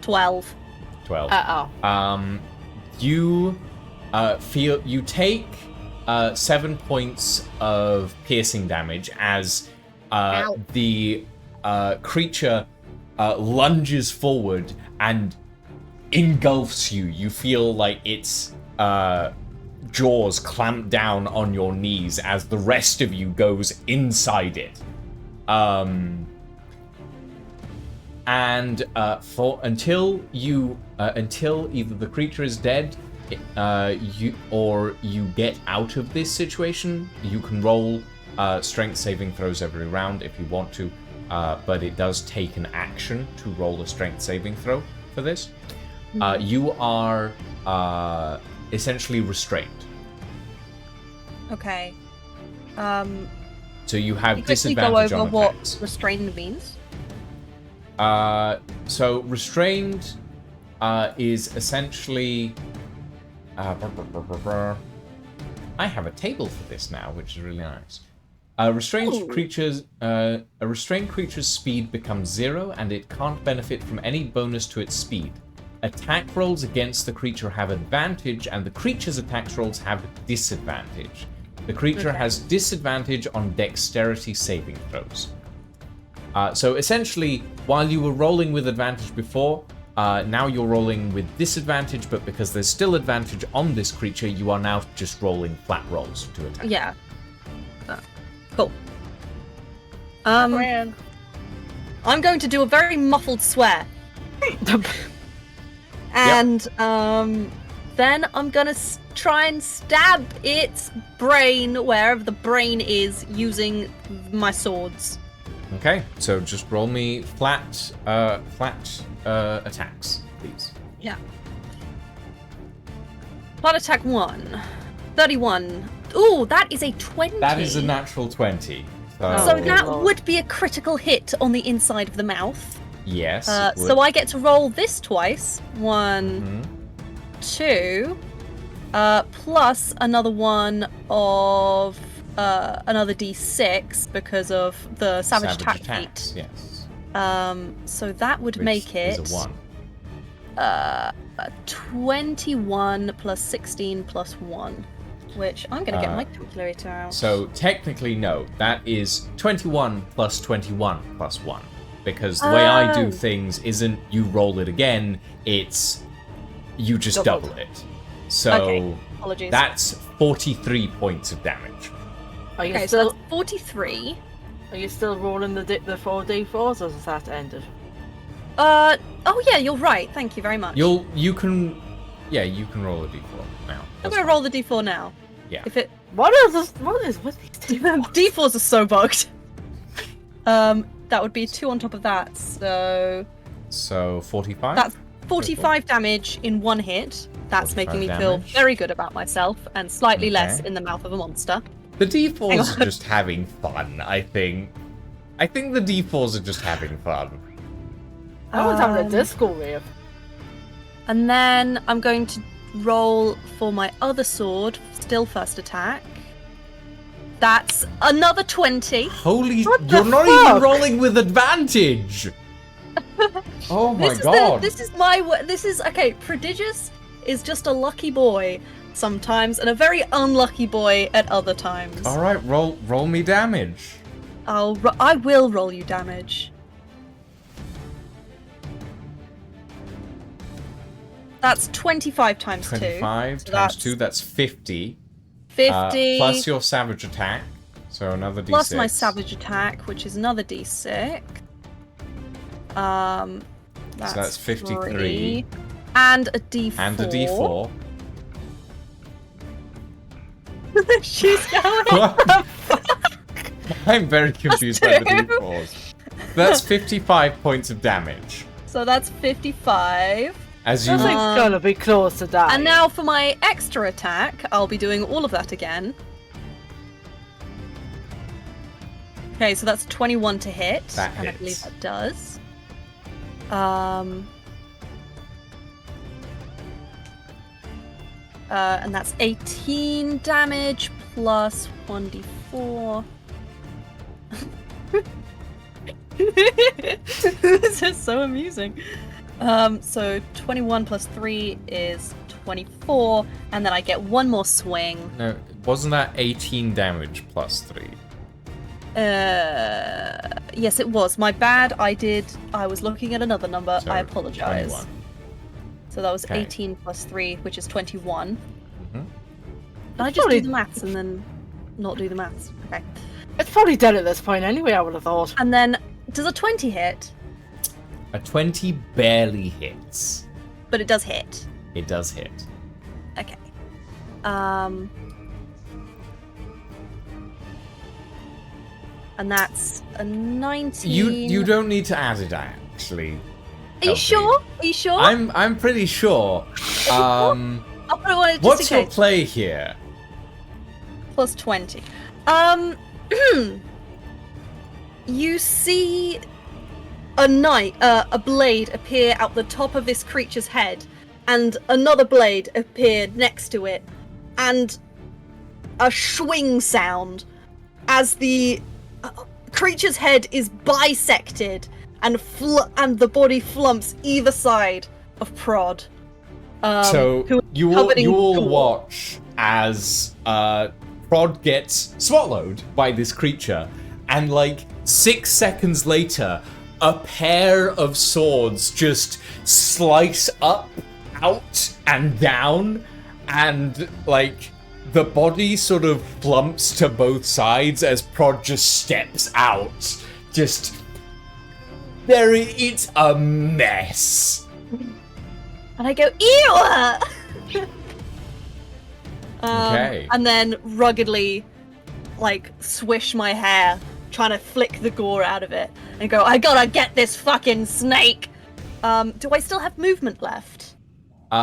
12. 12. Uh-oh. You you take 7 points of piercing damage as the creature lunges forward and engulfs you. You feel like its jaws clamp down on your knees as the rest of you goes inside it. And until either the creature is dead, you get out of this situation, you can roll strength saving throws every round if you want to, but it does take an action to roll a strength saving throw for this. You are essentially restrained. Okay. So you have Can you quickly disadvantage go over on what attacks. restrained means? So restrained is essentially. I have a table for this now, which is really nice. A restrained creature's speed becomes 0, and it can't benefit from any bonus to its speed. Attack rolls against the creature have advantage, and the creature's attack rolls have disadvantage. The creature has disadvantage on dexterity saving throws. So essentially, while you were rolling with advantage before, now you're rolling with disadvantage, but because there's still advantage on this creature, you are now just rolling flat rolls to attack. Yeah. Cool. Man. I'm going to do a very muffled swear. And then I'm gonna try and stab its brain wherever the brain is using my swords. Okay, so just roll me flat attacks, please. Yeah. Flat attack 1. 31. Ooh, that is a 20. That is a natural 20. So that would be a critical hit on the inside of the mouth. Yes. So I get to roll this twice. 1, 2, plus another one of another d6 because of the savage attack attacks, feat. yes. So that would Which make it is a 1. 21 plus 16 plus 1, which I'm going to get my calculator out. So technically, no. That is 21 plus 21 plus 1. Because the way I do things isn't you roll it again, it's you just double it. So Okay, apologies. that's 43 points of damage. Are you Okay, so still that's 43. are you still rolling the 4d4s, or has that ended? Oh yeah, you're right. Thank you very much. You can roll a d4 now. I'm going to roll the d4 now. Yeah. If it What is with these two? d4s are so bugged. That would be 2 on top of that. So 45? that's 45 damage in one hit. That's making me 45 feel damage. very good about myself, and slightly less Okay. in the mouth of a monster. The D4s Hang are on. just having fun, I think. I think the D4s are just having fun. I was having a disco rave. And then I'm going to roll for my other sword, still first attack. That's another 20. Holy, What you're the not fuck? even rolling with advantage. Oh my This god. this is okay. Prodigious is just a lucky boy sometimes, and a very unlucky boy at other times. All right, roll me damage. I will roll you damage. That's 25 times 2. 25 So times 2, that's 50. 50 Plus your savage attack, so another d6. plus my savage attack, which is another d6. That's 53. 3. And a d4. And a d4. She's going. What? I'm very confused by the d4s. That's 55 points of damage. So that's 55. As you That thing's gonna be close to dying. And now for my extra attack, I'll be doing all of that again. Okay, so that's 21 to hit. That and I hits. believe that does. And that's 18 damage plus 1d4. This is so amusing. So 21 plus 3 is 24, and then I get one more swing. No, wasn't that 18 damage plus 3? Yes, it was. My bad. I was looking at another number. So, I apologize. 21. So that was Okay. 18 plus 3, which is 21. Mhm. Can I just do the maths and then not do the maths? Okay. It's probably dead at this point anyway, I would have thought. And then, does a 20 hit? A 20 barely hits. But it does hit. It does hit. Okay. And that's a 19. You don't need to add it actually. Are you Elfie. sure? Are you sure? I'm pretty sure. I'll put it on it just What's in your case. play here? Plus 20. You see a blade appear out the top of this creature's head, and another blade appear next to it, and a swing sound as the creature's head is bisected and the body flumps either side of Prod. So who is you covered in will gore. watch as Prod gets swallowed by this creature, and like 6 seconds later, a pair of swords just slice up, out, and down, and like the body sort of flumps to both sides as Prod just steps out. Just it's a mess. And I go, ew! Okay. And then ruggedly, like, swish my hair, trying to flick the gore out of it, and go, I gotta get this fucking snake! Do I still have movement left?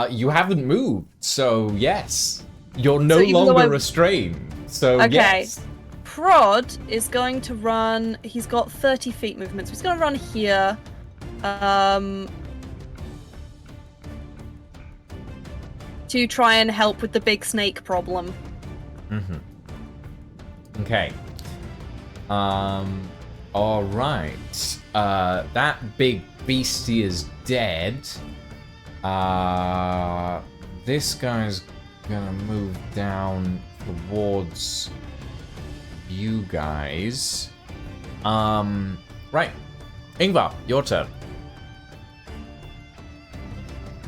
You haven't moved, so yes. You're no So even though longer I- restrained, so Okay. yes. Prod is going to run, he's got 30 feet movement, so he's gonna run here. To try and help with the big snake problem. Okay. Alright. That big beastie is dead. This guy's gonna move down towards you guys. Right. Ingvar, your turn.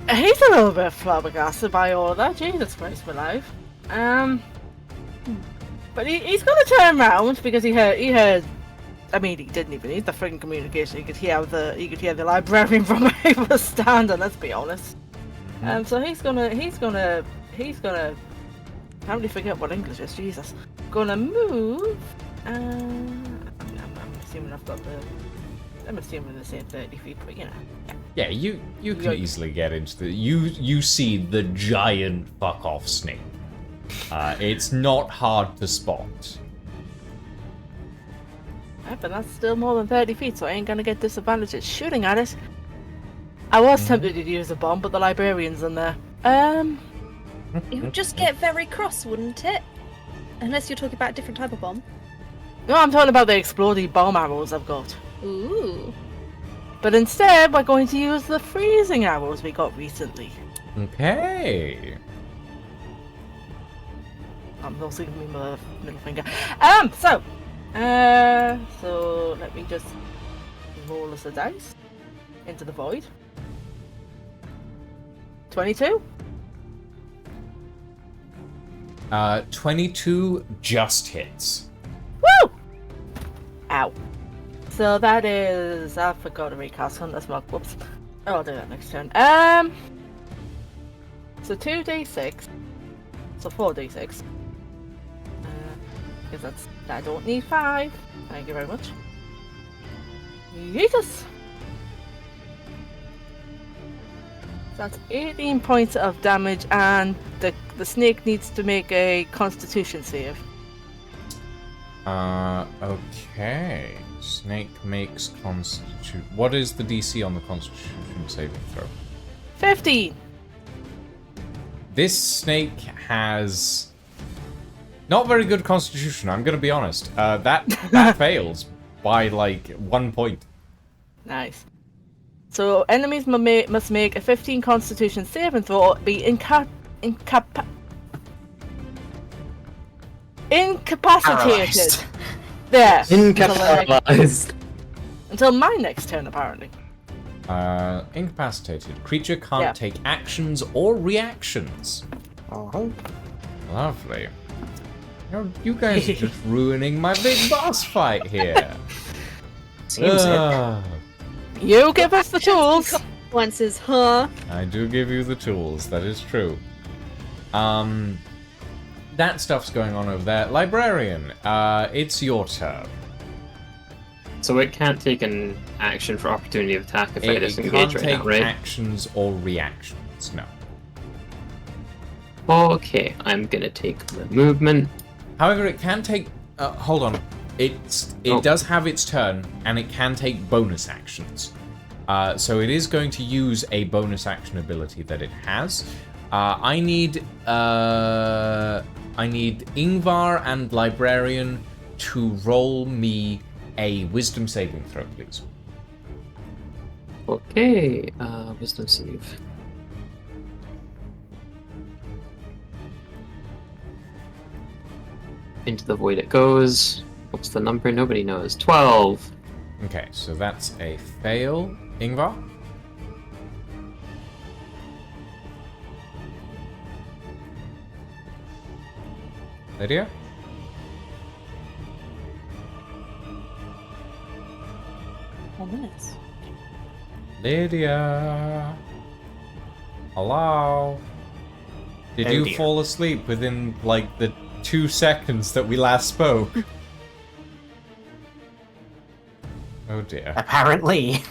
He's a little bit flabbergasted by all of that. Jesus Christ, my life. But he's gonna turn around because he heard. I mean, he didn't even need the freaking communication. He could hear the librarian from where he was standing. Let's be honest. So he's gonna. How do you forget what English is? Jesus. Gonna move. I'm assuming I've got the. I'm assuming the same 30 feet, but you know. Yeah, you can Yeah. easily get into the you see the giant fuck off snake. It's not hard to spot. Yeah, but that's still more than 30 feet, so I ain't gonna get disadvantaged at shooting at it. I was tempted to use a bomb, but the librarian's in there. It would just get very cross, wouldn't it? Unless you're talking about a different type of bomb. No, I'm talking about the exploding bomb arrows I've got. Ooh. But instead, we're going to use the freezing arrows we got recently. Okay. I'm also giving me my middle finger. So let me just roll us a dice into the void. 22. 22 just hits. Woo! Ow. So that is... I forgot to recast Hunter's Mark. Whoops. Oh, I'll do that next turn. So 2d6. So 4d6. Because that's... I don't need 5. Thank you very much. Yeetus! That's 18 points of damage, and the snake needs to make a Constitution save. Okay. Snake makes Constitution. What is the DC on the Constitution saving throw? 15. This snake has not very good Constitution. I'm gonna be honest. That fails by like 1 point. Nice. So enemies must make a 15 Constitution saving throw or be incapacitated. Paralyzed. There. Incapitalized. Until my next turn, apparently. Incapacitated. Creature can't Yeah. take actions or reactions. Uh-huh. Lovely. You guys are just ruining my big boss fight here. Seems it. You give us the tools. Consequences, huh? I do give you the tools, that is true. That stuff's going on over there. Librarian, it's your turn. So it can't take an action for opportunity of attack if I It disengage can't right take now, right? actions or reactions, no. Okay, I'm gonna take the movement. However, it can take... hold on. It does have its turn, and it can take bonus actions. So it is going to use a bonus action ability that it has. I need Ingvar and Librarian to roll me a wisdom saving throw, please. Okay, wisdom save. Into the void it goes. What's the number? Nobody knows. 12. Okay, so that's a fail. Ingvar? Lydia? Minutes. Lydia? Hello? Did Oh you dear. fall asleep within, like, the 2 seconds that we last spoke? Oh dear. Apparently.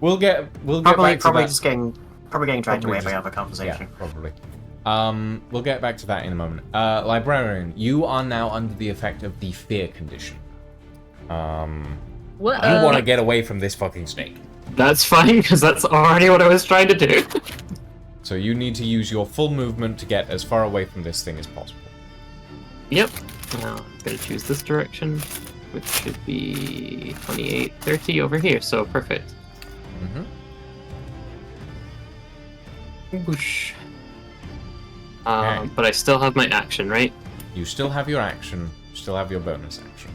We'll get Probably back to that. just getting dragged Probably away by just- other conversation. Yeah, probably. We'll get back to that in a moment. Librarian, you are now under the effect of the fear condition. What? You want to get away from this fucking snake. That's fine, because that's already what I was trying to do. So you need to use your full movement to get as far away from this thing as possible. Yep. Now I'm gonna choose this direction, which should be 28, 30 over here, so perfect. Mm-hmm. Whoosh. Okay. But I still have my action, right? You still have your action, still have your bonus action.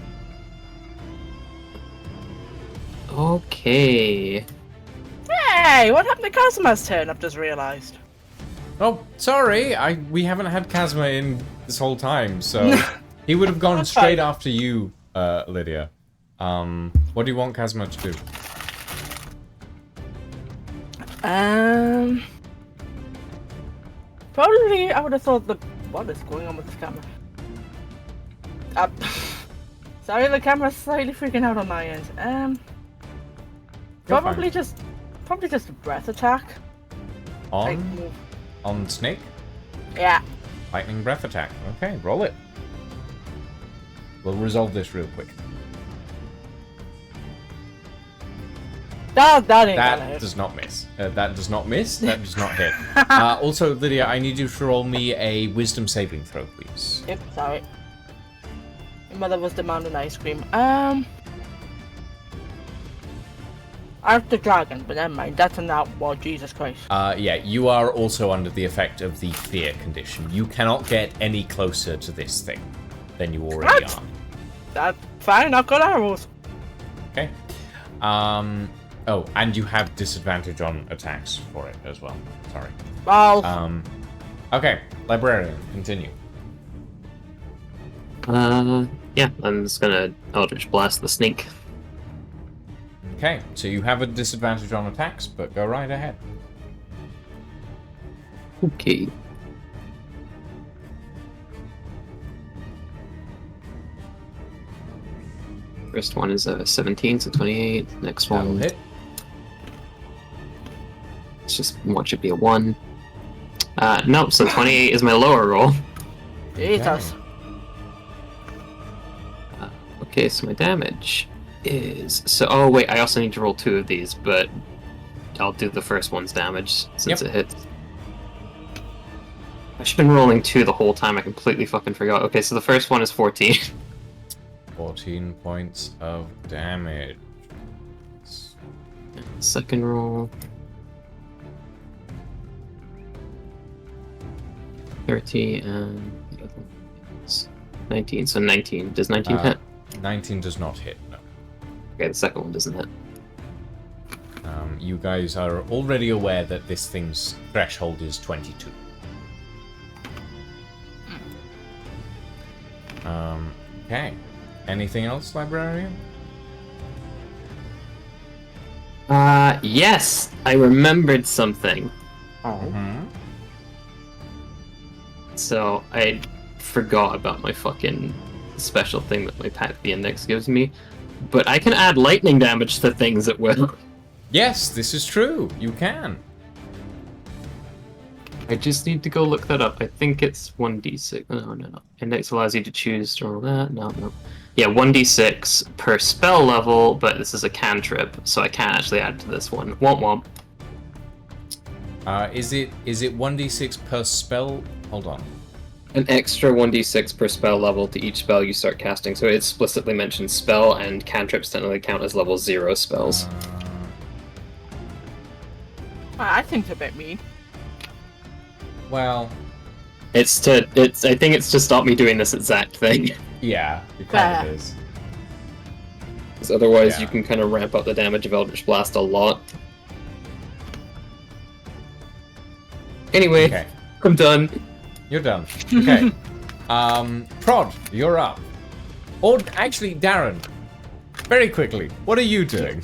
Okay. Hey, what happened to Kazuma's turn? I've just realised. Oh, sorry, we haven't had Kazuma in this whole time, so he would have gone That's straight fine. after you, Lydia. What do you want Kazuma to do? Probably I would have thought what is going on with this camera? Sorry, the camera's slightly freaking out on my end. You're Probably fine. just a breath attack. Like, On Snake? yeah. Lightning breath attack. Okay, roll it. We'll resolve this real quick. That ain't gonna That hit. does not miss. That does not miss. That does not hit. Also, Lydia, I need you to roll me a wisdom saving throw, please. Yep, sorry. Your mother was demanding ice cream. Aren't the dragon, but never mind. That's not well, Jesus Christ. Yeah, you are also under the effect of the fear condition. You cannot get any closer to this thing than you already What? are. That's fine. I've got arrows. Okay. Oh, and you have disadvantage on attacks for it as well. Sorry. Well, Okay, librarian, continue. Yeah, I'm just gonna Eldritch Blast the snake. Okay, so you have a disadvantage on attacks, but go right ahead. Okay. First one is a 17, so 28. Next That'll one, hit. let's just watch it be a 1. Nope, so 28 is my lower roll. Jesus. Okay, so my damage is... So, oh wait, I also need to roll 2 of these, but I'll do the first one's damage since Yep. it hits. I've just been rolling 2 the whole time, I completely fucking forgot. Okay, so the first one is 14. 14 points of damage. Second roll... 30 and... the other one is 19, so 19. Does 19 hit? 19 does not hit, no. Okay, the second one doesn't hit. You guys are already aware that this thing's threshold is 22. Okay. Anything else, librarian? Yes! I remembered something. Mm-hmm. So, I forgot about my fucking special thing that my Pact the Index gives me. But I can add lightning damage to things at will. Yes, this is true. You can. I just need to go look that up. I think it's 1d6. No. Index allows you to choose to roll that. No. Yeah, 1d6 per spell level, but this is a cantrip, so I can't actually add to this one. Womp womp. Is it 1d6 per spell? Hold on. An extra 1d6 per spell level to each spell you start casting, so it explicitly mentions spell, and cantrips technically count as level 0 spells. I think it's a bit mean. Well, I think it's to stop me doing this exact thing. yeah, it kind of is. Because otherwise Yeah. you can kind of ramp up the damage of Eldritch Blast a lot. Anyway, Okay, I'm done. you're done. Okay. Prod, you're up. Or actually, Darren, very quickly, what are you doing?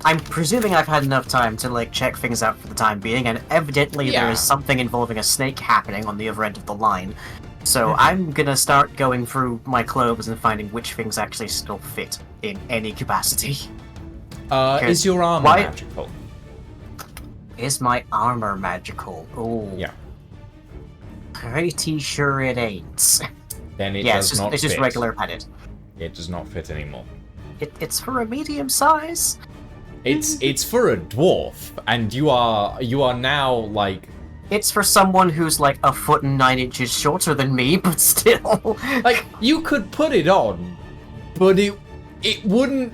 I'm presuming I've had enough time to like check things out for the time being, and evidently Yeah. there is something involving a snake happening on the other end of the line. So I'm gonna start going through my clothes and finding which things actually still fit in any capacity. Is your armor Why- magical? Is my armor magical? Ooh. Yeah. Pretty sure it ain't. Then it Yeah, does not it's just fit. regular padded. It does not fit anymore. It's for a medium size. It's for a dwarf, and you are now like It's for someone who's like 1.9 shorter than me, but still. you could put it on, but it wouldn't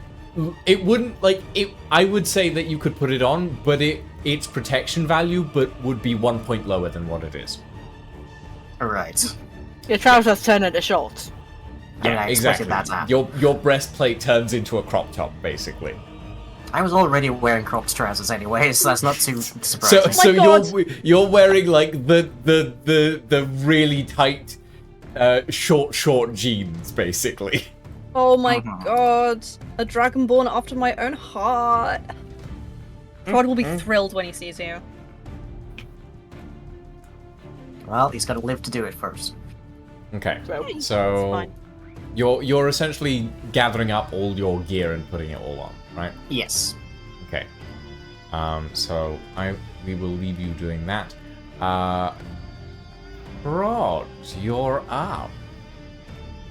like it. I would say that you could put it on, but its protection value would be 1 point lower than what it is. Right. Your trousers turn into shorts. I mean, I expected that to happen. Your breastplate turns into a crop top, basically. I was already wearing cropped trousers anyway, so that's not too surprising. So God. you're wearing like the really tight short jeans, basically. Oh my Uh-huh. god. A dragonborn after my own heart. Prod will be thrilled when he sees you. Well, he's got to live to do it first. Okay, It's so fine. you're essentially gathering up all your gear and putting it all on, right? Yes. Okay. So we will leave you doing that. Rod, you're up.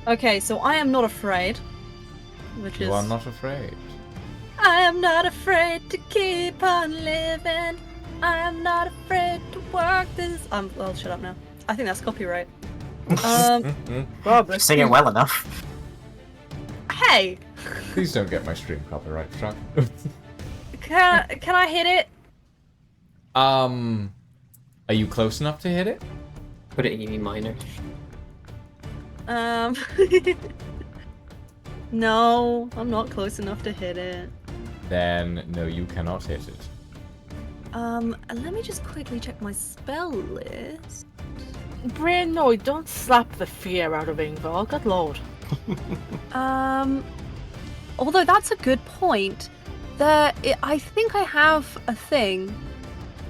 Okay, so I am not afraid. Which is. You are not afraid. I am not afraid to keep on living. I am not afraid to work this. I'll shut up now. I think that's copyright. Probably. Sing it well enough. Hey, Please don't get my stream copyright struck. can I hit it? Are you close enough to hit it? Put it in E minor. No, I'm not close enough to hit it. Then no, you cannot hit it. Let me just quickly check my spell list. Brain, no, don't slap the fear out of Ingvar. Good lord. Although that's a good point. I think I have a thing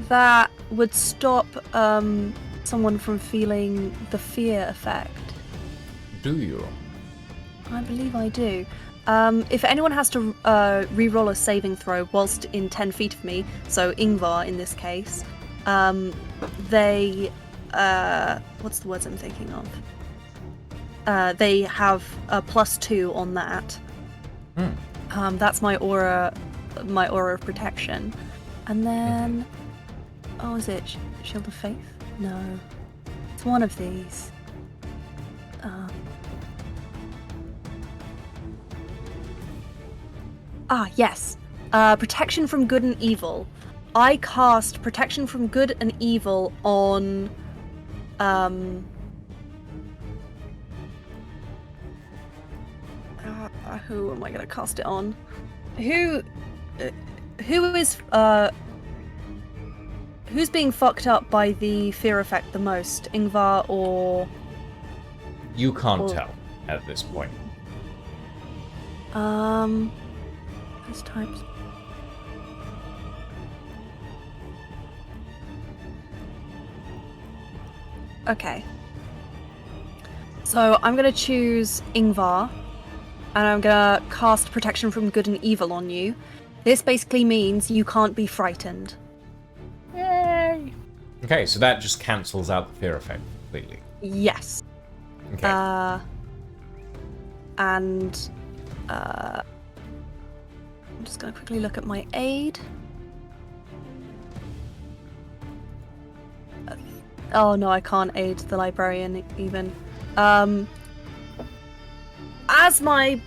that would stop someone from feeling the fear effect. Do you? I believe I do. If anyone has to re-roll a saving throw whilst in 10 feet of me, so Ingvar in this case, they what's the words I'm thinking of? They have a +2 on that. That's my aura of protection. And then, oh, is it Shield of Faith? No, it's one of these. Yes. Protection from good and evil. I cast Protection from good and evil on who am I gonna cast it on? Who's being fucked up by the fear effect the most? Ingvar or You can't Or- tell at this point. those types. Okay. So I'm gonna choose Ingvar, and I'm gonna cast Protection from Good and Evil on you. This basically means you can't be frightened. Yay! Okay, so that just cancels out the fear effect completely. Yes. Okay. I'm just gonna quickly look at my aid. Oh no, I can't aid the librarian even. As my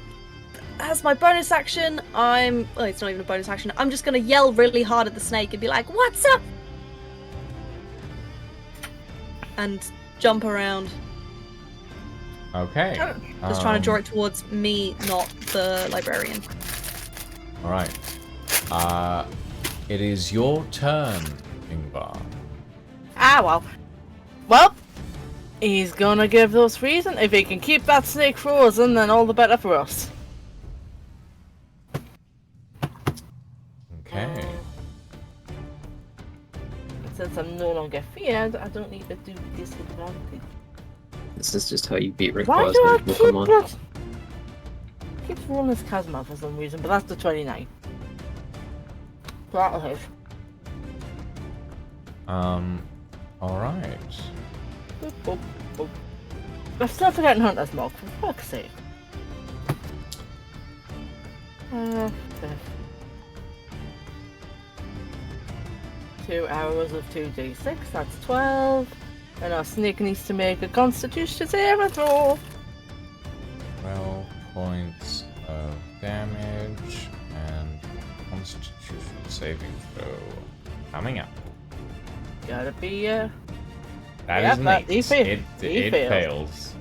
bonus action, it's not even a bonus action. I'm just gonna yell really hard at the snake and be like, "What's up?" and jump around. Okay. Just trying to draw it towards me, not the librarian. Alright. It is your turn, Ingvar. Well, he's gonna give those reason. If he can keep that snake frozen, then all the better for us. Okay. Since I'm no longer feared, I don't need to do disadvantage. This is just how you beat Rick Why Boss do I in Pokemon. keep rolling this Kazma for some reason, but that's the 29. So that'll hit. Alright. Boop, boop, boop. I'm still forgetting Hunter's Mark, for fuck's sake. Okay. 2 arrows of 2d6, that's 12. And our snake needs to make a constitution saving throw. 12 points of damage and constitution saving throw coming up. Gotta be, That Yep, is an that- 8. he It failed. fails.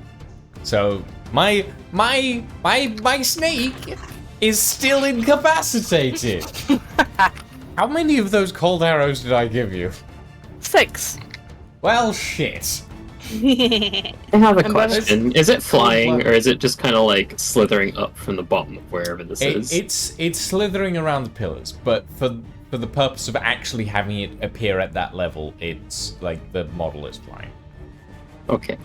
So my snake is still incapacitated. How many of those cold arrows did I give you? 6. Well, shit. I have a And question. Is it flying, or is it just kind of like slithering up from the bottom of wherever this is? It's slithering around the pillars, but for the purpose of actually having it appear at that level, it's like the model is flying. Okay.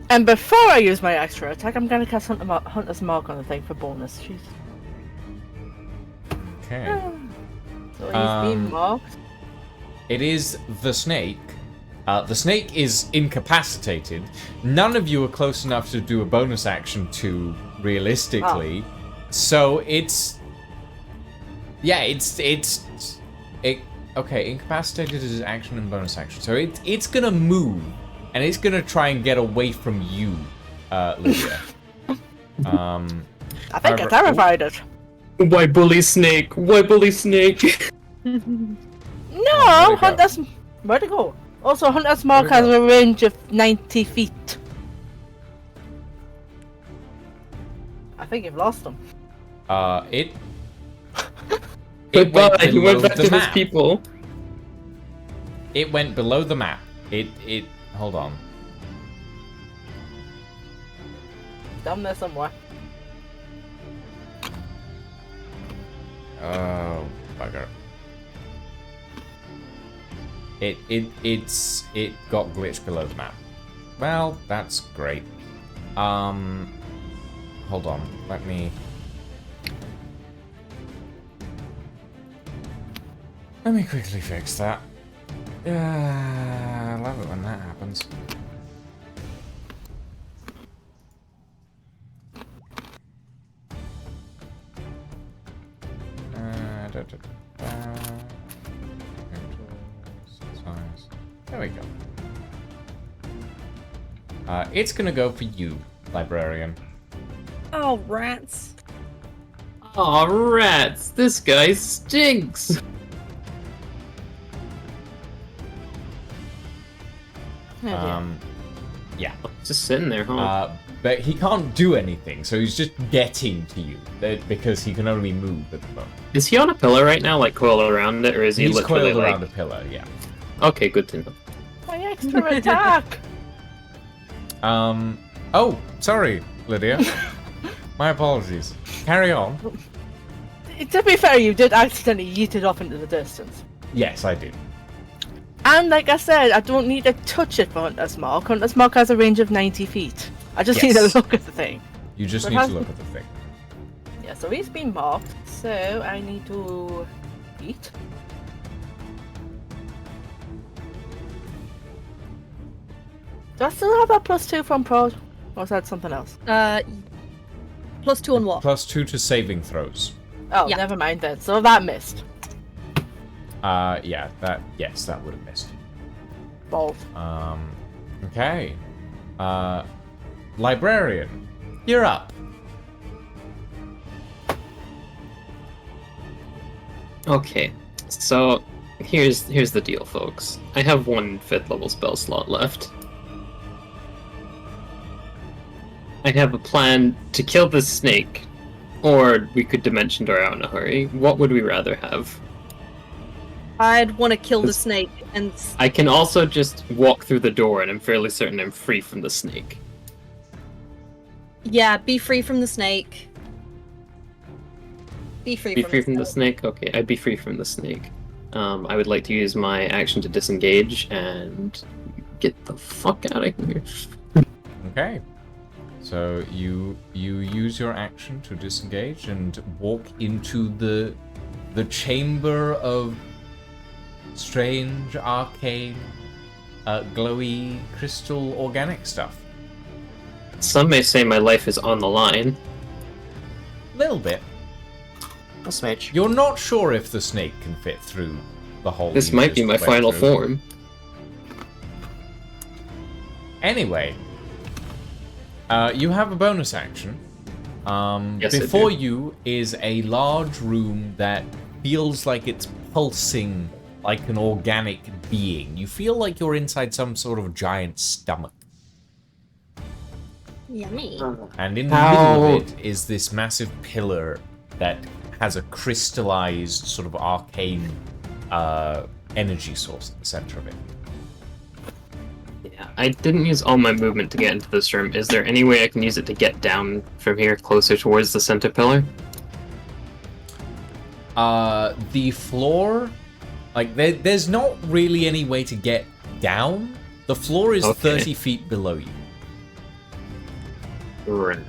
And before I use my extra attack, I'm gonna cast Hunter's Mark on the thing for bonus. Jeez. Okay. So he's being marked. It is the snake. The snake is incapacitated. None of you are close enough to do a bonus action to realistically. So it's... Yeah, okay, incapacitated is action and bonus action. So it's gonna move and it's gonna try and get away from you, Lydia. I think I terrified it. Why bully snake? Why bully snake? No, Hunter's... Where'd it go? Also, Hunter's Mark has a range of 90 feet. I think you've lost him. It Goodbye, he went below back the to his map. people. It went below the map. It hold on. Down there somewhere. Oh, bugger. It got glitched below the map. Well, that's great. Hold on. Let me quickly fix that. I love it when that happens. There we go. It's gonna go for you, librarian. Oh, rats. Aw, rats! This guy stinks! Yeah. Just sitting there, huh? But he can't do anything, so he's just getting to you because he can only move at the moment. Is he on a pillar right now, like coiled around it, or is he He's literally coiled like... around a pillar, yeah. Okay, good to know. My extra attack! Oh, sorry, Lydia. My apologies. Carry on. To be fair, you did accidentally yeet it off into the distance. Yes, I did. And like I said, I don't need to touch it for Hunter's Mark. Hunter's Mark has a range of 90 feet. I just need to Yes. look at the thing. You just But need to has- look at the thing. Yeah, so he's been marked. So I need to eat. Do I still have that +2 from prod? Or is that something else? +2 on what? +2 to saving throws. Oh, Yeah. never mind then. So that missed. Yeah, that would have missed. Bold. Okay. Librarian, you're up. Okay, so here's the deal, folks. I have one 5th level spell slot left. I have a plan to kill this snake, or we could dimension door out in a hurry. What would we rather have? I'd want to kill the This- snake and... I can also just walk through the door, and I'm fairly certain I'm free from the snake. Yeah, be free from the snake. Be free Be from free the from the snake. snake? Okay, I'd be free from the snake. I would like to use my action to disengage and get the fuck out of here. Okay. So you use your action to disengage and walk into the chamber of strange, arcane, glowy, crystal, organic stuff. Some may say my life is on the line. Little bit. A smidge. You're not sure if the snake can fit through the hole. This you might be just my went final through. form. Anyway, you have a bonus action. Yes, I Before do. you is a large room that feels like it's pulsing like an organic being. You feel like you're inside some sort of giant stomach. Yummy. And in the How- middle of it is this massive pillar that has a crystallized sort of arcane energy source at the center of it. Yeah, I didn't use all my movement to get into this room. Is there any way I can use it to get down from here closer towards the center pillar? The floor, like there's not really any way to get down. The floor is Okay. 30 feet below you, Right.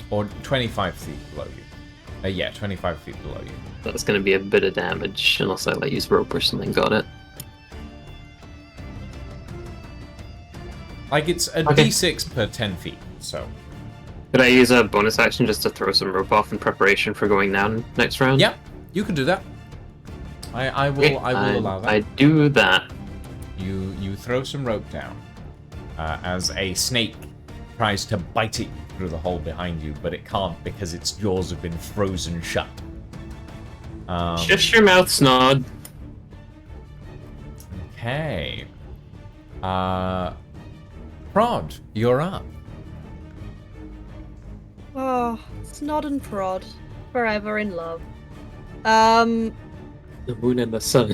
or 25 feet below you. Yeah, 25 feet below you. That's gonna be a bit of damage, unless I like use rope or something. Got it. Like it's a Okay. d6 per 10 feet. So Could I use a bonus action just to throw some rope off in preparation for going down next round? yeah, you can do that. I will Okay, allow that. I do that. You throw some rope down. as a snake tries to bite it through the hole behind you, but it can't because its jaws have been frozen shut. Shush your mouth, Snod. Okay. Prod, you're up. Oh, Snod and Prod. Forever in love. The moon and the sun.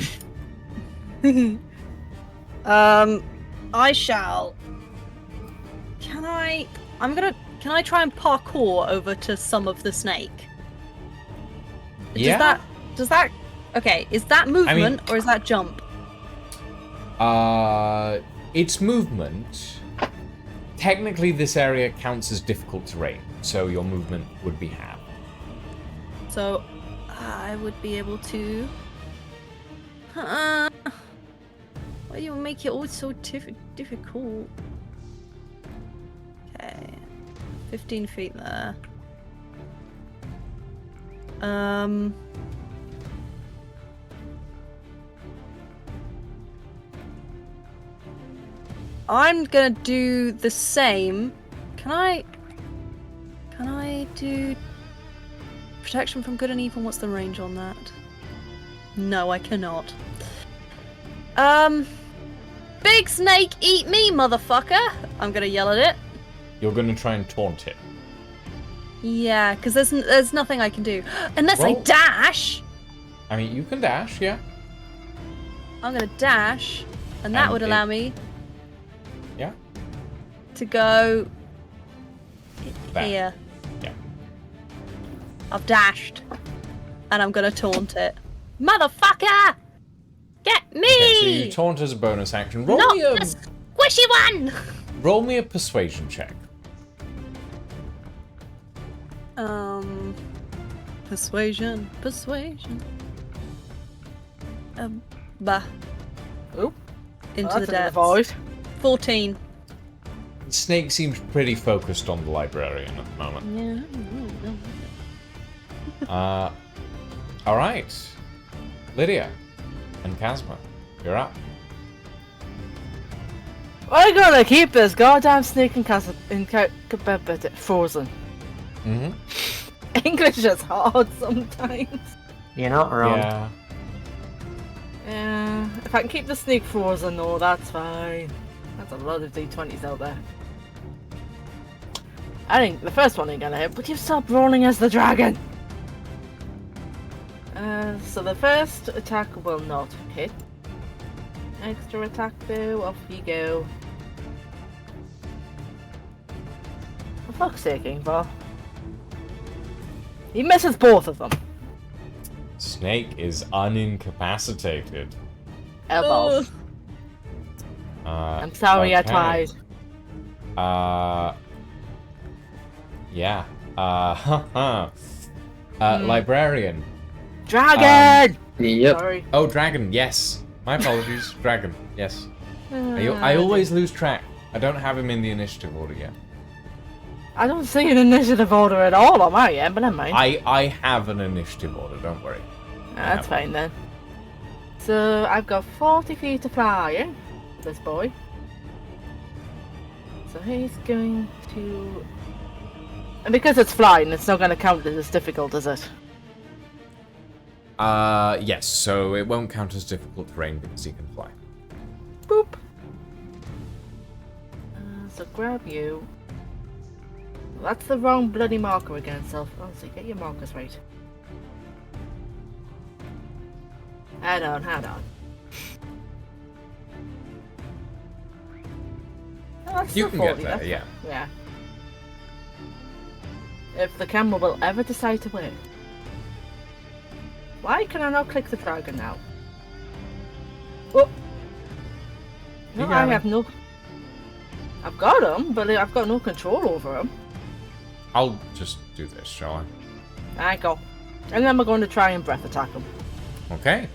I shall. Can I try and parkour over to some of the snake? Yeah. Does that okay, is that movement or is that jump? It's movement. Technically, this area counts as difficult terrain, so your movement would be half. So I would be able to why do you make it all so difficult? Okay. 15 feet there. I'm gonna do the same. Can I do protection from good and evil? What's the range on that? No, I cannot. Big snake, eat me, motherfucker! I'm gonna yell at it. You're going to try and taunt it. Yeah, because there's nothing I can do unless I Roll. dash. I mean, you can dash, yeah. I'm gonna dash, and that And would allow me Yeah. to go There. here. Yeah. I've dashed, and I'm gonna taunt it. Motherfucker! Get me! Okay, so you taunt as a bonus action. Roll Not me a the squishy one! roll me a persuasion check. Persuasion. Bah. Oop. Into That's the a depths. void. 14. Snake seems pretty focused on the librarian at the moment. Yeah. Alright. Lydia and Kazma, you're up. We're gonna keep this goddamn snake frozen. Mm-hmm. English is hard sometimes. You're not wrong. Yeah. Yeah, if I can keep the snake frozen though, that's fine. That's a lot of D20s out there. I think the first one ain't gonna hit, but you stop rolling as the dragon! So the first attack will not hit. Extra attack though, off you go. For fuck's sake, Ingvar. He misses both of them. Snake is unincapacitated. Elbows. I'm sorry I tried. Yeah. Librarian. Dragon! Yep. Sorry. Oh, dragon, yes. My apologies. Dragon, yes. I always lose track. I don't have him in the initiative order yet. I don't see an initiative order at all on my end, but never mind. I have an initiative order, don't worry. That's fine then. So I've got 40 feet of flying, this boy. So he's going to... And because it's flying, it's not going to count as difficult, is it? Yes, so it won't count as difficult terrain because he can fly. Boop. So grab you. That's the wrong bloody marker again, so honestly, get your markers right. Head on, head on. Oh, that's You still can 40, get there, that's- yeah. Yeah. If the camera will ever decide to win. Why can I not click the dragon now? Oh! No, You I got have no... I've got him, but I've got no control over him. I'll just do this, shall I go. And then we're going to try and breath attack him. I? Okay.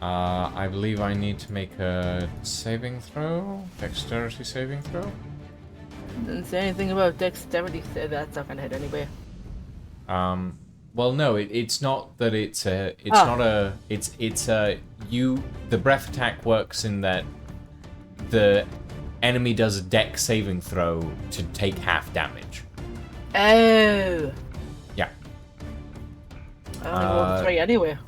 I believe I need to make a saving throw. Dexterity saving throw. Didn't say anything about dexterity, so that's not gonna hit anyway. Well, no, it's not that it's a... It's not a... It's a... You... The breath attack works in that the enemy does a deck saving throw to take half damage. Oh. Yeah. I only rolled 3 anyway.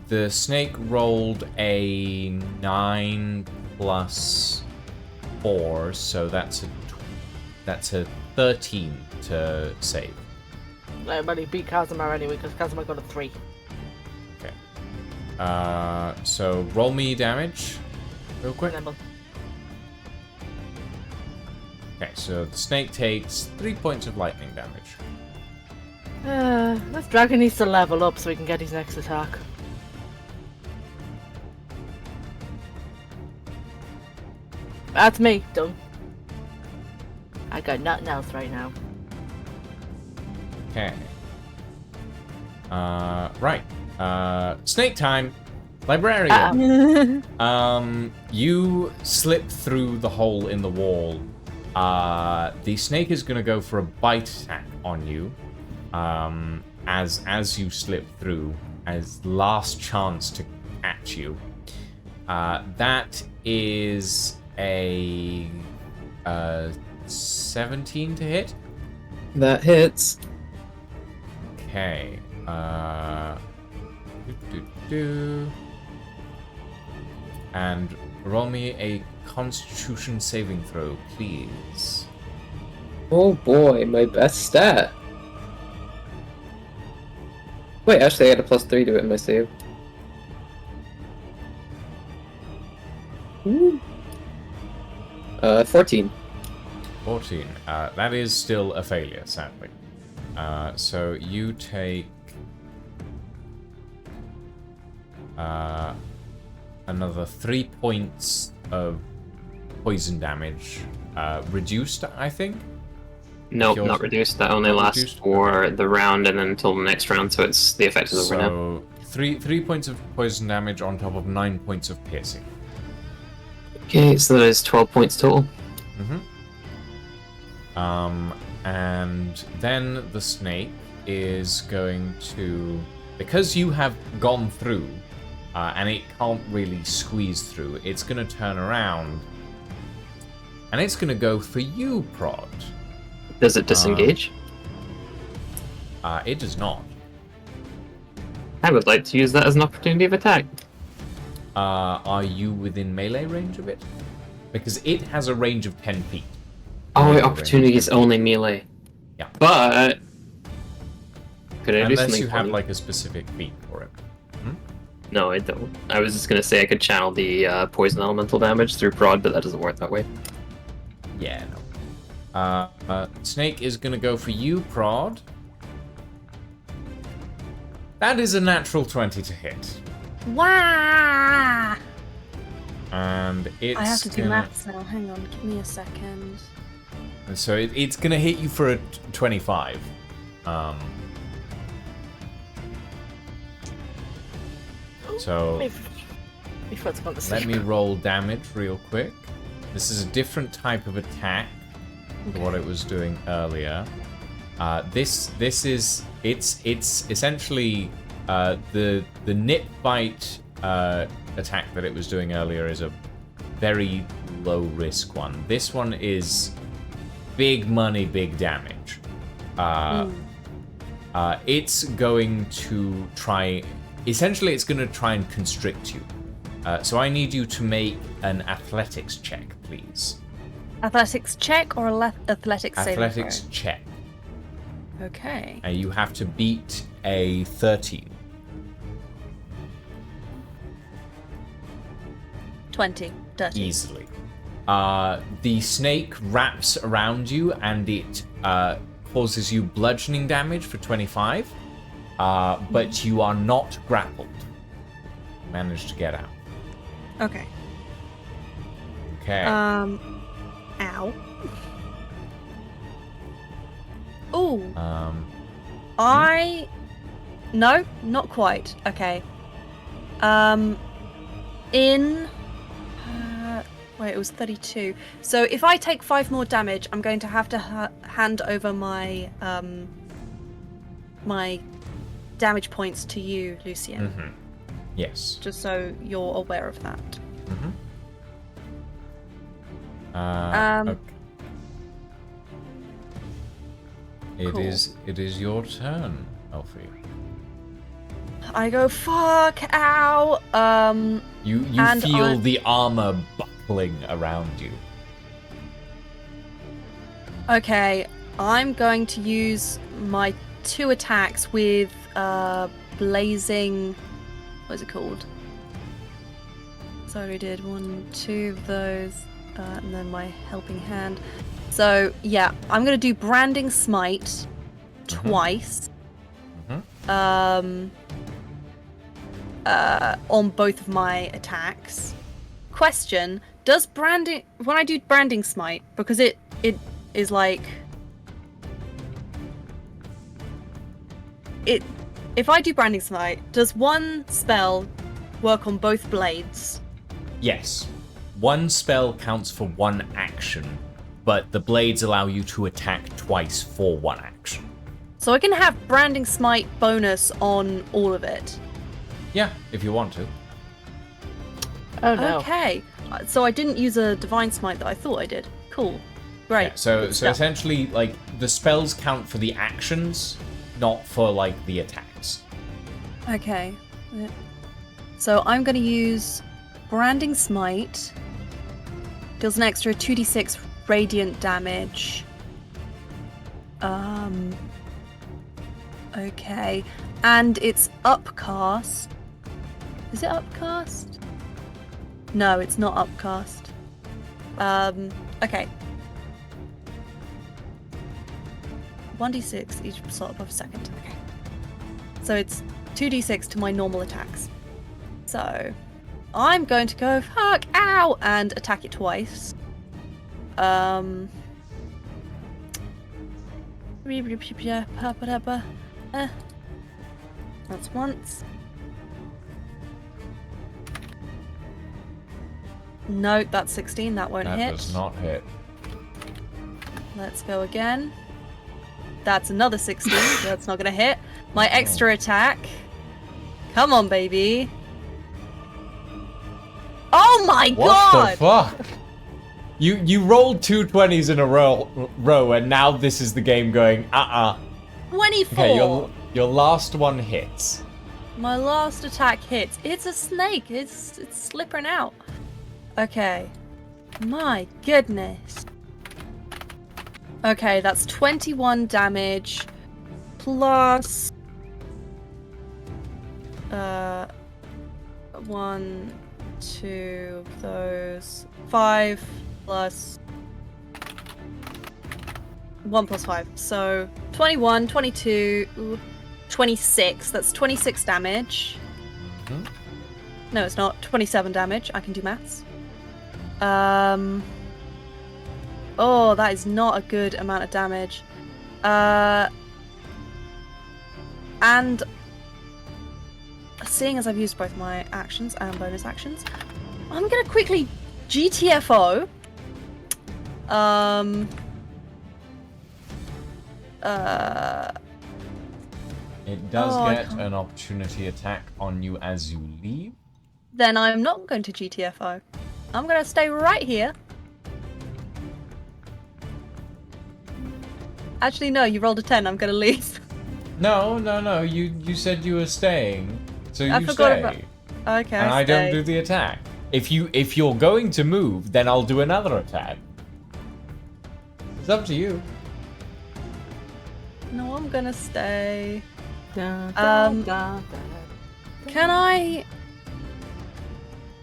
The snake rolled a 9 plus 4, so that's a 13 to save. But he beat Kazuma anyway, because Kazuma got a 3. Okay. So roll me damage real quick. Okay, so the snake takes 3 points of lightning damage. This dragon needs to level up so he can get his next attack. That's me, done. I got nothing else right now. Okay. Right. Snake time. Librarian. You slip through the hole in the wall. The snake is gonna go for a bite attack on you. As you slip through, as last chance to catch you. That is a 17 to hit. That hits. Okay. And roll me a Constitution saving throw, please. Oh boy, my best stat. Wait, actually I had a +3 to it in my save. Ooh. 14. 14. That is still a failure, sadly. So you take another 3 points of poison damage. Reduced, I think? Nope, Yours- not reduced. That only not lasts reduced? for the round and then until the next round, so it's the effect is over now. So 3 points of poison damage on top of 9 points of piercing. Okay, so that is 12 points total. And then the snake is going to, because you have gone through, and it can't really squeeze through, it's going to turn around, and it's going to go for you, Prod. Does it disengage? It does not. I would like to use that as an opportunity of attack. Are you within melee range of it? Because it has a range of 10 feet. Oh, Melee opportunity range. is only melee. Yeah. But could I do Unless something you have funny? like a specific feat for it. No, I don't. I was just gonna say I could channel the poison elemental damage through Prod, but that doesn't work that way. Yeah, no. Snake is gonna go for you, Prod. That is a natural 20 to hit. Wow! And it's I have to do gonna... maths now. Hang on, give me a second. So it's gonna hit you for a 25. So let me roll damage real quick. This is a different type of attack to what it was doing earlier. This is it's essentially the nip bite attack that it was doing earlier is a very low risk one. This one is big money, big damage. It's going to try. Essentially, it's going to try and constrict you. So I need you to make an athletics check, please. Athletics check or athletics saving Athletics check. throw? Okay. And you have to beat a 13. 20. Dirty. Easily. The snake wraps around you and it causes you bludgeoning damage for 25. But you are not grappled. Managed to get out. Okay. Okay. Ow. Ooh. No, not quite. Okay. Wait, it was 32. So if I take 5 more damage, I'm going to have to hand over my my damage points to you, Lucien. Mm-hmm. Yes. Just so you're aware of that. Mm-hmm. Okay. Cool. It is your turn, Elfie. I go, fuck, ow. You And feel the armor buckling around you. Okay, I'm going to use my 2 attacks with blazing. What is it called? So we did 1, 2 of those, and then my helping hand. So yeah, I'm gonna do branding smite twice. On both of my attacks. Question: does branding, when I do branding smite, because it is like it, if I do branding smite, does one spell work on both blades? Yes. One spell counts for one action, but the blades allow you to attack twice for one action. So I can have branding smite bonus on all of it. Yeah, if you want to. Oh no. Okay. So I didn't use a divine smite that I thought I did. Cool. Great. Yeah, so Good stuff. essentially, like, the spells count for the actions, not for, like, the attacks. Okay. So I'm going to use branding smite. Deals an extra 2d6 radiant damage. Okay. And it's upcast. Is it upcast? No, it's not upcast. Okay. 1d6 each slot above second. Okay. So it's 2d6 to my normal attacks. So I'm going to go fuck ow and attack it twice. That's once. No, that's 16. That won't That hit. does not hit. Let's go again. That's another 16. So that's not going to hit. My extra attack. Come on, baby. Oh my god! What the fuck? You rolled 2 20s in a row, and now this is the game going, 24! Okay, your last one hits. My last attack hits. It's a snake. It's slipping out. Okay. My goodness. Okay, that's 21 damage plus 1, 2 of those. 5 plus 1 plus 5. So 21, 22, 26. That's 26 damage. No, it's not. 27 damage. I can do maths. Oh, that is not a good amount of damage. And seeing as I've used both my actions and bonus actions, I'm gonna quickly GTFO. It does Oh, I get can't. an opportunity attack on you as you leave. Then I'm not going to GTFO. I'm gonna stay right here. Actually, no, you rolled a 10. I'm gonna leave. No. You said you were staying, so I you forgot stay. about- Okay, And I don't stay. do the attack. If you're going to move, then I'll do another attack. It's up to you. No, I'm gonna stay. Da, da, Um, da, da. Can I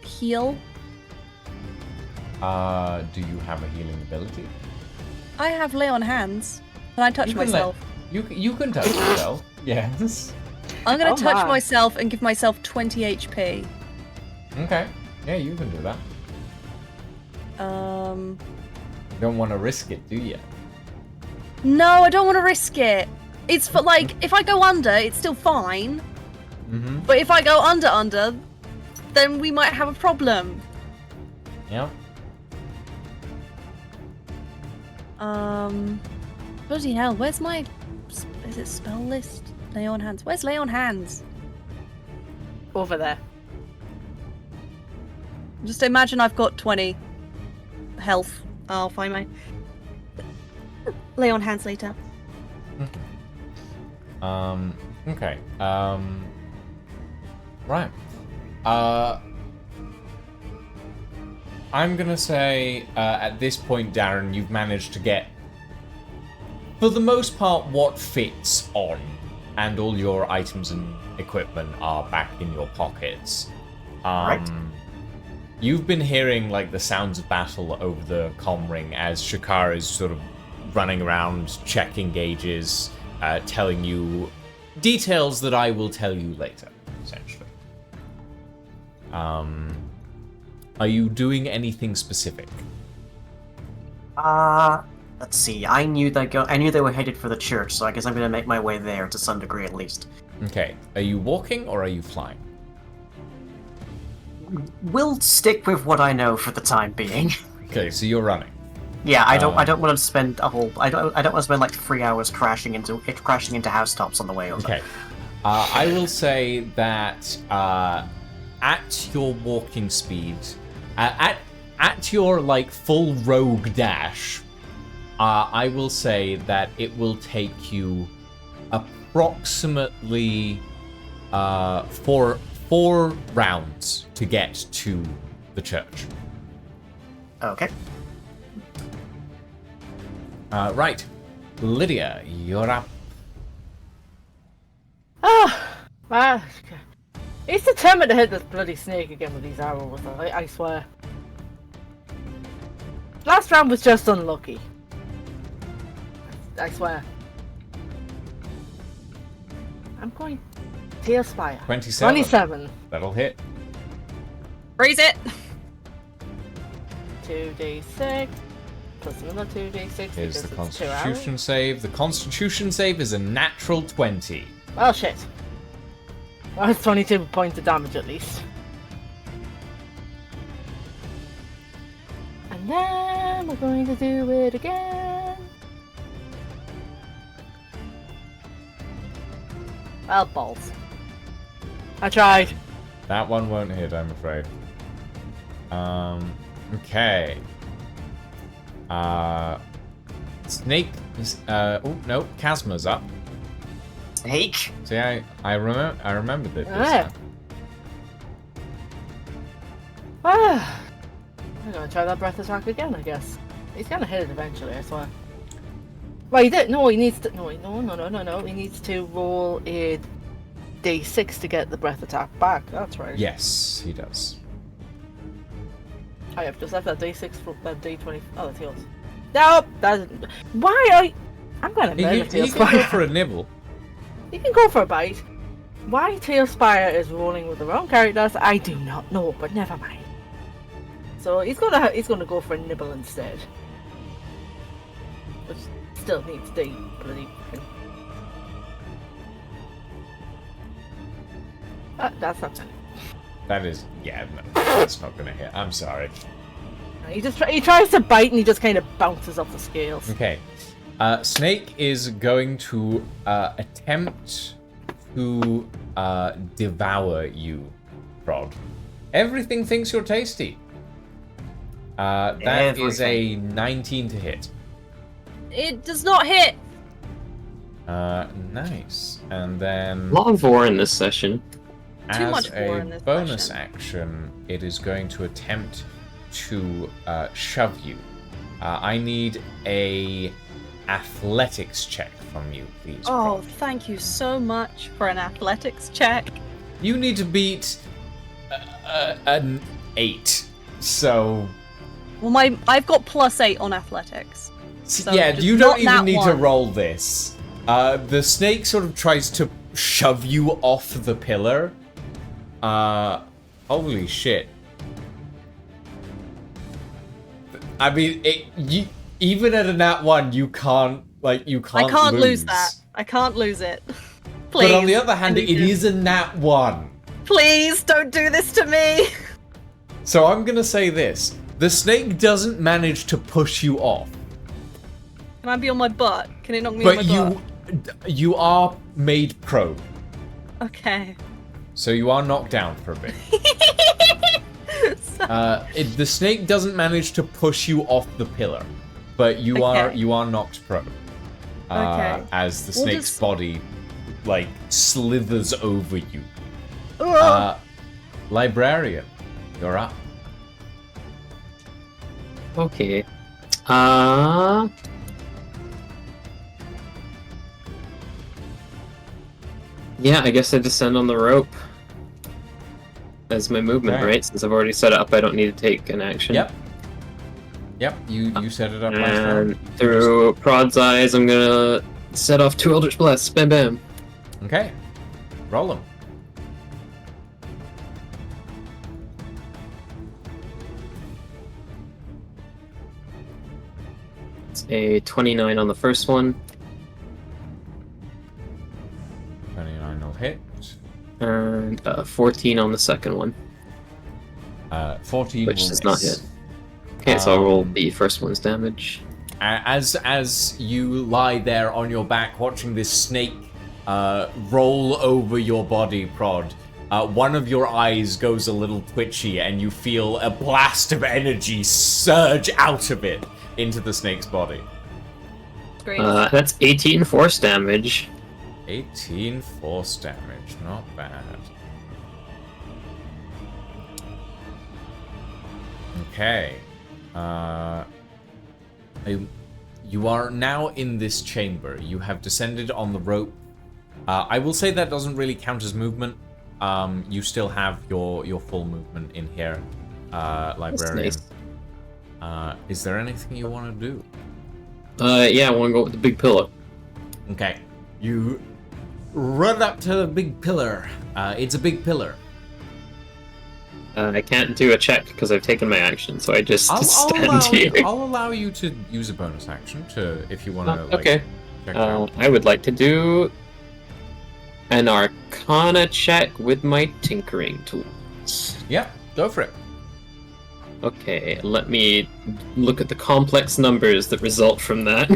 heal? Do you have a healing ability? I have lay on hands. Can I touch You can myself? You can touch yourself. Yes. I'm gonna Oh touch my. myself and give myself 20 HP. Okay. Yeah, you can do that. Um. You don't want to risk it, do you? No, I don't want to risk it. It's for like, if I go under, it's still fine. Mm-hmm. But if I go under, then we might have a problem. Yeah. Bloody hell, where's my... Is it spell list? Lay on hands. Where's lay on hands? Over there. Just imagine I've got 20 health I'll find my lay on hands later. Okay. Right. I'm gonna say, at this point, Darren, you've managed to get, for the most part, what fits on, and all your items and equipment are back in your pockets. Right. You've been hearing, like, the sounds of battle over the comm ring as Shakar is sort of running around, checking gauges, telling you details that I will tell you later, essentially. Are you doing anything specific? Let's see. I knew they were headed for the church, so I guess I'm gonna make my way there to some degree at least. Okay. Are you walking or are you flying? We'll stick with what I know for the time being. Okay, so you're running. Yeah, I don't want to spend a whole. I don't want to spend like 3 hours crashing into housetops on the way over. Okay. I will say that at your walking speed, at your like full rogue dash, I will say that it will take you approximately four rounds to get to the church. Okay. Right. Lydia, you're up. He's determined to hit this bloody snake again with these arrows, I swear. Last round was just unlucky. I swear. I'm going Tail Spire. 27. 27. That'll hit. Raise it! 2d6. Plus another 2d6. Here's the because it's 2 Constitution arrows. save. The Constitution save is a natural 20. Well, shit. Well, it's 22 points of damage at least. And then we're going to do it again. Well, balls. I tried. That one won't hit, I'm afraid. Okay. Snake is, oh, no, Chasma's up. Snake. See, I remembered this Yeah. time. I'm gonna try that breath attack again, I guess. He's gonna hit it eventually, I swear. Well, he did. No, he needs to. No. He needs to roll a d6 to get the breath attack back. That's right. Yes, he does. I have just left that d6 for that d20. Oh, that's yours. Nope. That. Why? I'm gonna He murder can Tailspire. go for a nibble. He can go for a bite. Why Tailspire is rolling with the wrong characters, I do not know, but never mind. So he's gonna go for a nibble instead. Which still needs D bloody. That's not gonna. That is, yeah, no, that's not gonna hit. I'm sorry. He tries to bite and he just kind of bounces off the scales. Okay. Snake is going to attempt to devour you, Rod. Everything thinks you're tasty. That is a 19 to hit. It does not hit! Nice. And then, A lot of war in this session. Too much as war a in this bonus session. action, it is going to attempt to shove you. I need a athletics check from you, please. Oh, Rod. thank you so much for an athletics check. You need to beat an 8. So, Well, I've got +8 on athletics. So yeah, just you not don't that even need to one. roll this. The snake sort of tries to shove you off the pillar. Holy shit. I mean, even at a nat 1, you can't I can't lose that. I can't lose it. Please. But on the other hand, it Anything. is a nat 1. Please don't do this to me. So I'm gonna say this. The snake doesn't manage to push you off. Can I be on my butt? Can it knock me on my But you are made prone. butt? Okay. So you are knocked down for a bit. So The snake doesn't manage to push you off the pillar, but you are knocked prone. Okay. As the We'll snake's just- body, like, slithers over you. Ugh. Librarian, you're up. Okay. Yeah, I guess I descend on the rope. As my movement, Okay. right? Since I've already set it up, I don't need to take an action. Yep. Yep, you set it up last And round. through Prod's eyes, I'm gonna set off 2 Eldritch Blasts. Bam, bam. Okay. Roll them. It's a 29 on the first one, 29 will hit. and 14 on the second one, 14 which will does not miss. hit. Okay, so I'll roll the first one's damage. As you lie there on your back watching this snake roll over your body, Prod, one of your eyes goes a little twitchy and you feel a blast of energy surge out of it into the snake's body. Great. That's 18 force damage. 18 force damage, not bad. Okay. You are now in this chamber. You have descended on the rope. I will say that doesn't really count as movement. You still have your full movement in here, librarian. Nice. Is there anything you want to do? Yeah, I want to go with the big pillow. Okay. You run up to the big pillar. It's a big pillar. I can't do a check because I've taken my action, so I just stand here. I'll allow you to use a bonus action if you want to. Okay. Check it out. I would like to do an Arcana check with my tinkering tools. Yeah, go for it. Okay, let me look at the complex numbers that result from that.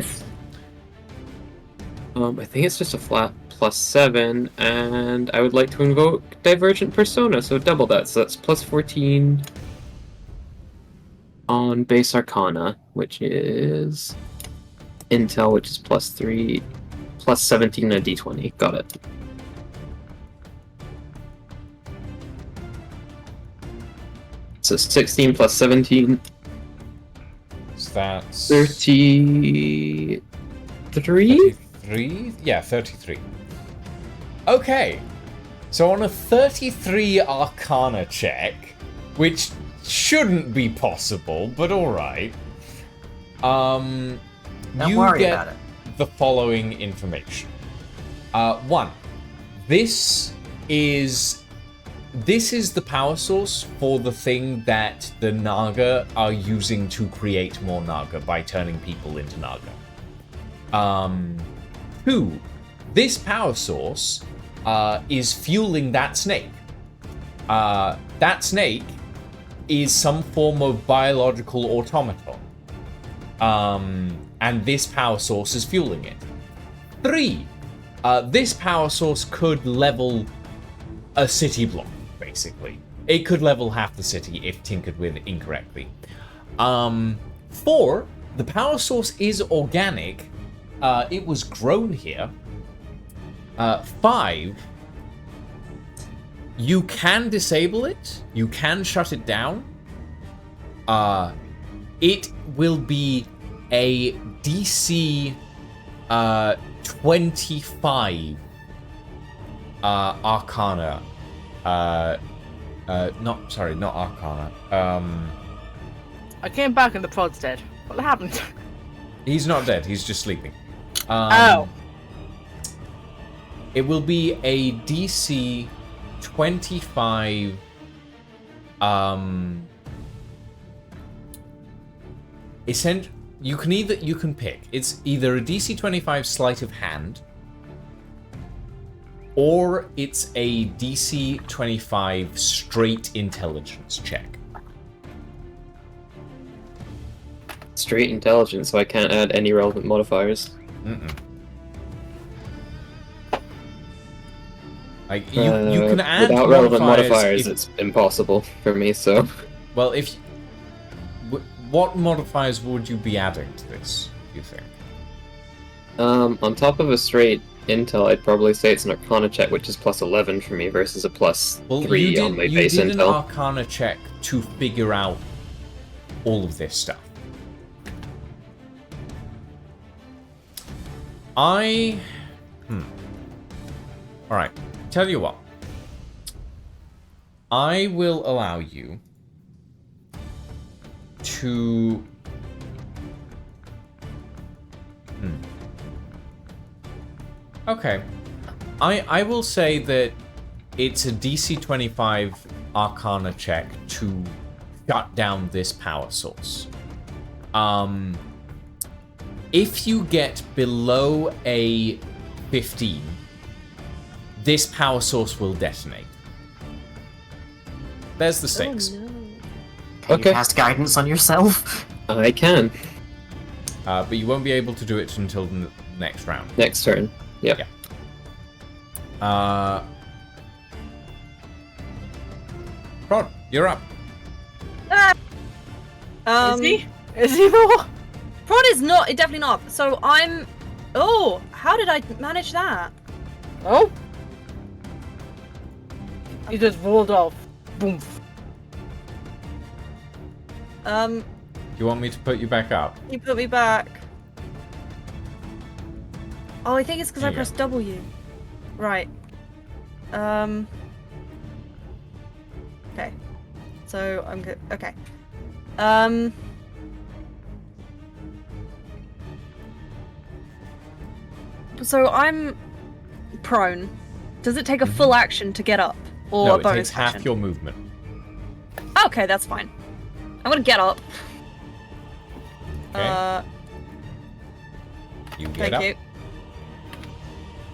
I think it's just a flat +7, and I would like to invoke Divergent Persona, so double that. So that's +14 on base Arcana, which is Intel, which is +3, +17 a D20. Got it. So 16 plus 17, So that's 33? 33? Yeah, 33. Okay. So on a 33 Arcana check, which shouldn't be possible, but alright, Don't you worry get about it. the following information. 1. This is the power source for the thing that the Naga are using to create more Naga by turning people into Naga. 2. This power source is fueling that snake. That snake is some form of biological automaton. And this power source is fueling it. 3. This power source could level a city block, basically. It could level half the city if tinkered with incorrectly. 4. The power source is organic. It was grown here. 5. You can disable it. You can shut it down. It will be a DC 25 Arcana. Not Arcana. I came back and the prod's dead. What happened? He's not dead. He's just sleeping. Oh. It will be a DC 25. You can pick. It's either a DC 25 sleight of hand, or it's a DC 25 straight intelligence check. Straight intelligence, so I can't add any relevant modifiers. Like you can add without relevant modifiers modifiers. if- It's impossible for me. So Well, what modifiers would you be adding to this, do you think? On top of a straight intel, I'd probably say it's an Arcana check, which is plus 11 for me versus a plus 3 on my base you did an intel. Arcana check to figure out all of this stuff. Alright, tell you what. I will allow you to... Okay. I will say that it's a DC 25 Arcana check to shut down this power source. If you get below a 15, this power source will detonate. There's the stakes. Oh, no. Can Okay. you cast guidance on yourself? I can. But you won't be able to do it until the next round. Next turn. Yep. Yeah. Rod, you're up. Is he? Is he though? Prod is not, definitely not. So I'm... Oh, how did I manage that? Oh. He just rolled off. Boom. Do you want me to put you back up? You put me back. Oh, I think it's because I There you pressed W. Right. Okay. So I'm good. Okay. So I'm prone. Does it take a full action to get up, or No, a it bonus takes half action? your movement. Okay, that's fine. I'm gonna get up. Okay. You get Thank up. you.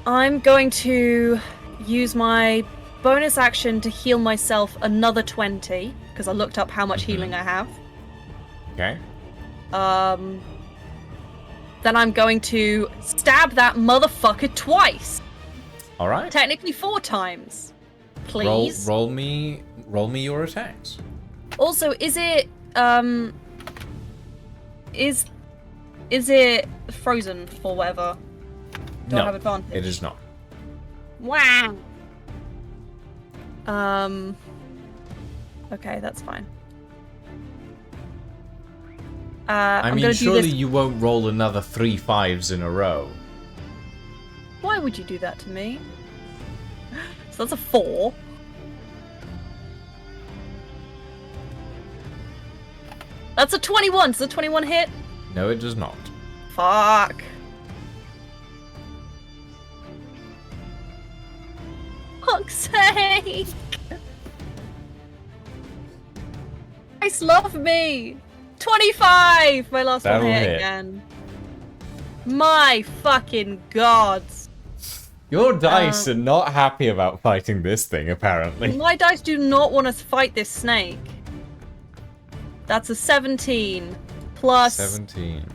I'm going to use my bonus action to heal myself another 20, because I looked up how much healing I have. Okay. Then I'm going to stab that motherfucker twice. All right. Technically 4 times. Please. Roll me your attacks. Also, is it is it frozen or whatever? Do I have advantage? It is not. Wow. Okay, that's fine. I I'm mean, gonna do surely this. you won't roll another 3 5s in a row. Why would you do that to me? So that's a 4. That's a 21. Does a 21 hit? No, it does not. Fuck. Fuck's sake. Guys, love me. 25. My last That'll one hit hit. again. My fucking gods. Your dice are not happy about fighting this thing, apparently. My dice do not want to fight this snake. That's a 17 plus 17.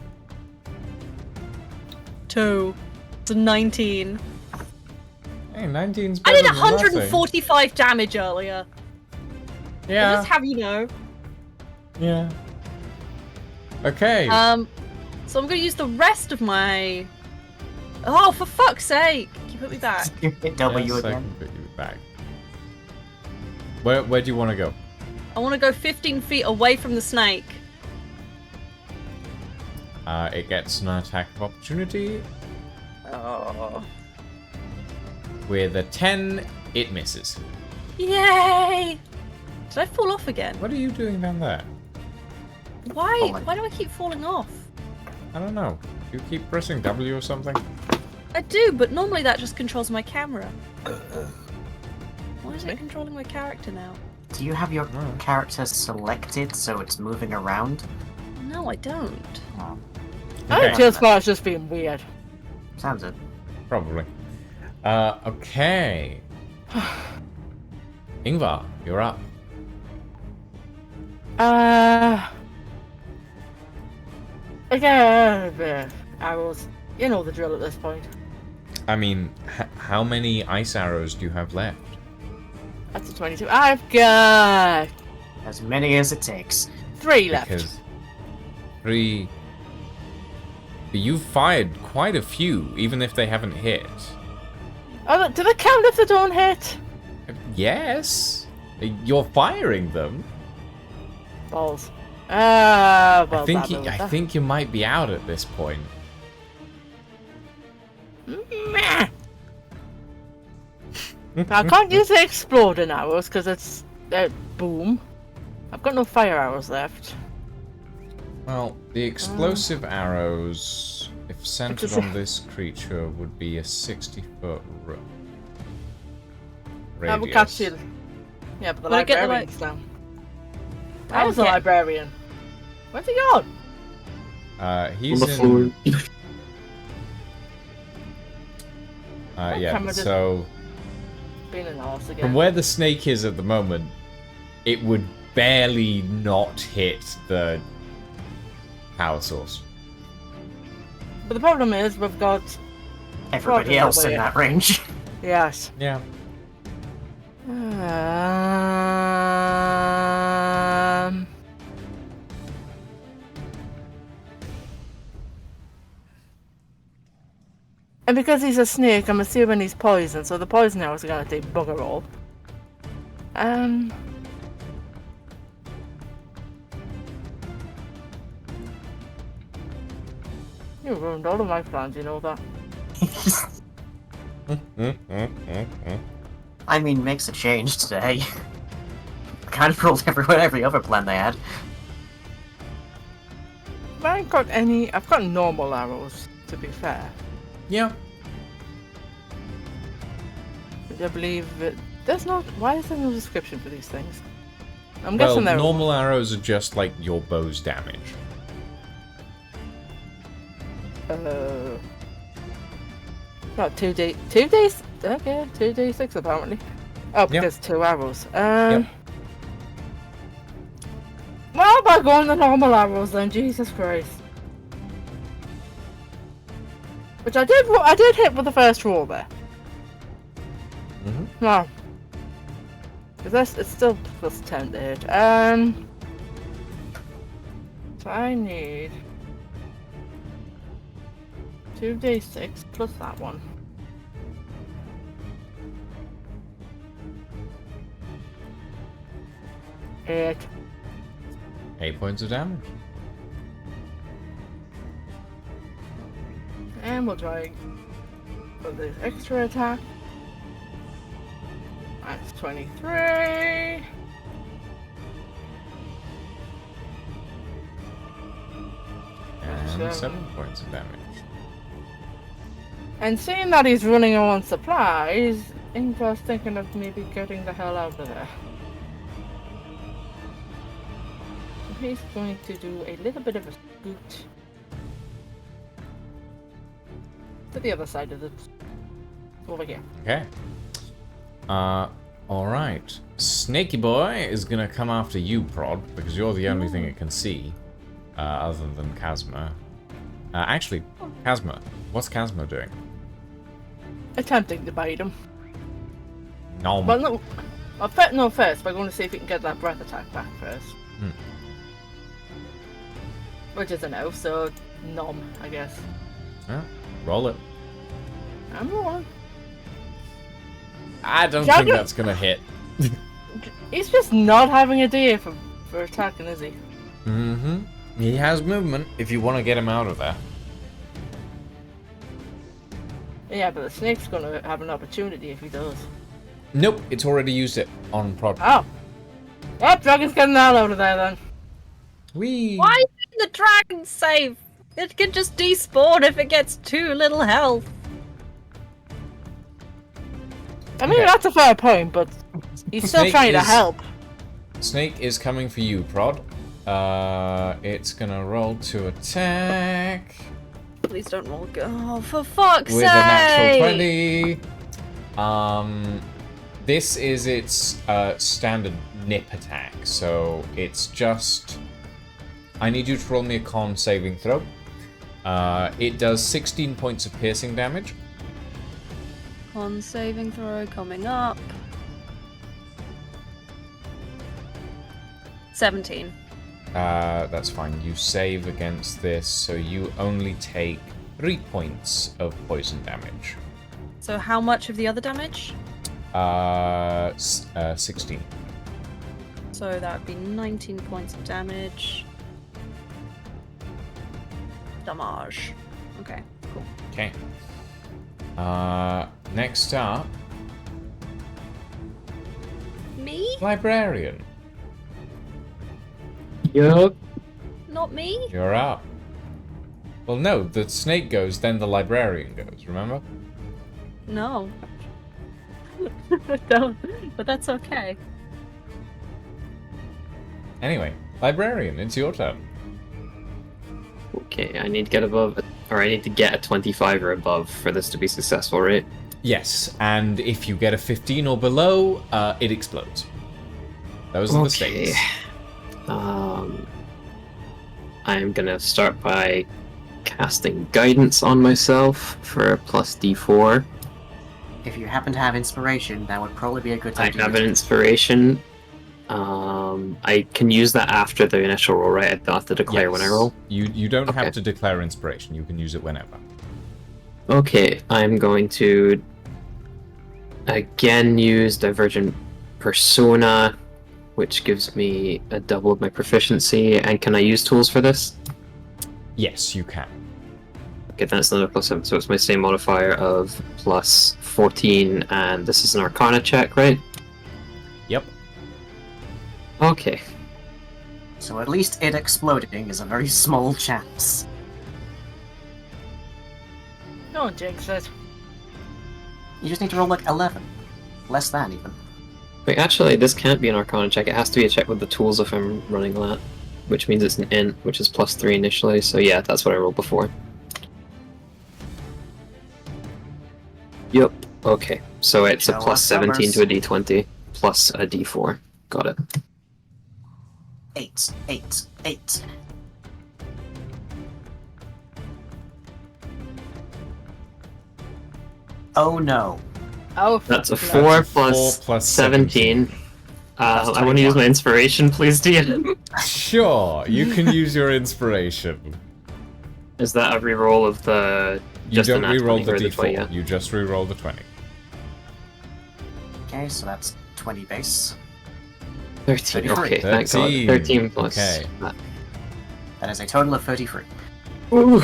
2. It's a 19. Hey, 19's I better did than nothing. 145 damage earlier. Yeah. Just have you know. Yeah. Okay. So I'm gonna use the rest of my. Oh, for fuck's sake! Can you put me back? You hit W Yes, I again. can put you back. Where do you want to go? I want to go 15 feet away from the snake. It gets an attack of opportunity. Oh. With a 10, it misses. Yay! Did I fall off again? What are you doing down there? Why? Falling. Why do I keep falling off? I don't know. You keep pressing W or something? I do, but normally that just controls my camera. Why is it controlling my character now? Do you have your character selected so it's moving around? No, I don't. Oh, I think Tail Spot's just being weird. sounds it. Probably. Okay. Ingvar, you're up. Again, arrows. You know the drill at this point. I mean, how many ice arrows do you have left? That's a 22. I've got As many as it takes. 3 left. Because 3. But you've fired quite a few, even if they haven't hit. Oh, do they count if they don't hit? Yes. You're firing them. Balls. Well, I think you might be out at this point. Meh. I can't use the exploding arrows because it's boom. I've got no fire arrows left. Well, the explosive arrows, if centered on this creature, would be a 60-foot I will radius. catch you. Yeah, but the Will I get the librarian's down. Where's the Okay. librarian? Where's he gone? He's On the in. floor. Yeah. camera just- So Being an arse from again. where the snake is at the moment, it would barely not hit the power source. But the problem is we've got Everybody Probably else that in way. that range. yes. Yeah. And because he's a snake, I'm assuming he's poison, so the poison arrows are gonna take bugger all. You ruined all of my plans, you know that. I mean, makes a change today. Kind of rolled every other plan they had. I ain't got any. I've got normal arrows, to be fair. Yeah. But I believe it. There's no. Why is there no description for these things? I'm Well, guessing they're. normal arrows are just like your bow's damage. Not 2D. 2D. Okay, 2D6 apparently. Oh, because 2 arrows. Yep. Well, by going the normal arrows then, Jesus Christ. Which I did hit with the first roll there. Mhm. No. Because it's still plus 10 to hit. So I need 2d6 plus that one. Eight. 8 points of damage. And we'll try for this extra attack. That's 23. And 7 points of damage. And seeing that he's running on supplies, Ingvar's thinking of maybe getting the hell out of there. So he's going to do a little bit of a scoot to the other side of the... over here. Okay. Alright. Snaky Boy is gonna come after you, Prod, because you're the only thing it can see, other than Kazma. Actually, Kazma. What's Kazma doing? Attempting to bite him. Nom. Well, no. First, we're going to see if we can get that breath attack back first. Hmm. Which is a no, so nom, I guess. Yeah, roll it. I'm rolling. I don't Dragon- think that's gonna hit. He's just not having a day for attacking, is he? Mm-hmm. He has movement if you want to get him out of there. Yeah, but the snake's going to have an opportunity if he does. Nope, it's already used it on Prod. Oh! Yep, dragon's getting the hell out of there then. Whee! Why is the dragon safe? It can just despawn if it gets too little health. I mean, Okay. that's a fair point, but he's still Snake trying to is- help. Snake is coming for you, Prod. It's gonna roll to attack Please don't roll go. Oh, for fuck's with sake! a natural 20. This is its standard nip attack, so it's just. I need you to roll me a con saving throw. It does 16 points of piercing damage. Con saving throw coming up. 17. That's fine. You save against this, so you only take 3 points of poison damage. So how much of the other damage? 16. So that would be 19 points of damage. Damage. Okay, cool. Okay. Next up, Me? Librarian. Yup. Not me? You're up. Well, no, the snake goes, then the librarian goes, remember? No. Don't. But that's okay. Anyway, librarian, it's your turn. Okay, I need to get above, or I need to get a 25 or above for this to be successful, right? Yes, and if you get a 15 or below, it explodes. Those are the stakes. I'm gonna start by casting guidance on myself for a plus D4. If you happen to have inspiration, that would probably be a good time I to have use an it. inspiration. I can use that after the initial roll, right? I don't have to declare when I Yes. roll. You don't Okay. have to declare inspiration. You can use it whenever. Okay, I'm going to again use Divergent Persona, which gives me a double of my proficiency. And can I use tools for this? Yes, you can. Okay, that's another +7, so it's my same modifier of plus 14, and this is an Arcana check, right? Yep. Okay. So at least it exploding is a very small chance. Don't jinx it. You just need to roll like 11. Less than, even. Wait, actually, this can't be an Arcana check. It has to be a check with the tools if I'm running that, which means it's an int, which is plus 3 initially, so yeah, that's what I rolled before. Yep, okay. So it's a Show plus us 17 to a numbers. d20, plus a d4. Got it. 8, 8, 8. Oh no. Oh, That's a fuck. 4 That's a plus, 4 plus 17. That's I want to use 21. my inspiration, please, DM. Sure, you can use your inspiration. Is that a reroll of the... You just don't the nat reroll 20 the or d4. 20, yeah? You just reroll the 20. Okay, so that's 20 base. 13, 33. okay, thank God. 13, 13 plus... okay. That is a total of 33. Ooh.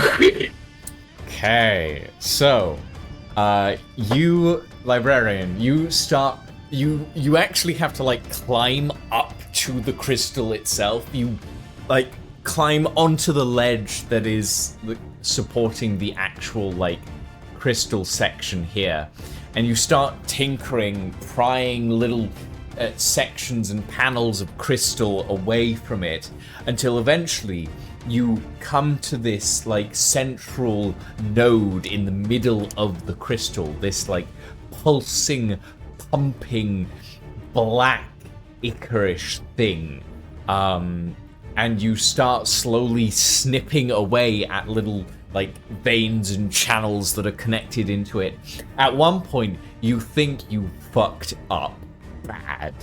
Okay, so, you, librarian, you start, you actually have to, like, climb up to the crystal itself. You, like, climb onto the ledge that is supporting the actual, like, crystal section here. And you start tinkering, prying little sections and panels of crystal away from it, until eventually you come to this like central node in the middle of the crystal, this like pulsing, pumping, black ichorish thing, and you start slowly snipping away at little like veins and channels that are connected into it. At one point you think you fucked up bad.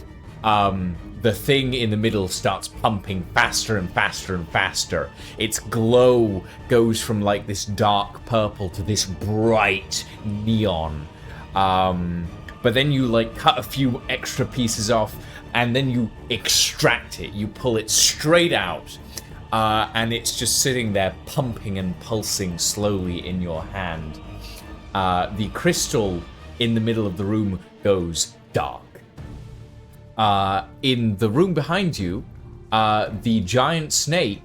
The thing in the middle starts pumping faster and faster and faster. Its glow goes from like this dark purple to this bright neon. But then you like cut a few extra pieces off and then you extract it. You pull it straight out. And it's just sitting there pumping and pulsing slowly in your hand. The crystal in the middle of the room goes dark. In the room behind you, the giant snake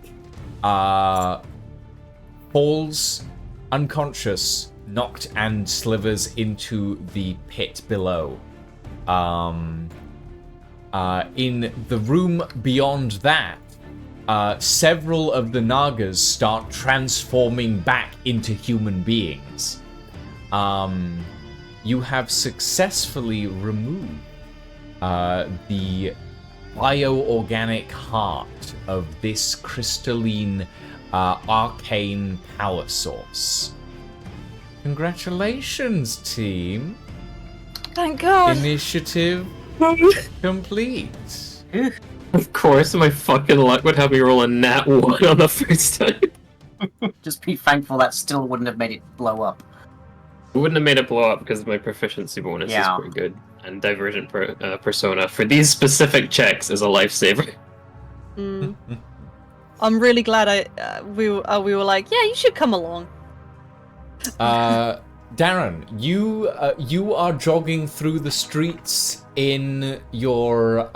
falls unconscious, knocked and slivers into the pit below. In the room beyond that, several of the Nagas start transforming back into human beings. You have successfully removed the bioorganic heart of this crystalline arcane power source. Congratulations, team. Thank God. Initiative complete. Of course, my fucking luck would have me roll a nat 1 on the first time. Just be thankful that still wouldn't have made it blow up. It wouldn't have made it blow up because my proficiency bonus Yeah. is pretty good. And Divergent Persona for these specific checks is a lifesaver. Mm. I'm really glad we were like, yeah, you should come along. Darren, you are jogging through the streets in your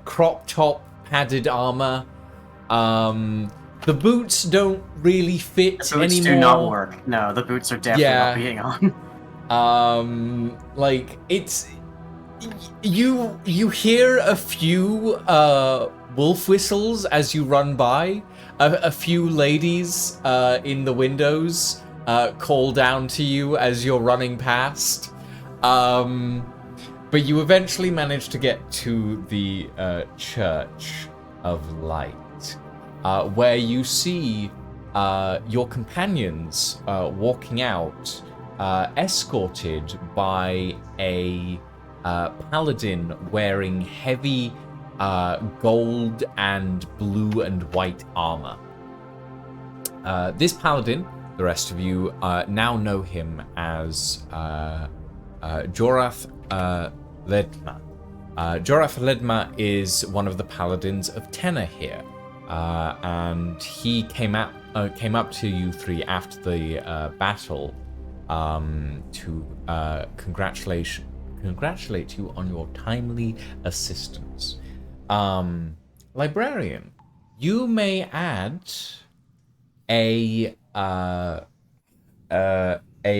crop top padded armor. The boots don't really fit The boots anymore. do not work. No, the boots are definitely not being on. Like it's you hear a few wolf whistles as you run by. A few ladies in the windows call down to you as you're running past. But you eventually manage to get to the Church of Light, where you see your companions walking out, escorted by a paladin wearing heavy gold and blue and white armor. This paladin, the rest of you now know him as Jorath Ledma. Jorath Ledma is one of the paladins of Tenor here, and he came up to you three after the battle to congratulate you on your timely assistance. Librarian, you may add a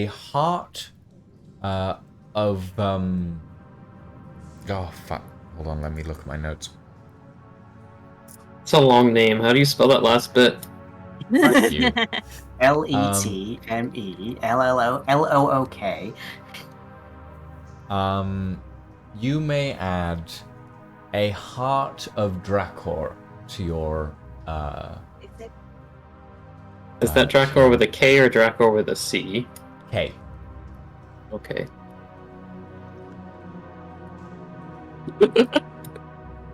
heart of oh fuck, hold on, let me look at my notes. It's a long name. How do you spell that last bit? Thank you. Letmellollook. You may add a heart of Dracor to your Is that Dracor with a K or Dracor with a C? K. Okay.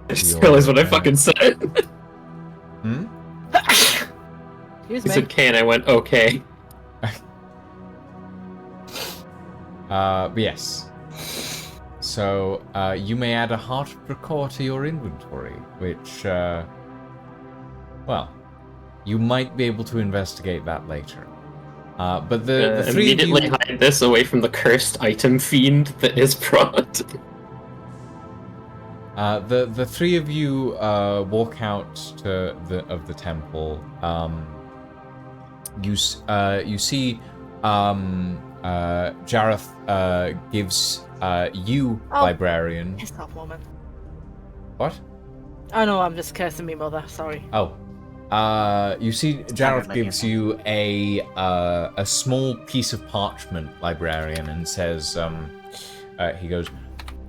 I just realized what I fucking said. Hmm? Excuse You me. said K and I went, okay. Yes. So, you may add a heart of Dracor to your inventory, which, well, you might be able to investigate that later. But the three of immediately you... hide this away from the cursed item fiend that is brought. The three of you walk out to the temple. You see Jareth gives you, librarian. Piss off, woman. What? Oh no, I'm just cursing me mother. Sorry. Oh. You see Jareth gives you a small piece of parchment, librarian, and says, he goes,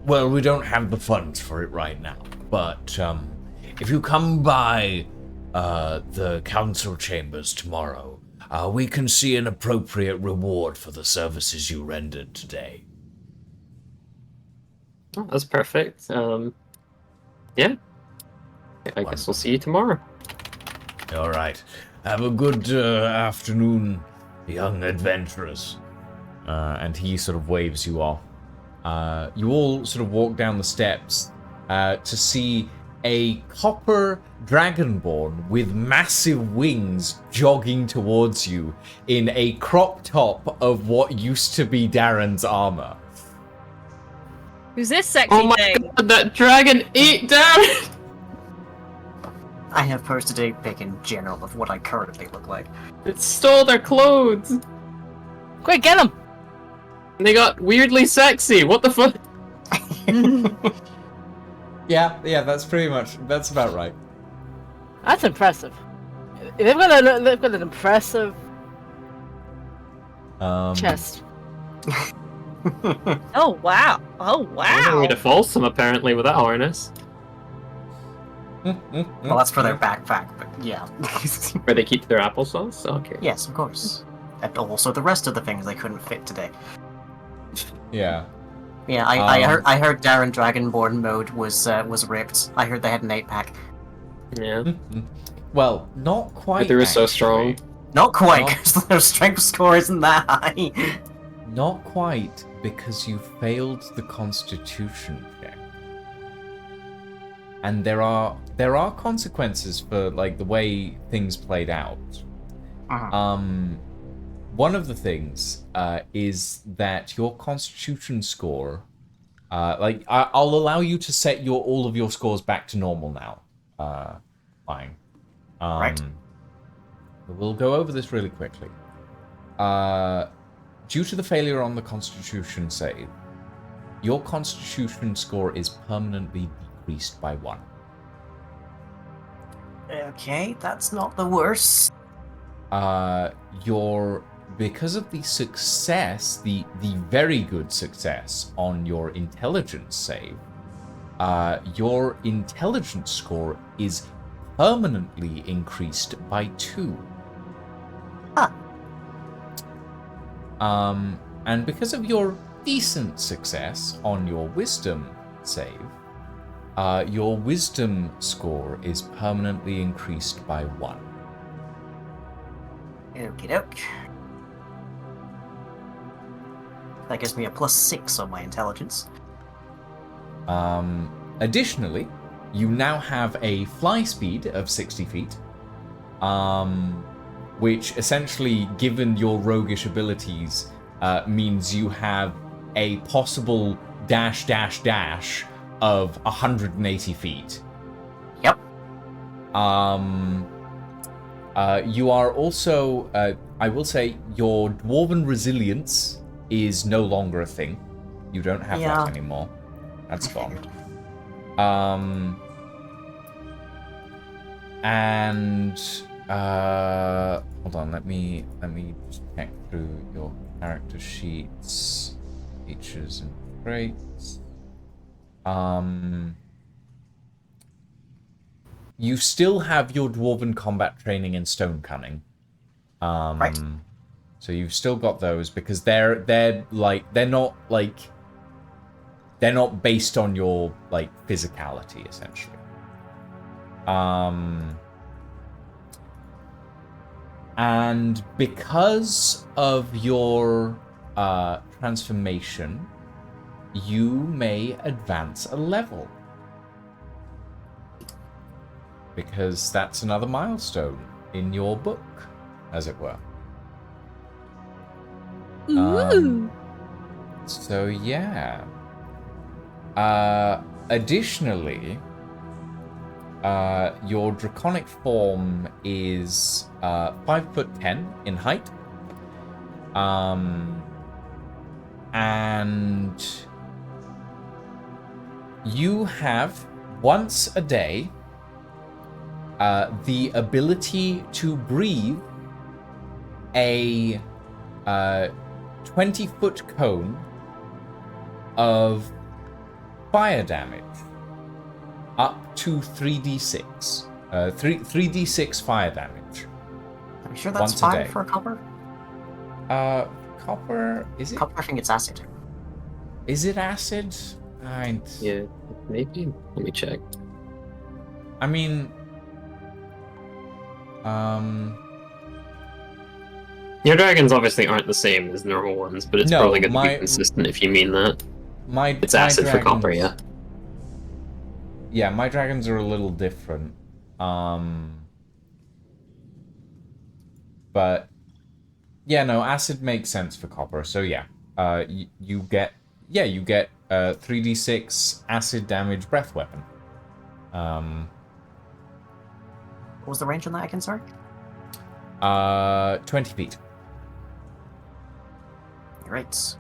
well, we don't have the funds for it right now, but if you come by the council chambers tomorrow, we can see an appropriate reward for the services you rendered today. Oh, that's perfect. Yeah. I guess we'll see you tomorrow. All right. Have a good afternoon, young adventurers. And he sort of waves you off. You all sort of walk down the steps to see a copper dragonborn with massive wings jogging towards you in a crop top of what used to be Darren's armor. Who's this sexy Oh my thing? god, that dragon ate Darren! I have posted a pic in general of what I currently look like. It stole their clothes! Quick, get him! And they got weirdly sexy, what the fuck? Yeah, that's about right. That's impressive. They've got an impressive chest. Oh wow! Oh No wow! way to false them apparently with that harness. Well, that's for their backpack, but yeah. Where they keep their applesauce? Okay. Yes, of course. And also the rest of the things they couldn't fit today. Yeah. Yeah, I heard Darren Dragonborn mode was ripped. I heard they had an 8-pack. Yeah. Well, not quite. But they were so actually. strong. Not quite, Not- because their strength score isn't that high. Not quite, because you failed the Constitution check. And there are consequences for like the way things played out. One of the things is that your Constitution score, I'll allow you to set all of your scores back to normal now. Fine. Right. We'll go over this really quickly. Due to the failure on the Constitution save, your Constitution score is permanently decreased by 1. Okay, that's not the worst. Because of the success, the very good success on your intelligence save, your intelligence score is permanently increased by 2. Huh. And because of your decent success on your wisdom save, your wisdom score is permanently increased by 1. Okie doke. That gives me a +6 on my intelligence. Additionally, you now have a fly speed of 60 feet, which essentially, given your roguish abilities, means you have a possible dash of 180 feet. Yep. You are also, I will say, your dwarven resilience is no longer a thing. You don't have that anymore. That's gone. And hold on, let me just check through your character sheets, features and traits. You still have your dwarven combat training and stone cunning. Right. So you've still got those because they're not based on your like physicality essentially. And because of your transformation, you may advance a level. Because that's another milestone in your book, as it were. Ooh. So yeah. Additionally, your draconic form is 5'10" in height. And you have once a day the ability to breathe a 20-foot cone of fire damage up to 3d6. 3d6 fire damage. I'm sure that's Once a fine day. for a copper. Copper, is it? Copper, I think it's acid. Is it acid? Yeah, maybe. Let me check. I mean, Your dragons obviously aren't the same as normal ones, but it's No, probably going to my- be consistent if you mean that. It's my acid for copper, dragons- yeah. Yeah, my dragons are a little different. But yeah, no, acid makes sense for copper. So yeah, you get 3d6 acid damage breath weapon. What was the range on that again, sorry? 20 feet. Right.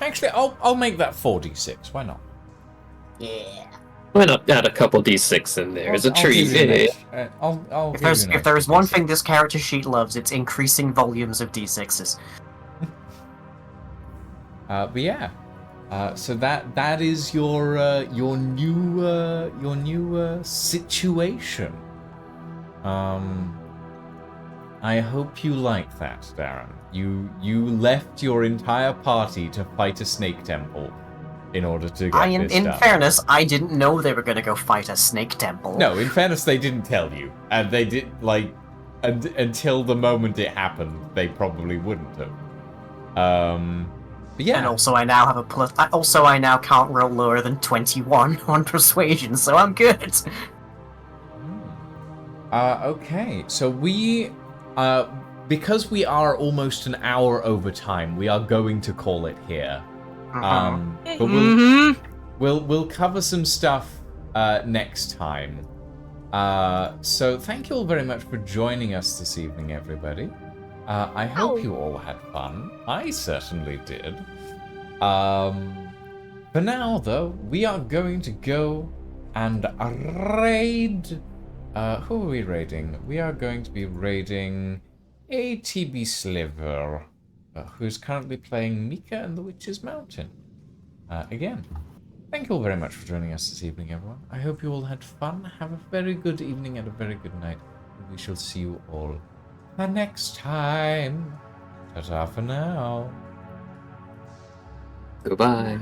Actually, I'll make that 4d6. Why not? Yeah. Why not add a couple d6 in there? It's a I'll tree. give you an Yeah. extra- I'll If give there's you an if there's extra one D6. thing this character sheet loves, it's increasing volumes of d6s. But yeah, so that is your new situation. I hope you like that, Darren. You left your entire party to fight a snake temple, in order to get this in done. fairness, I didn't know they were going to go fight a snake temple. No, in fairness, they didn't tell you, and they did until the moment it happened. They probably wouldn't have. But yeah. And also, I now have a plus. Also, I now can't roll lower than 21 on persuasion, so I'm good. Okay, so we, because we are almost an hour over time, we are going to call it here. But we'll cover some stuff next time. So thank you all very much for joining us this evening, everybody. I hope you all had fun. I certainly did. For now, though, we are going to go and raid. Who are we raiding? We are going to be raiding ATB Sliver, who's currently playing Mika and the Witch's Mountain. Again, thank you all very much for joining us this evening, everyone. I hope you all had fun. Have a very good evening and a very good night. And we shall see you all the next time. Ta-ta for now. Goodbye.